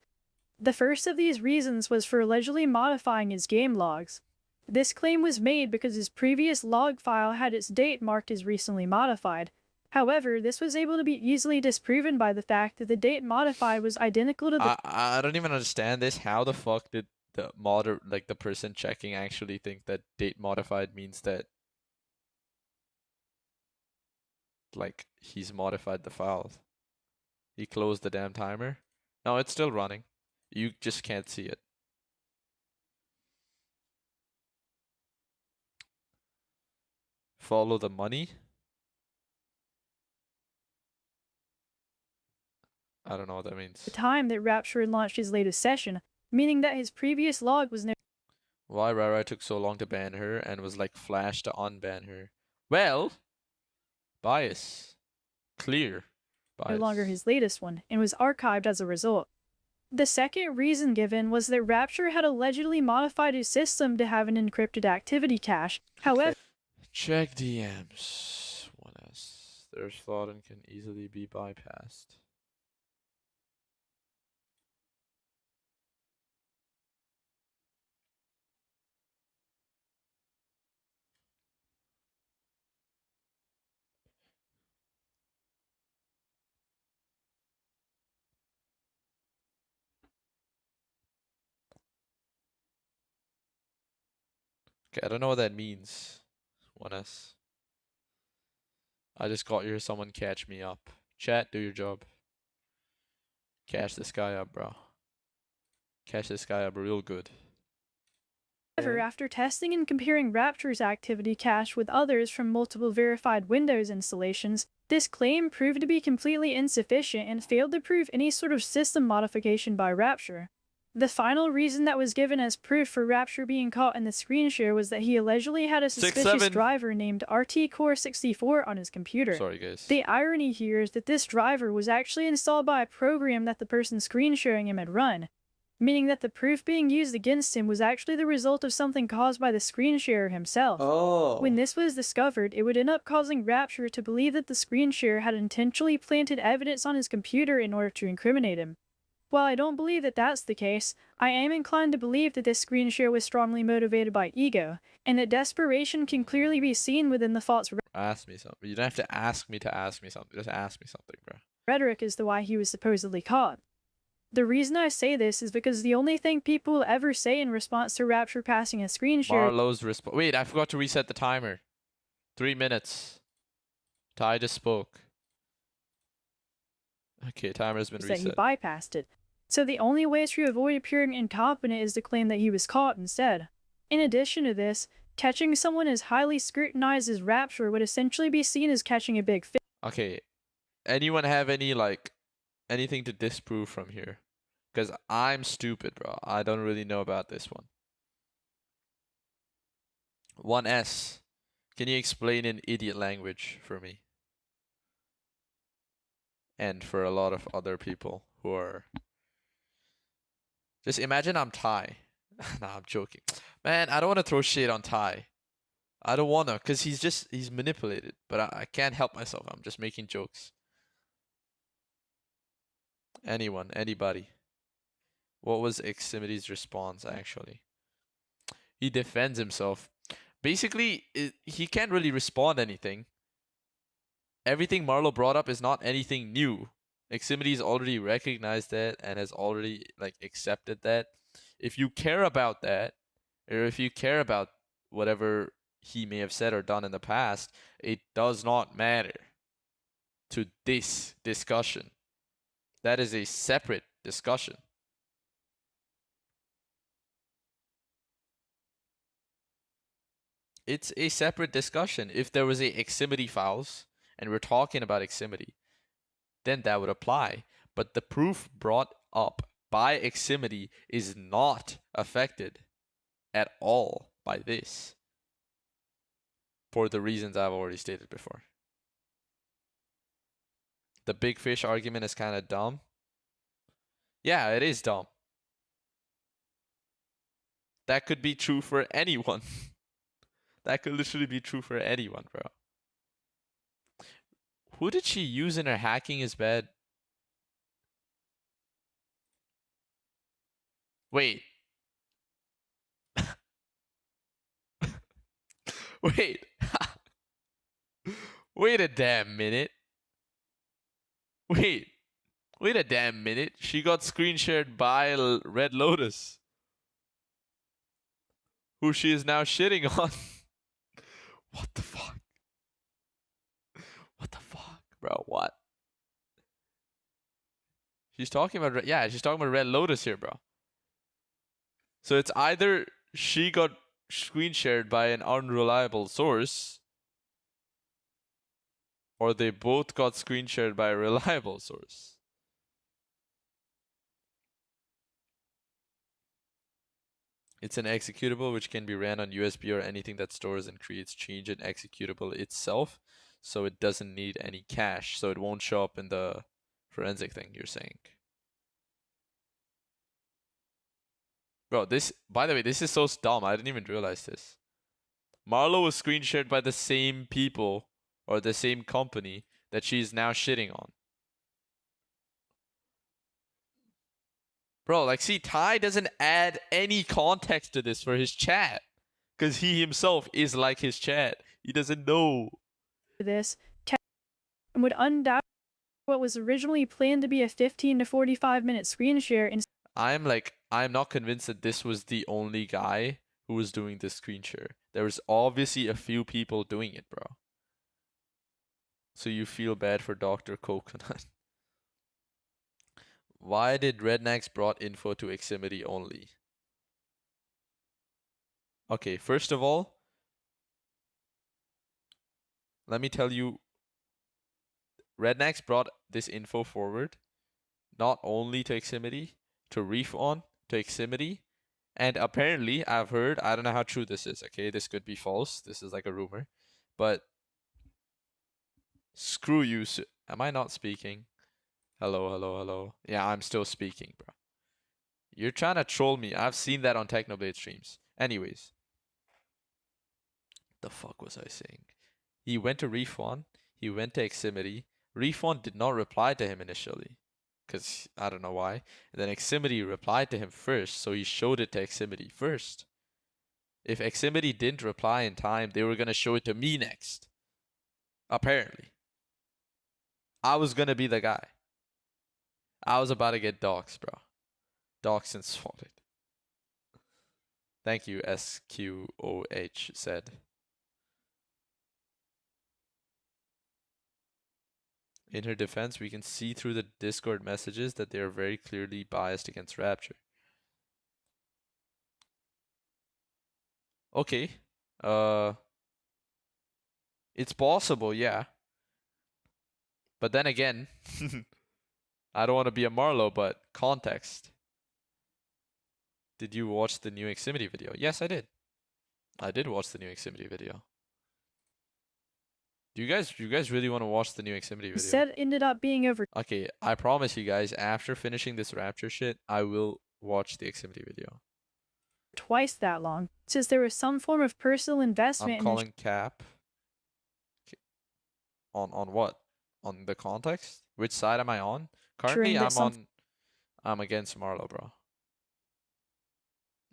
The first of these reasons was for allegedly modifying his game logs. This claim was made because his previous log file had its date marked as recently modified. However, this was able to be easily disproven by the fact that the date modified was identical to the I don't even understand this. How the fuck did the modder, like the person checking, actually think that date modified means that like he's modified the file? He closed the damn timer? No, it's still running. You just can't see it. Follow the money? I don't know what that means. The time that Rapture had launched his latest session, meaning that his previous log was no Why Rara took so long to ban her and was like flash to unban her? Well, bias. Clear. Bias. longer his latest one, and was archived as a result. The second reason given was that Rapture had allegedly modified his system to have an encrypted activity cache. However, Check DMs. 1S. There's thought and can easily be bypassed. Okay, I don't know what that means. 1S. I just got here. Someone catch me up. Chat, do your job. Catch this guy up, bro. Catch this guy up real good. after testing and comparing Rapture's activity cache with others from multiple verified Windows installations, this claim proved to be completely insufficient and failed to prove any sort of system modification by Rapture. The final reason that was given as proof for Rapture being caught in the screen share was that he allegedly had a suspicious driver named RT Core 64 on his computer. Sorry, guys. The irony here is that this driver was actually installed by a program that the person screen sharing him had run, meaning that the proof being used against him was actually the result of something caused by the screen sharer himself. When this was discovered, it would end up causing Rapture to believe that the screen sharer had intentionally planted evidence on his computer in order to incriminate him. While I don't believe that that's the case, I am inclined to believe that this screen share was strongly motivated by ego, and that desperation can clearly be seen within the false Ask me something. You don't have to ask me something. Just ask me something, bro. rhetoric as to why he was supposedly caught. The reason I say this is because the only thing people will ever say in response to Rapture passing a screen share Marlowe's response. Wait, I forgot to reset the timer. 3 minutes. Ty just spoke. Okay, timer has been is that he reset. bypassed it. So the only way to avoid appearing incompetent is to claim that he was caught instead. In addition to this, catching someone as highly scrutinized as Rapture would essentially be seen as catching a big fish. Okay, anyone have any, like, anything to disprove from here? Because I'm stupid, bro. I don't really know about this one. 1S. Can you explain in idiot language for me? And for a lot of other people who are... Just imagine I'm Ty. Nah, I'm joking. Man, I don't want to throw shade on Ty. I don't want to, because he's manipulated. But I can't help myself. I'm just making jokes. Anyone, anybody. What was Ximity's response, actually? He defends himself. Basically, he can't really respond anything. Everything Marlo brought up is not anything new. Ximity's already recognized that and has already, like, accepted that. If you care about that, or if you care about whatever he may have said or done in the past, it does not matter to this discussion. That is a separate discussion. It's a separate discussion. If there was a Ximity files, and we're talking about Ximity, then that would apply. But the proof brought up by Ximity is not affected at all by this, for the reasons I've already stated before. The big fish argument is kind of dumb. Yeah, it is dumb. That could be true for anyone. That could literally be true for anyone, bro. Who did she use in her hacking his bed? Wait. Wait. Wait a damn minute. Wait a damn minute. She got screen shared by Red Lotus, who she is now shitting on. What the fuck? What the fuck, bro? What? She's talking about, she's talking about Red Lotus here, bro. So it's either she got screen shared by an unreliable source, or they both got screen shared by a reliable source. It's an executable which can be ran on USB or anything that stores and creates change in executable itself, so it doesn't need any cache, so it won't show up in the forensic thing you're saying. Bro, this, by the way, this is so dumb. I didn't even realize this. Marlo was screen shared by the same people or the same company that she's now shitting on. Bro, like, see, Ty doesn't add any context to this for his chat. Because he himself is like his chat. He doesn't know. This and would undoubtedly what was originally planned to be a 15 to 45 minute screen share. I'm not convinced that this was the only guy who was doing this screen share. There was obviously a few people doing it, bro. So you feel bad for Dr. Coconut. Why did Rednecks brought info to Eximity only? Okay, first of all, let me tell you, Rednecks brought this info forward not only to Eximity, to Refon, to Eximity, and apparently I've heard, I don't know how true this is, okay? This could be false. This is like a rumor. But screw you. Am I not speaking? Hello, hello, hello. Yeah, I'm still speaking, bro. You're trying to troll me. I've seen that on Technoblade streams. Anyways. The fuck was I saying? He went to Refon. He went to Eximity. Refon did not reply to him initially. Because I don't know why. And then Eximity replied to him first. So he showed it to Eximity first. If Eximity didn't reply in time, they were going to show it to me next. Apparently. I was going to be the guy. I was about to get doxxed, bro. Doxxed and swatted. Thank you, SQOH said. In her defense, we can see through the Discord messages that they are very clearly biased against Rapture. Okay. It's possible, yeah. But then again, I don't want to be a Marlo, but context. Did you watch the new Eximity video? Yes, I did. I did watch the new Eximity video. Do you guys really want to watch the new Eximity video? Instead, ended up being over. Okay, I promise you guys, after finishing this Rapture shit, I will watch the Eximity video. Twice that long, since there was some form of personal investment. I'm calling cap. On what? On the context? Which side am I on? Currently, I'm against Marlo, bro.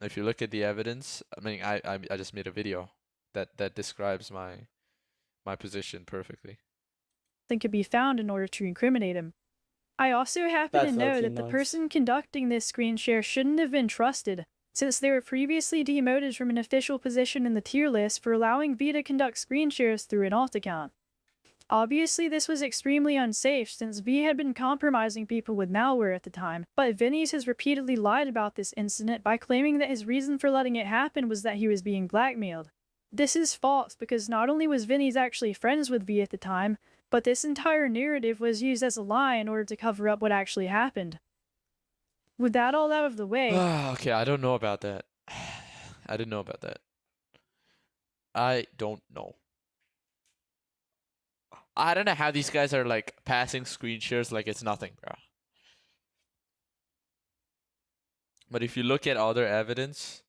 If you look at the evidence, I mean, I just made a video that describes my position perfectly. Could be found in order to incriminate him. I also happen to know that the person conducting this screen share shouldn't have been trusted, since they were previously demoted from an official position in the tier list for allowing V to conduct screen shares through an alt account. Obviously, this was extremely unsafe since V had been compromising people with malware at the time, but Vinny's has repeatedly lied about this incident by claiming that his reason for letting it happen was that he was being blackmailed. This is false because not only was Vinny's actually friends with V at the time, but this entire narrative was used as a lie in order to cover up what actually happened. With that all out of the way... Okay, I don't know about that. I didn't know about that. I don't know. I don't know how these guys are like passing screen shares like it's nothing, bro. But if you look at other evidence,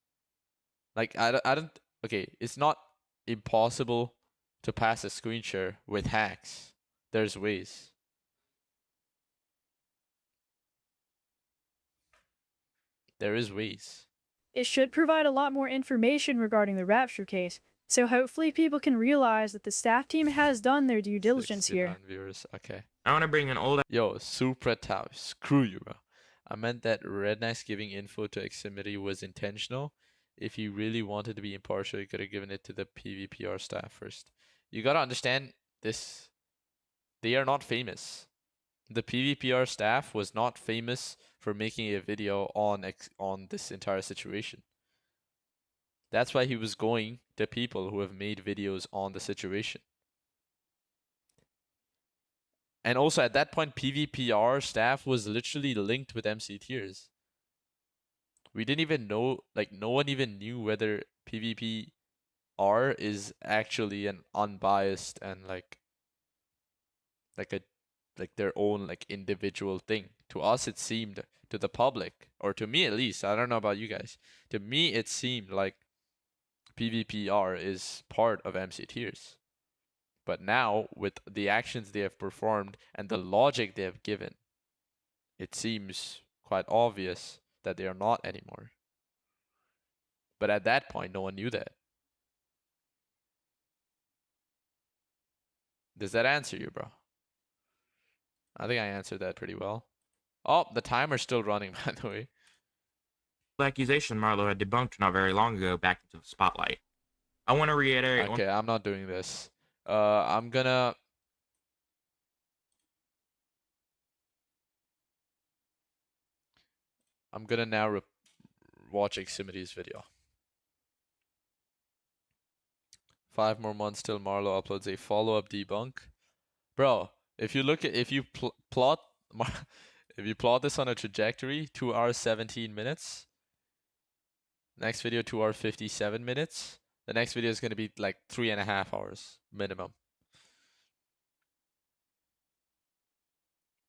like I don't okay, it's not impossible to pass a screen share with hacks. There's ways. There is ways. It should provide a lot more information regarding the Rapture case, so hopefully people can realize that the staff team has done their due diligence here. Viewers. Okay. I want to bring an old... Yo, Supra Tau. Screw you, bro. I meant that Rednecks giving info to Eximity was intentional. If he really wanted to be impartial, he could have given it to the PvPR staff first. You gotta understand this. They are not famous. The PvPR staff was not famous for making a video on this entire situation. That's why he was going to people who have made videos on the situation. And also at that point, PvPR staff was literally linked with MC Tiers. We didn't even know, like, no one even knew whether PvPR is actually an unbiased and like their own like individual thing. To us, it seemed, to the public, or to me at least, I don't know about you guys. To me, it seemed like PvPR is part of MC Tiers. But now, with the actions they have performed and the logic they have given, it seems quite obvious that they are not anymore. But at that point, no one knew that. Does that answer you, bro? I think I answered that pretty well. Oh, the timer's still running, by the way. The accusation Marlowe had debunked not very long ago back into the spotlight. I want to reiterate. Okay, I'm not doing this. I'm gonna now watch Ximity's video. 5 more months till Marlowe uploads a follow-up debunk. Bro, if you look at, if you plot this on a trajectory, 2 hours 17 minutes. Next video 2 hours 57 minutes. The next video is gonna be like 3.5 hours minimum.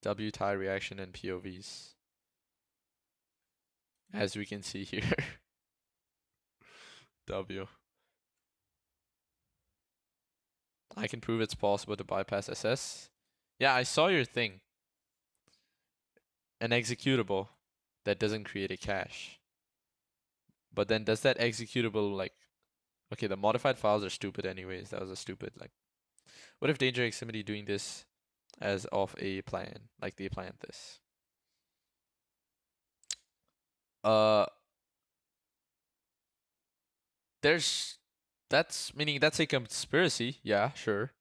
W tie reaction and POVs. As we can see here. W. I can prove it's possible to bypass SS. Yeah, I saw your thing. An executable that doesn't create a cache. But then does that executable like... Okay, the modified files are stupid anyways. That was a stupid like... What if Danger Ximity doing this as of a plan? Like they planned this. That's meaning that's a conspiracy. Yeah, sure.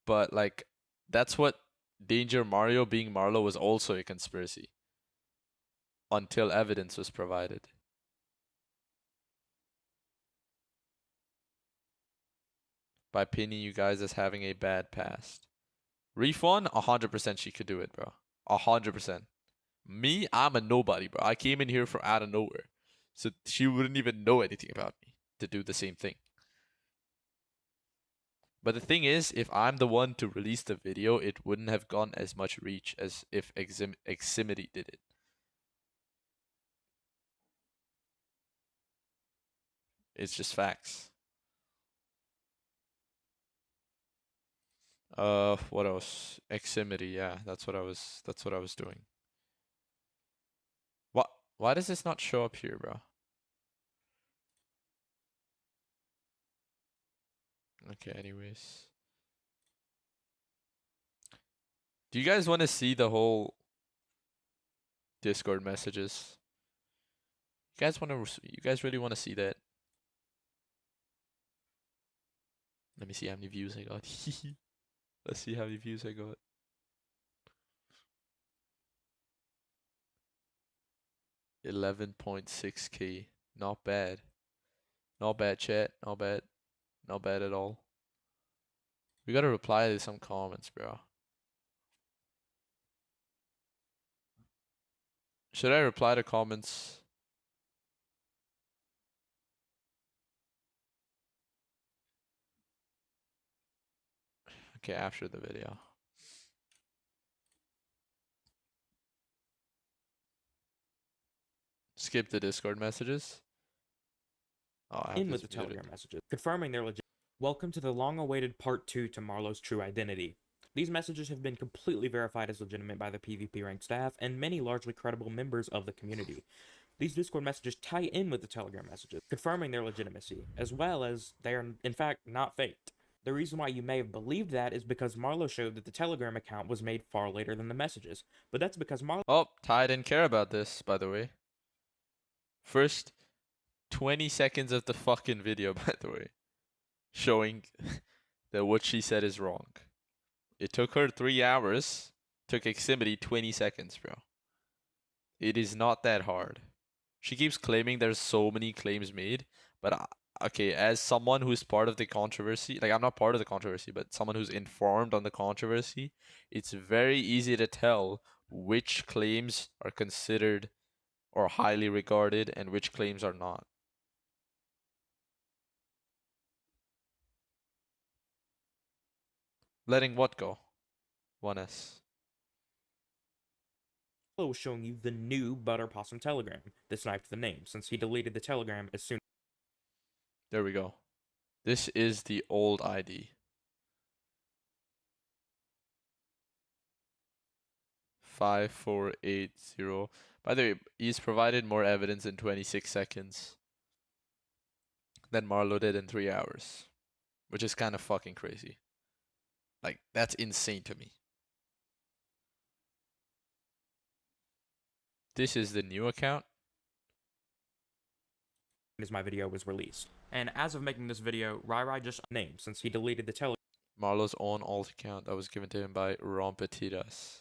But like that's what Danger Mario being Marlowe was also a conspiracy. Until evidence was provided. By pinning you guys as having a bad past. Refund, 100% she could do it, bro. 100%. Me, I'm a nobody, bro. I came in here from out of nowhere. So she wouldn't even know anything about me to do the same thing. But the thing is, if I'm the one to release the video, it wouldn't have gotten as much reach as if Ximity did it. It's just facts. What else? Ximity, yeah, that's what I was doing. Why does this not show up here, bro? Okay, anyways. Do you guys want to see the whole Discord messages? You guys really want to see that? Let me see how many views I got. Let's see how many views I got. $11.6K. Not bad. Not bad, chat. Not bad. Not bad at all. We gotta reply to some comments, bro. Should I reply to comments? Okay, after the video. Skip the Discord messages. Oh, I have In this with the muted. Telegram messages, confirming their legit. Welcome to the long-awaited part 2 to Marlowe's true identity. These messages have been completely verified as legitimate by the PvP ranked staff and many largely credible members of the community. These Discord messages tie in with the Telegram messages, confirming their legitimacy, as well as they are in fact not faked. The reason why you may have believed that is because Marlowe showed that the Telegram account was made far later than the messages, but that's because Marlowe— Oh, Ty didn't care about this, by the way. First 20 seconds of the fucking video, by the way, showing that what she said is wrong. It took her 3 hours, took Ximity 20 seconds, bro. It is not that hard. She keeps claiming there's so many claims made, but okay, as someone who's part of the controversy, like I'm not part of the controversy, but someone who's informed on the controversy, it's very easy to tell which claims are considered or highly regarded and which claims are not. Letting what go? 1S. Was showing you the new Butter Possum Telegram. This sniped the name, since he deleted the Telegram as soon. There we go. This is the old ID. 5480. By the way, he's provided more evidence in 26 seconds than Marlo did in 3 hours, which is kind of fucking crazy. Like, that's insane to me. This is the new account. As my video was released. And as of making this video, Rai just named, since he deleted the Telegram. Marlo's own alt account that was given to him by Rompetitas.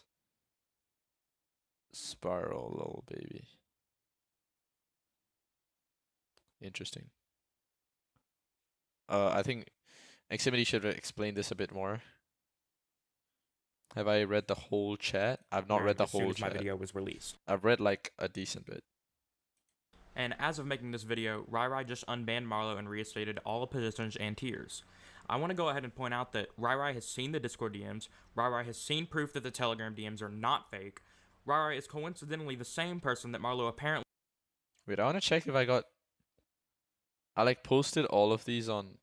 Spiral, little baby. Interesting. I think Ximity should explain this a bit more. Have I read the whole chat? I've not read the whole chat. My video was released. I've read like a decent bit. And as of making this video, Rai just unbanned Marlo and reinstated all positions and tiers. I want to go ahead and point out that Rai has seen the Discord DMs, Rai has seen proof that the Telegram DMs are not fake. Rai is coincidentally the same person that Marlo apparently... Wait, I want to check if I got... I like posted all of these on...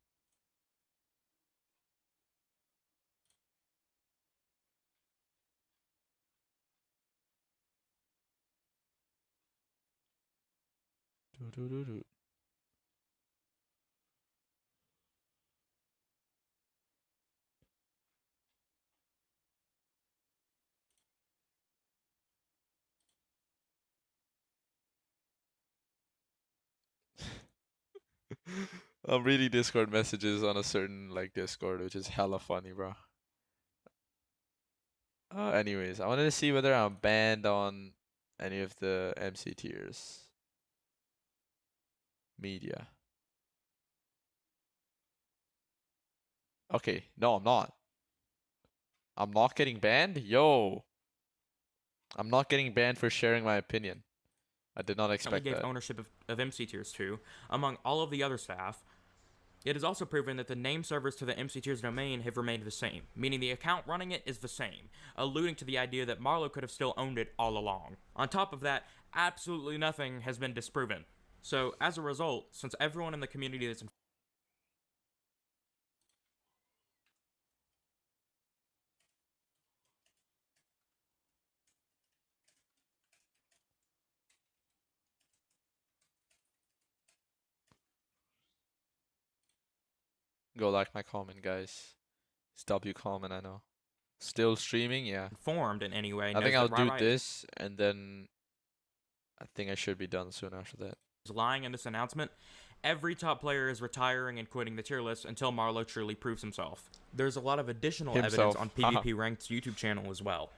I'm reading Discord messages on a certain like Discord, which is hella funny, bro. Anyways, I wanted to see whether I'm banned on any of the MC tiers. Media. Okay, no, I'm not. I'm not getting banned? Yo! I'm not getting banned for sharing my opinion. I did not expect gave that. ownership of MC tiers to, among all of the other staff. It is also proven that the name servers to the MC tiers domain have remained the same, meaning the account running it is the same, alluding to the idea that Marlo could have still owned it all along. On top of that, absolutely nothing has been disproven. So, as a result, since everyone in the community that's Go like my comment, guys. It's W comment, I know. Still streaming, yeah. informed in any way, I think knows I'll that do Rai this, and then I think I should be done soon after that. is lying in this announcement. Every top player is retiring and quitting the tier list until Marlo truly proves himself. There's a lot of additional evidence on PvP Ranked's YouTube channel as well.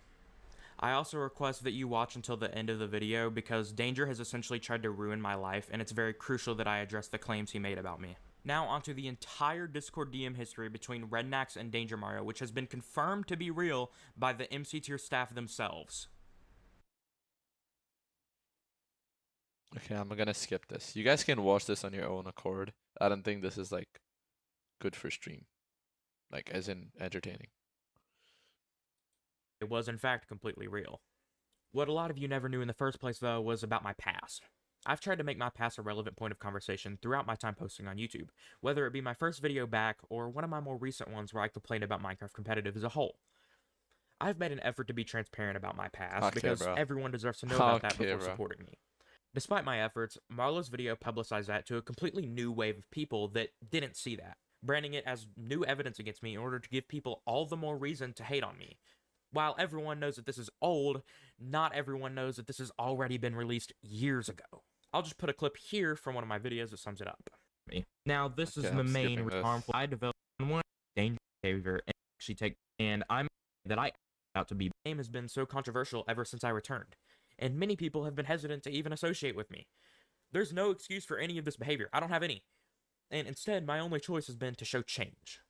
I also request that you watch until the end of the video because Danger has essentially tried to ruin my life, and it's very crucial that I address the claims he made about me. Now onto the entire Discord DM history between Rednax and Danger Mario, which has been confirmed to be real by the MC tier staff themselves. Okay, I'm gonna skip this. You guys can watch this on your own accord. I don't think this is like good for stream. Like as in entertaining. It was in fact completely real. What a lot of you never knew in the first place though was about my past. I've tried to make my past a relevant point of conversation throughout my time posting on YouTube, whether it be my first video back or one of my more recent ones where I complained about Minecraft competitive as a whole. I've made an effort to be transparent about my past because everyone deserves to know about that before supporting me. Despite my efforts, Marlo's video publicized that to a completely new wave of people that didn't see that, branding it as new evidence against me in order to give people all the more reason to hate on me. While everyone knows that this is old, not everyone knows that this has already been released years ago. I'll just put a clip here from one of my videos that sums it up. Now, this is the main harmful I developed one dangerous behavior and actually take, and I'm that I out to be. The name has been so controversial ever since I returned, and many people have been hesitant to even associate with me. There's no excuse for any of this behavior. I don't have any. and instead my only choice has been to show change.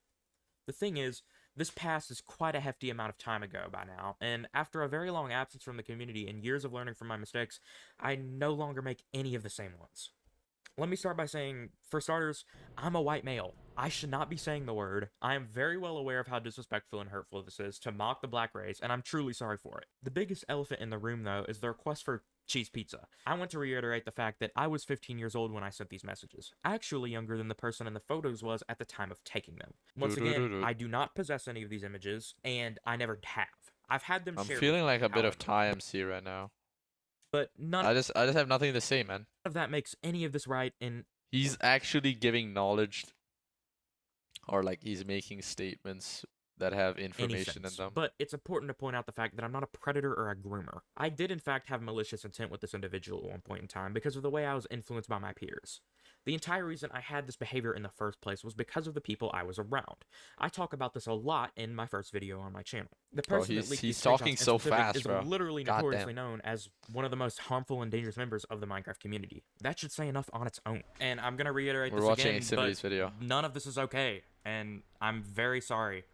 The thing is, this past is quite a hefty amount of time ago by now, and after a very long absence from the community and years of learning from my mistakes, I no longer make any of the same ones. Let me start by saying, for starters, I'm a white male. I should not be saying the word. I am very well aware of how disrespectful and hurtful this is to mock the black race, and I'm truly sorry for it. The biggest elephant in the room, though, is the request for cheese pizza. I want to reiterate the fact that I was 15 years old when I sent these messages, actually younger than the person in the photos was at the time of taking them. Once again, I do not possess any of these images, and I never have. I've had them I'm shared feeling with me, like a bit of however, TMC right now. but none I just have nothing to say, man. of that makes any of this right in He's actually giving knowledge, or like he's making statements that have information in them. But it's important to point out the fact that I'm not a predator or a groomer. I did in fact have malicious intent with this individual at one point in time because of the way I was influenced by my peers. The entire reason I had this behavior in the first place was because of the people I was around. I talk about this a lot in my first video on my channel. The person that leaked he's these talking screenshots so in specific fast, is bro. literally God notoriously damn. known as one of the most harmful and dangerous members of the Minecraft community. That should say enough on its own. And I'm gonna reiterate We're this watching again, Eximity's but video. none of this is okay, and I'm very sorry.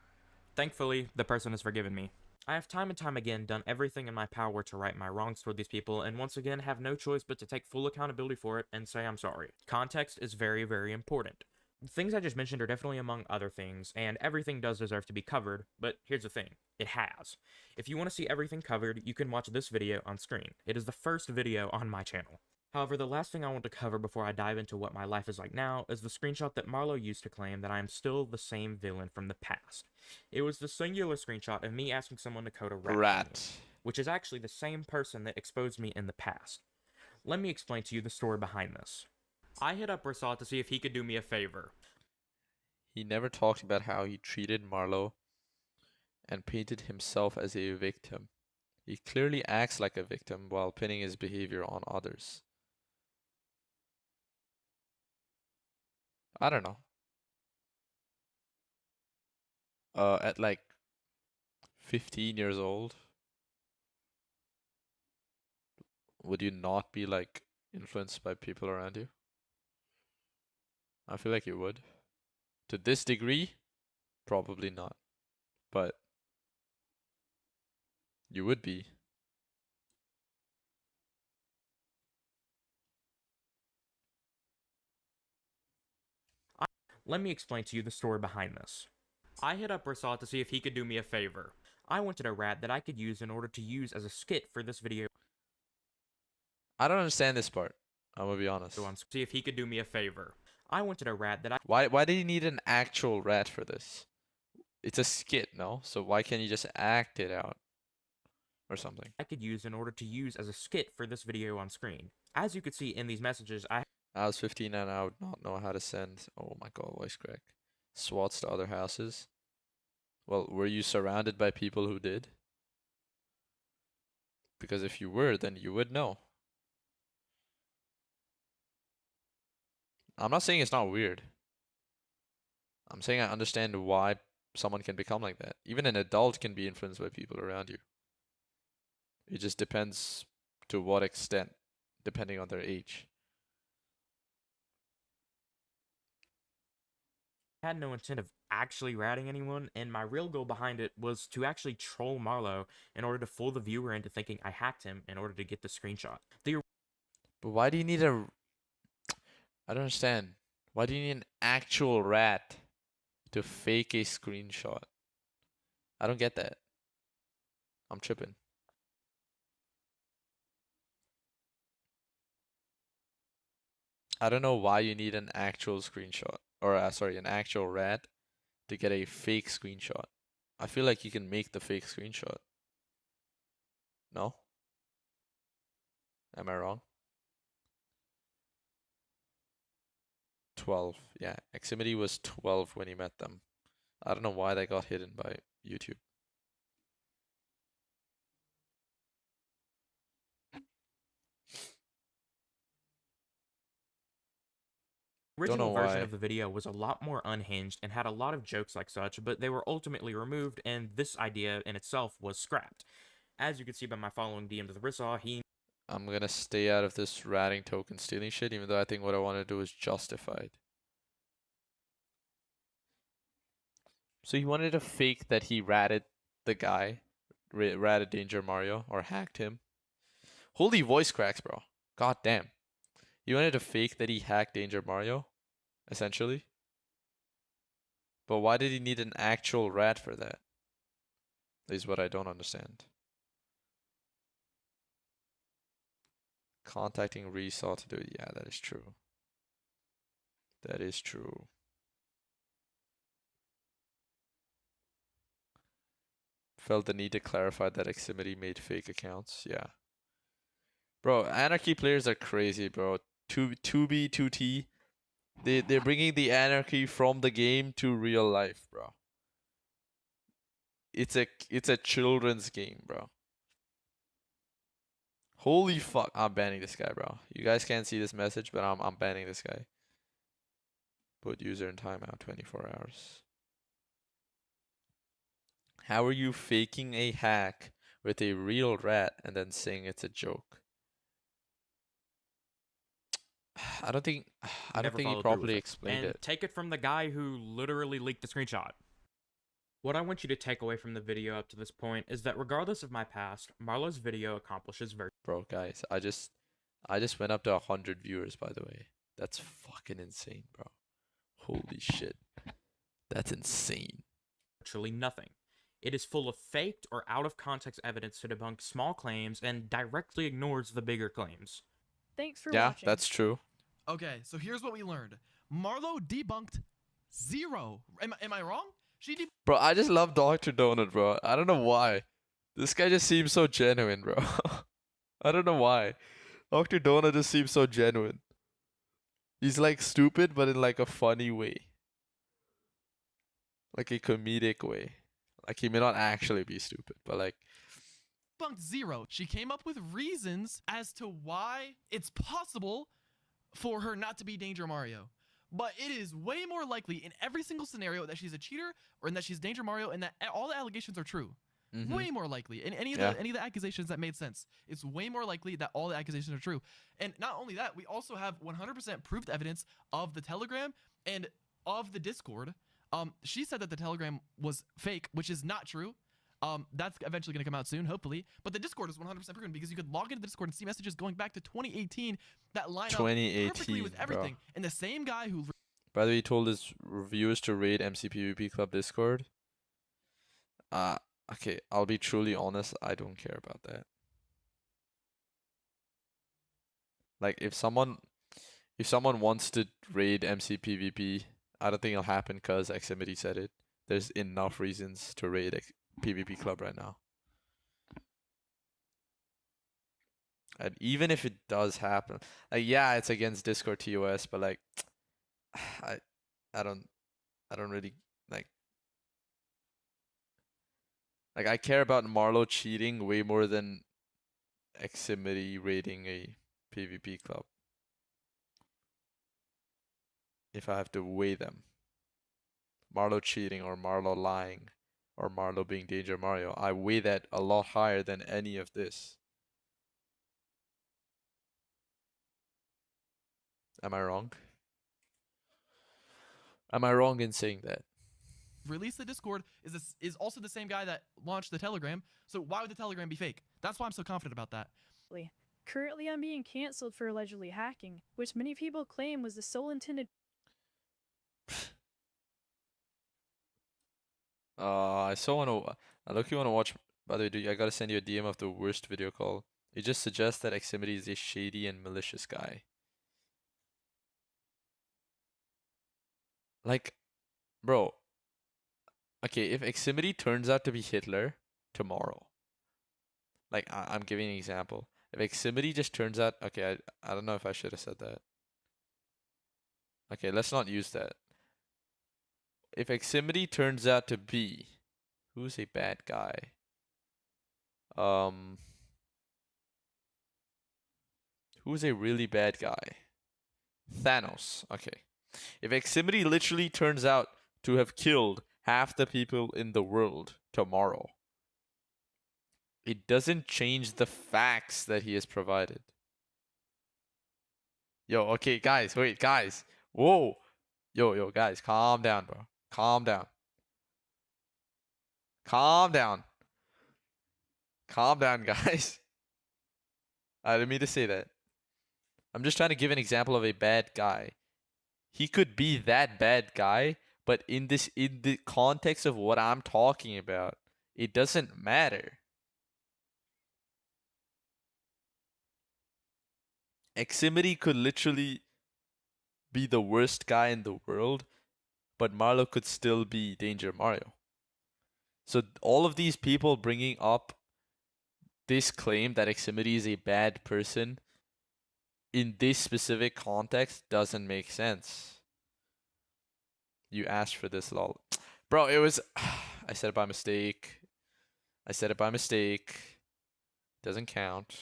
Thankfully, the person has forgiven me. I have time and time again done everything in my power to right my wrongs toward these people, and once again have no choice but to take full accountability for it and say I'm sorry. Context is very, very important. The things I just mentioned are definitely among other things, and everything does deserve to be covered, but here's the thing. It has. If you want to see everything covered, you can watch this video on screen. It is the first video on my channel. However, the last thing I want to cover before I dive into what my life is like now is the screenshot that Marlo used to claim that I am still the same villain from the past. It was the singular screenshot of me asking someone to code a rat, which is actually the same person that exposed me in the past. Let me explain to you the story behind this. I hit up Rasad to see if he could do me a favor. He never talked about how he treated Marlo and painted himself as a victim. He clearly acts like a victim while pinning his behavior on others. I don't know. At like 15 years old, would you not be like influenced by people around you? I feel like you would. To this degree, probably not. But you would be. Let me explain to you the story behind this. I hit up Rasad to see if he could do me a favor. I wanted a rat that I could use in order to use as a skit for this video. I don't understand this part. I'm gonna be honest. See if he could do me a favor. I wanted a rat that I... Why did you need an actual rat for this? It's a skit, no? So why can't you just act it out? Or something. I could use in order to use as a skit for this video on screen. As you could see in these messages, I was 15 and I would not know how to send, oh my god, voice crack, SWATs to other houses. Well, were you surrounded by people who did? Because if you were, then you would know. I'm not saying it's not weird. I'm saying I understand why someone can become like that. Even an adult can be influenced by people around you. It just depends to what extent, depending on their age. I had no intent of actually ratting anyone, and my real goal behind it was to actually troll Marlo in order to fool the viewer into thinking I hacked him in order to get the screenshot. But why do you need a... I don't understand. Why do you need an actual rat to fake a screenshot? I don't get that. I'm tripping. I don't know why you need an actual screenshot. Or, sorry, an actual rat to get a fake screenshot. I feel like you can make the fake screenshot. No? Am I wrong? 12. Yeah, Eximity was 12 when he met them. I don't know why they got hidden by YouTube. The original version of the video was a lot more unhinged and had a lot of jokes like such, but they were ultimately removed, and this idea in itself was scrapped. As you can see by my following DMs with Rissa, I'm gonna stay out of this ratting token stealing shit, even though I think what I want to do is justified. So he wanted to fake that he ratted the guy, ratted Danger Mario, or hacked him. Holy voice cracks, bro. God damn. He wanted to fake that he hacked Danger Mario, essentially. But why did he need an actual rat for that? Is what I don't understand. Contacting Resaw to do it. Yeah, that is true. That is true. Felt the need to clarify that Ximity made fake accounts. Yeah. Bro, Anarchy players are crazy, bro. 2B, 2T. They're bringing the anarchy from the game to real life, bro. It's a children's game, bro. Holy fuck, I'm banning this guy, bro. You guys can't see this message, but I'm banning this guy. Put user in timeout 24 hours. How are you faking a hack with a real rat and then saying it's a joke? I don't think he followed through properly with it. explained And it. take it from the guy who literally leaked the screenshot. What I want you to take away from the video up to this point is that regardless of my past, Marlo's video accomplishes very. Bro, guys, I just went up to 100 viewers, by the way. That's fucking insane, bro. Holy shit. That's insane. Virtually nothing. It is full of faked or out of context evidence to debunk small claims and directly ignores the bigger claims. Thanks for Yeah, watching. that's true. Okay, so here's what we learned. Marlo debunked 0. Am I wrong? Bro, I just love Dr. Donut, bro. I don't know why. This guy just seems so genuine, bro. I don't know why. Dr. Donut just seems so genuine. He's like stupid, but in like a funny way. Like a comedic way. Like he may not actually be stupid, but like debunked 0. She came up with reasons as to why it's possible for her not to be Danger Mario. But it is way more likely in every single scenario that she's a cheater or that she's Danger Mario and that all the allegations are true. Way more likely. In any of the accusations that made sense. It's way more likely that all the accusations are true. And not only that, we also have 100% proved evidence of the Telegram and of the Discord. She said that the Telegram was fake, which is not true. That's eventually going to come out soon, hopefully. But the Discord is 100% proven because you could log into the Discord and see messages going back to 2018 that line up perfectly with everything. bro. And the same guy who... By the way, he told his reviewers to raid MCPVP Club Discord. Okay, I'll be truly honest, I don't care about that. Like if someone wants to raid MCPVP, I don't think it'll happen because Ximity said it. There's enough reasons to raid PvP Club right now. And even if it does happen, like yeah, it's against Discord TOS, but like I don't really like I care about Marlo cheating way more than Ximity raiding a PvP club. If I have to weigh them. Marlo cheating or Marlo lying or Marlo being Danger Mario, I weigh that a lot higher than any of this. Am I wrong? Am I wrong in saying that? Released the Discord is also the same guy that launched the Telegram. So why would the Telegram be fake? That's why I'm so confident about that. Currently, I'm being cancelled for allegedly hacking, which many people claim was the sole intended. I look you wanna watch. By the way, dude, I gotta send you a DM of the worst video call. It just suggests that Ximity is a shady and malicious guy. Like, bro. Okay, if Ximity turns out to be Hitler tomorrow, like I'm giving an example. If Ximity just turns out, okay, I don't know if I should have said that. Okay, let's not use that. If Ximity turns out to be, who's a bad guy? Who's a really bad guy? Thanos. Okay. If Ximity literally turns out to have killed half the people in the world tomorrow, it doesn't change the facts that he has provided. Yo, okay, guys, wait, guys. Whoa. Yo, guys, calm down, bro. Calm down. Calm down. Calm down, guys. I didn't mean to say that. I'm just trying to give an example of a bad guy. He could be that bad guy, but in the context of what I'm talking about, it doesn't matter. Eximity could literally be the worst guy in the world, but Marlo could still be Danger Mario. So all of these people bringing up this claim that Eximity is a bad person in this specific context doesn't make sense. You asked for this, lol. Bro, it was... I said it by mistake. I said it by mistake. Doesn't count.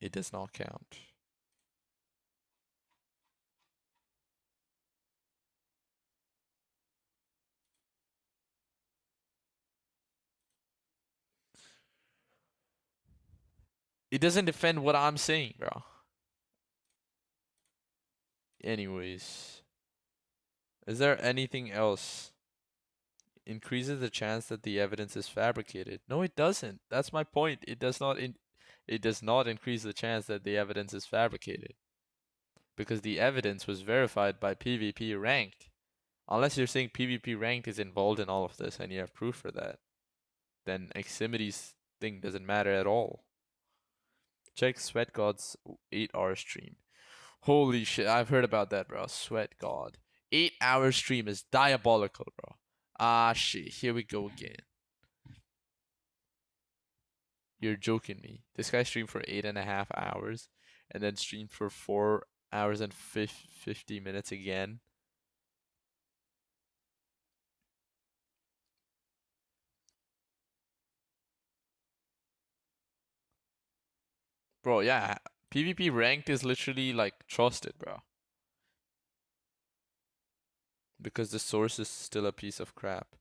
It does not count. It doesn't defend what I'm saying, bro. Anyways. Is there anything else? Increases the chance that the evidence is fabricated. No, it doesn't. That's my point. It does not increase the chance that the evidence is fabricated. Because the evidence was verified by PvP ranked. Unless you're saying PvP ranked is involved in all of this and you have proof for that, then Eximity's thing doesn't matter at all. Check Sweat God's 8-hour stream. Holy shit, I've heard about that, bro. Sweat God. 8-hour stream is diabolical, bro. Ah, shit. Here we go again. You're joking me. This guy streamed for 8.5 hours and then streamed for 4 hours and 50 minutes again. Bro, yeah. PvP ranked is literally like trusted, bro. Because the source is still a piece of crap.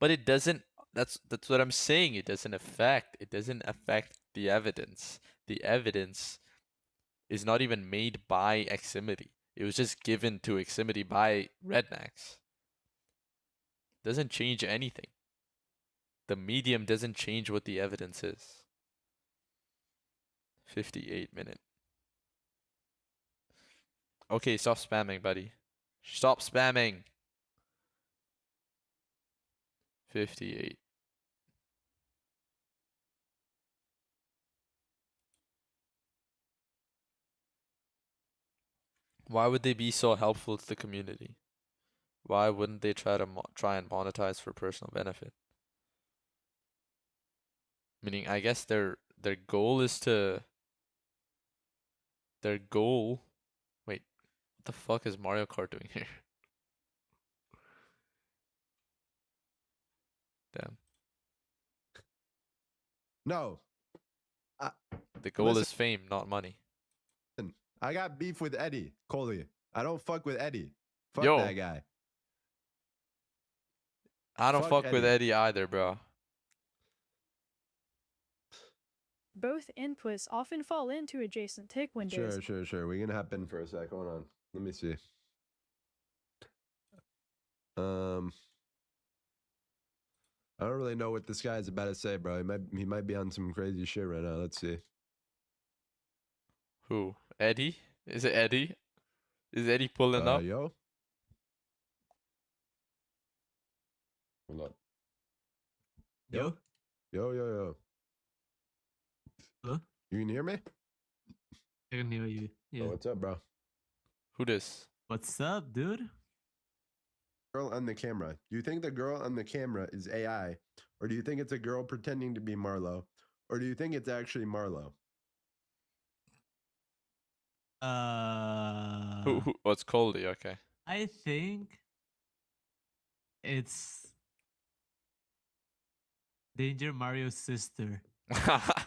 But it doesn't, that's what I'm saying. It doesn't affect the evidence. The evidence is not even made by Eximity. It was just given to Eximity by Rednax. Doesn't change anything. The medium doesn't change what the evidence is. 58 minute. Okay, stop spamming, buddy. Stop spamming. 58. Why would they be so helpful to the community? Why wouldn't they try and monetize for personal benefit? Meaning, I guess their goal is to... Their goal... Wait, what the fuck is Mario Kart doing here? Damn. No. The goal is fame, not money. I got beef with Eddie Coley. I don't fuck with Eddie. Fuck Yo. that guy. I don't fuck with Eddie either, bro. Both inputs often fall into adjacent tick windows. Sure. We're gonna hop in for a sec. Hold on. Let me see. I don't really know what this guy's about to say, bro. He might be on some crazy shit right now. Let's see. Who? Eddie? Is it Eddie? Is Eddie pulling up? Yo. Hold up. Yo. Yo. Huh? You can hear me? I can hear you. Yeah. Oh, what's up, bro? Who this? What's up, dude? Girl on the camera. Do you think the girl on the camera is AI? Or do you think it's a girl pretending to be Marlo? Or do you think it's actually Marlo? Who? What's Coldy? Okay. I think it's Danger Mario's sister.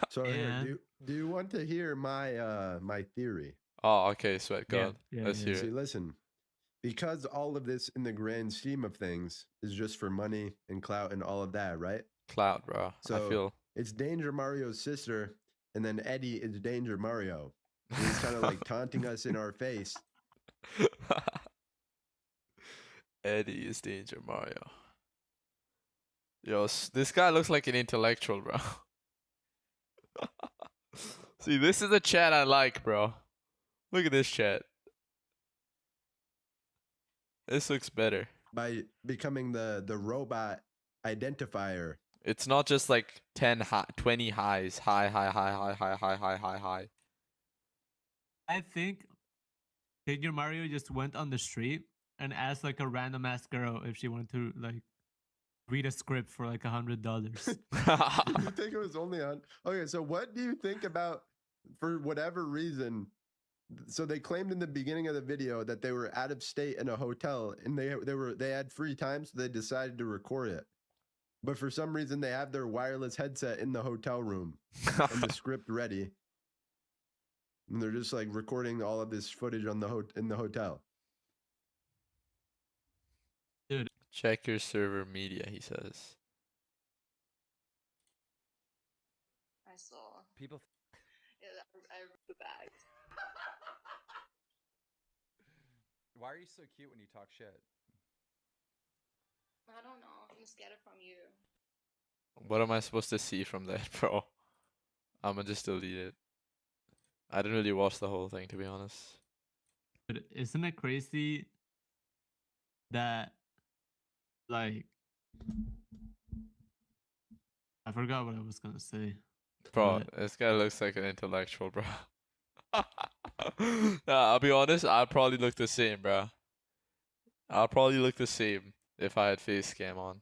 So here, do you want to hear my my theory? Oh, okay, Sweat God. Yeah, Let's hear See, it. listen. Because all of this in the grand scheme of things is just for money and clout and all of that, right? Clout, bro. So I feel... it's Danger Mario's sister, and then Eddie is Danger Mario. And he's kind of like taunting us in our face. Eddie is Danger Mario. Yo, this guy looks like an intellectual, bro. See, this is the chat I like, bro. Look at this chat. This looks better. By becoming the robot identifier. It's not just like 20 highs. High, high, high, high, high, high, high, high, high. I think Danger Mario just went on the street and asked like a random ass girl if she wanted to like read a script for like $100. You think it was only on? Okay, so what do you think about, for whatever reason? So they claimed in the beginning of the video that they were out of state in a hotel, and they had free time, so they decided to record it. But for some reason, they have their wireless headset in the hotel room and the script ready, and they're just like recording all of this footage on in the hotel. Dude, check your server media, he says. I saw. People. Yeah, I ripped the bags. Why are you so cute when you talk shit? I don't know. I'm just scared from you. What am I supposed to see from that, bro? I'ma just delete it. I didn't really watch the whole thing, to be honest. but isn't it crazy that like I forgot what I was gonna say. Bro, but- this guy looks like an intellectual, bro. Nah, I'll be honest, I'd probably look the same, bro. I'll probably look the same if I had face cam on.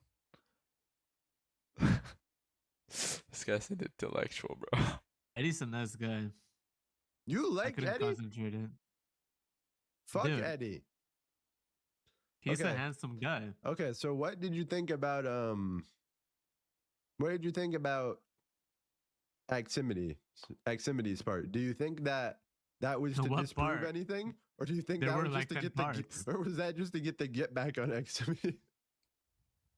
This guy's an intellectual, bro. Eddie's a nice guy. You I like couldn't Eddie? concentrate it. Fuck Dude. Eddie. He's a Okay. handsome guy. Okay, so what did you think about what did you think about Aximity's part? Do you think that was to What disprove part? anything, or do you think There that were was like just to 10 get parts. or was that just to get the get back on Aximity?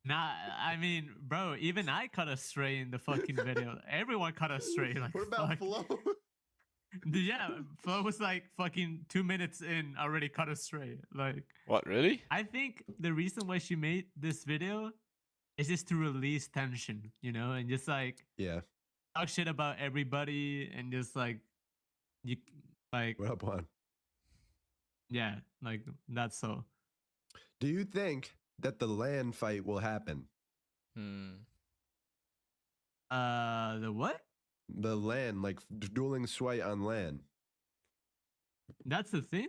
Nah, I mean, bro, even I cut a stray in the fucking video. Everyone cut a stray. Like, What about fuck. Flo? Yeah, Flo was like fucking 2 minutes in already cut a stray. Like, What, really? I think the reason why she made this video is just to release tension, you know, and just like Yeah. talk shit about everybody and just like you like What up, Juan? yeah, like that's so. Do you think that the land fight will happen? The what? The land, like dueling Swite on land. That's the thing?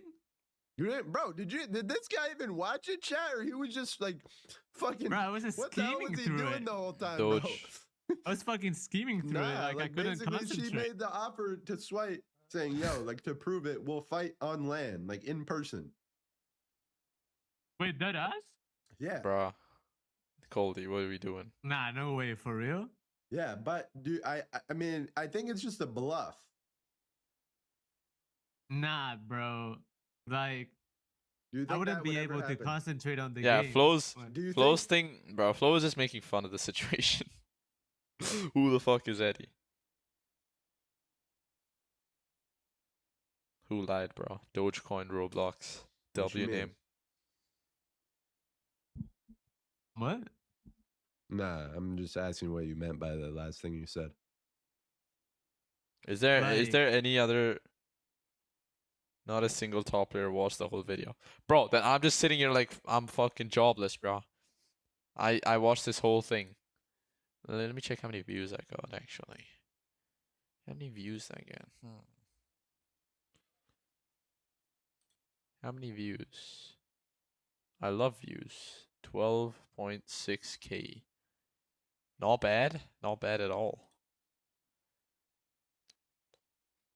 You didn't, bro? Did this guy even watch it, chat, or he was just like fucking? Bro, I was just what the hell was scheming he through doing it. the whole time, bro? I was fucking scheming through it. Nah, Like, I couldn't basically concentrate. she made the offer to Swite saying, "Yo, like to prove it, we'll fight on land, like in person." Wait, that us? Yeah. Bruh. Coldy, what are we doing? Nah, no way, for real? Yeah, but I mean, I think it's just a bluff. Nah, bro. Like, Do you I think wouldn't that be would ever able to happen? concentrate on the Yeah, game. Flo's Like- Do you Flo's thing, bro. Flo is just making fun of the situation. Who the fuck is Eddie? Who lied, bro? Dogecoin, Roblox, What you W mean? name. What? Nah, I'm just asking what you meant by the last thing you said. Is there Like- any other? Not a single top player watched the whole video, bro. Then I'm just sitting here like I'm fucking jobless, bro. I watched this whole thing. Let me check how many views I got actually. How many views I get? How many views? I love views. 12.6k. Not bad. Not bad at all.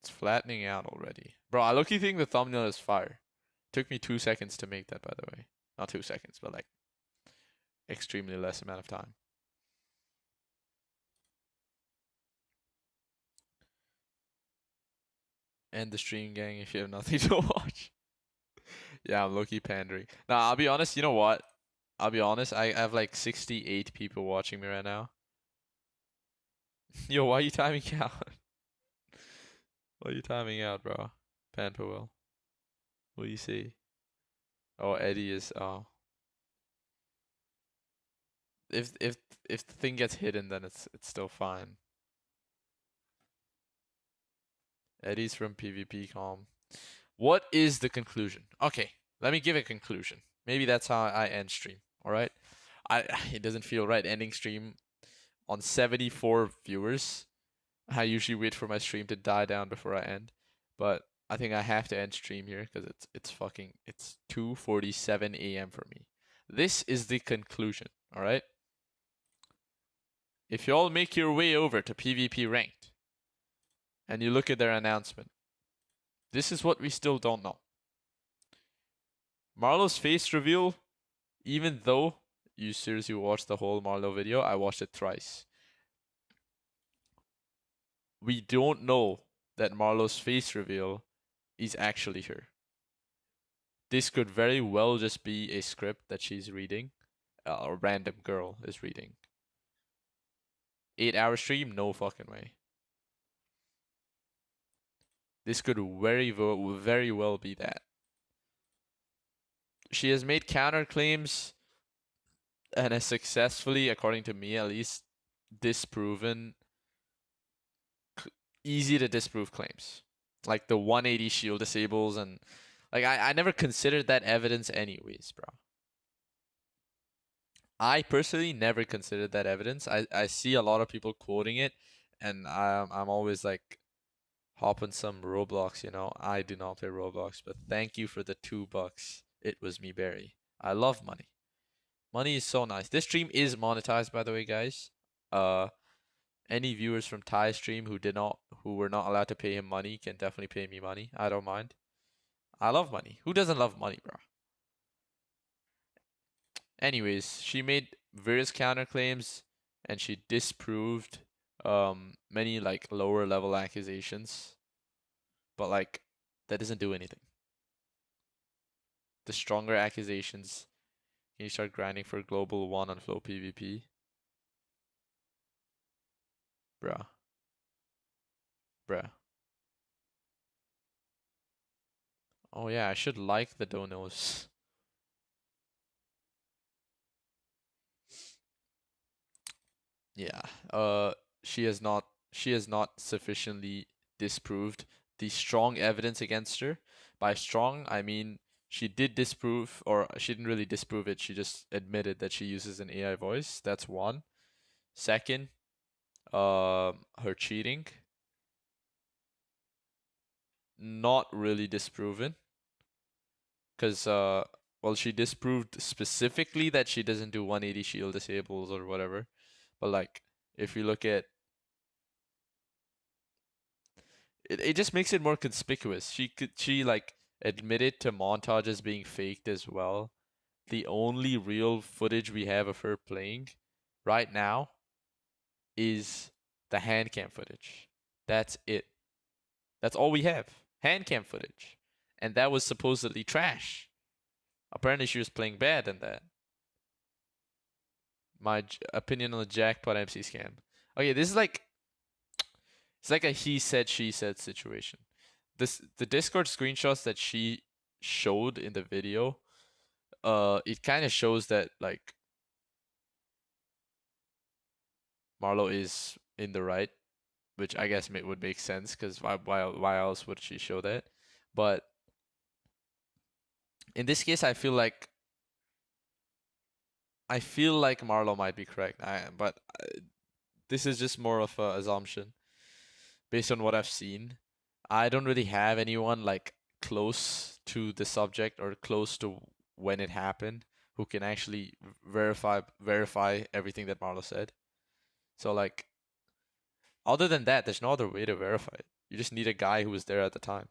It's flattening out already. Bro, I low-key think the thumbnail is fire. Took me 2 seconds to make that, by the way. Not 2 seconds, but like extremely less amount of time. End the stream, gang, if you have nothing to watch. Yeah, I'm low-key pandering. Nah, I'll be honest, you know what? I'll be honest, I have like 68 people watching me right now. Yo, why are you timing out? Why are you timing out, bro? Panpowell. What do you see? Oh, Eddie is if the thing gets hidden, then it's still fine. Eddie's from PvP.com. What is the conclusion? Okay, let me give a conclusion. Maybe that's how I end stream. All right. It doesn't feel right ending stream on 74 viewers. I usually wait for my stream to die down before I end, but I think I have to end stream here because it's 2:47 a.m. for me. This is the conclusion. All right. If you all make your way over to PvP Ranked and you look at their announcement, this is what we still don't know. Marlo's face reveal, even though you seriously watched the whole Marlo video, I watched it thrice. We don't know that Marlo's face reveal is actually her. This could very well just be a script that she's reading. A random girl is reading. 8-hour stream? No fucking way. This could very well be that. She has made counterclaims and has successfully, according to me at least, disproven easy to disprove claims. Like the 180 shield disables and like I never considered that evidence anyways, bro. I personally never considered that evidence. I see a lot of people quoting it and I'm always like hop on some Roblox, you know. I do not play Roblox, but thank you for the $2. It was me, Barry. I love money. Money is so nice. This stream is monetized, by the way, guys. Any viewers from Ty's stream who were not allowed to pay him money can definitely pay me money. I don't mind. I love money. Who doesn't love money, bro? Anyways, she made various counterclaims and she disproved many like lower level accusations. But like that doesn't do anything. The stronger accusations, can you start grinding for global 1 on Flow PvP? Bruh. Oh yeah, I should like the donos. Yeah. She has not sufficiently disproved the strong evidence against her. By strong, I mean she did disprove, or she didn't really disprove it, she just admitted that she uses an AI voice. That's one. Second, her cheating. Not really disproven. Because, well, she disproved specifically that she doesn't do 180 shield disables or whatever. But, like, if you look at it just makes it more conspicuous. She like admitted to montages being faked as well. The only real footage we have of her playing right now is the hand cam footage. That's it. That's all we have. Hand cam footage. And that was supposedly trash. Apparently she was playing bad in that. My opinion on the jackpot MC scam. Okay, this is like it's like a he said, she said situation. The Discord screenshots that she showed in the video, it kind of shows that like Marlo is in the right, which I guess would make sense because why else would she show that? But in this case, I feel like Marlo might be correct. But this is just more of an assumption based on what I've seen. I don't really have anyone like close to the subject or close to when it happened who can actually verify everything that Marlo said. So like, other than that, there's no other way to verify it. You just need a guy who was there at the time.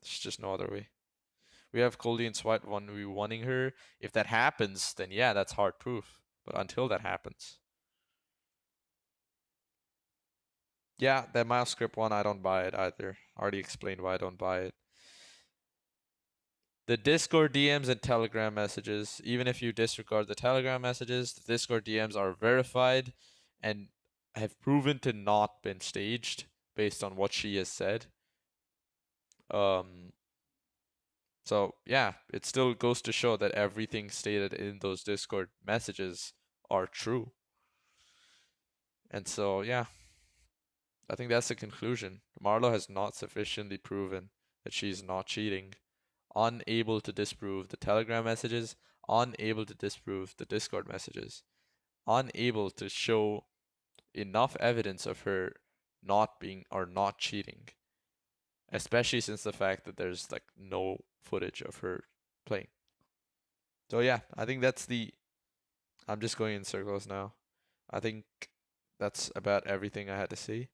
There's just no other way. We have Goldie and Swipe 1v1ing her. If that happens, then yeah, that's hard proof. But until that happens. Yeah, that mouse script one, I don't buy it either. Already explained why I don't buy it. The Discord DMs and Telegram messages, even if you disregard the Telegram messages, the Discord DMs are verified and have proven to not been staged based on what she has said. So yeah, it still goes to show that everything stated in those Discord messages are true. And so, yeah, I think that's the conclusion. Marlo has not sufficiently proven that she's not cheating, unable to disprove the Telegram messages, unable to disprove the Discord messages, unable to show enough evidence of her not being or not cheating, especially since the fact that there's like no footage of her playing. So yeah, I think that's I'm just going in circles now. I think that's about everything I had to say.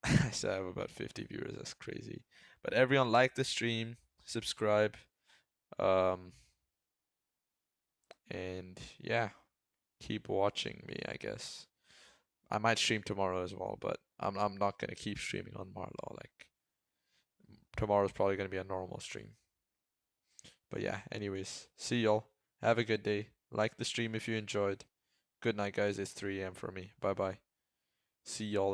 I still have about 50 viewers. That's crazy. But everyone, like the stream, subscribe, and yeah, keep watching me, I guess. I might stream tomorrow as well, but I'm not gonna keep streaming on Marlo. Like tomorrow's probably gonna be a normal stream. But yeah, anyways, see y'all. Have a good day. Like the stream if you enjoyed. Good night, guys. It's 3 a.m. for me. Bye bye. See y'all.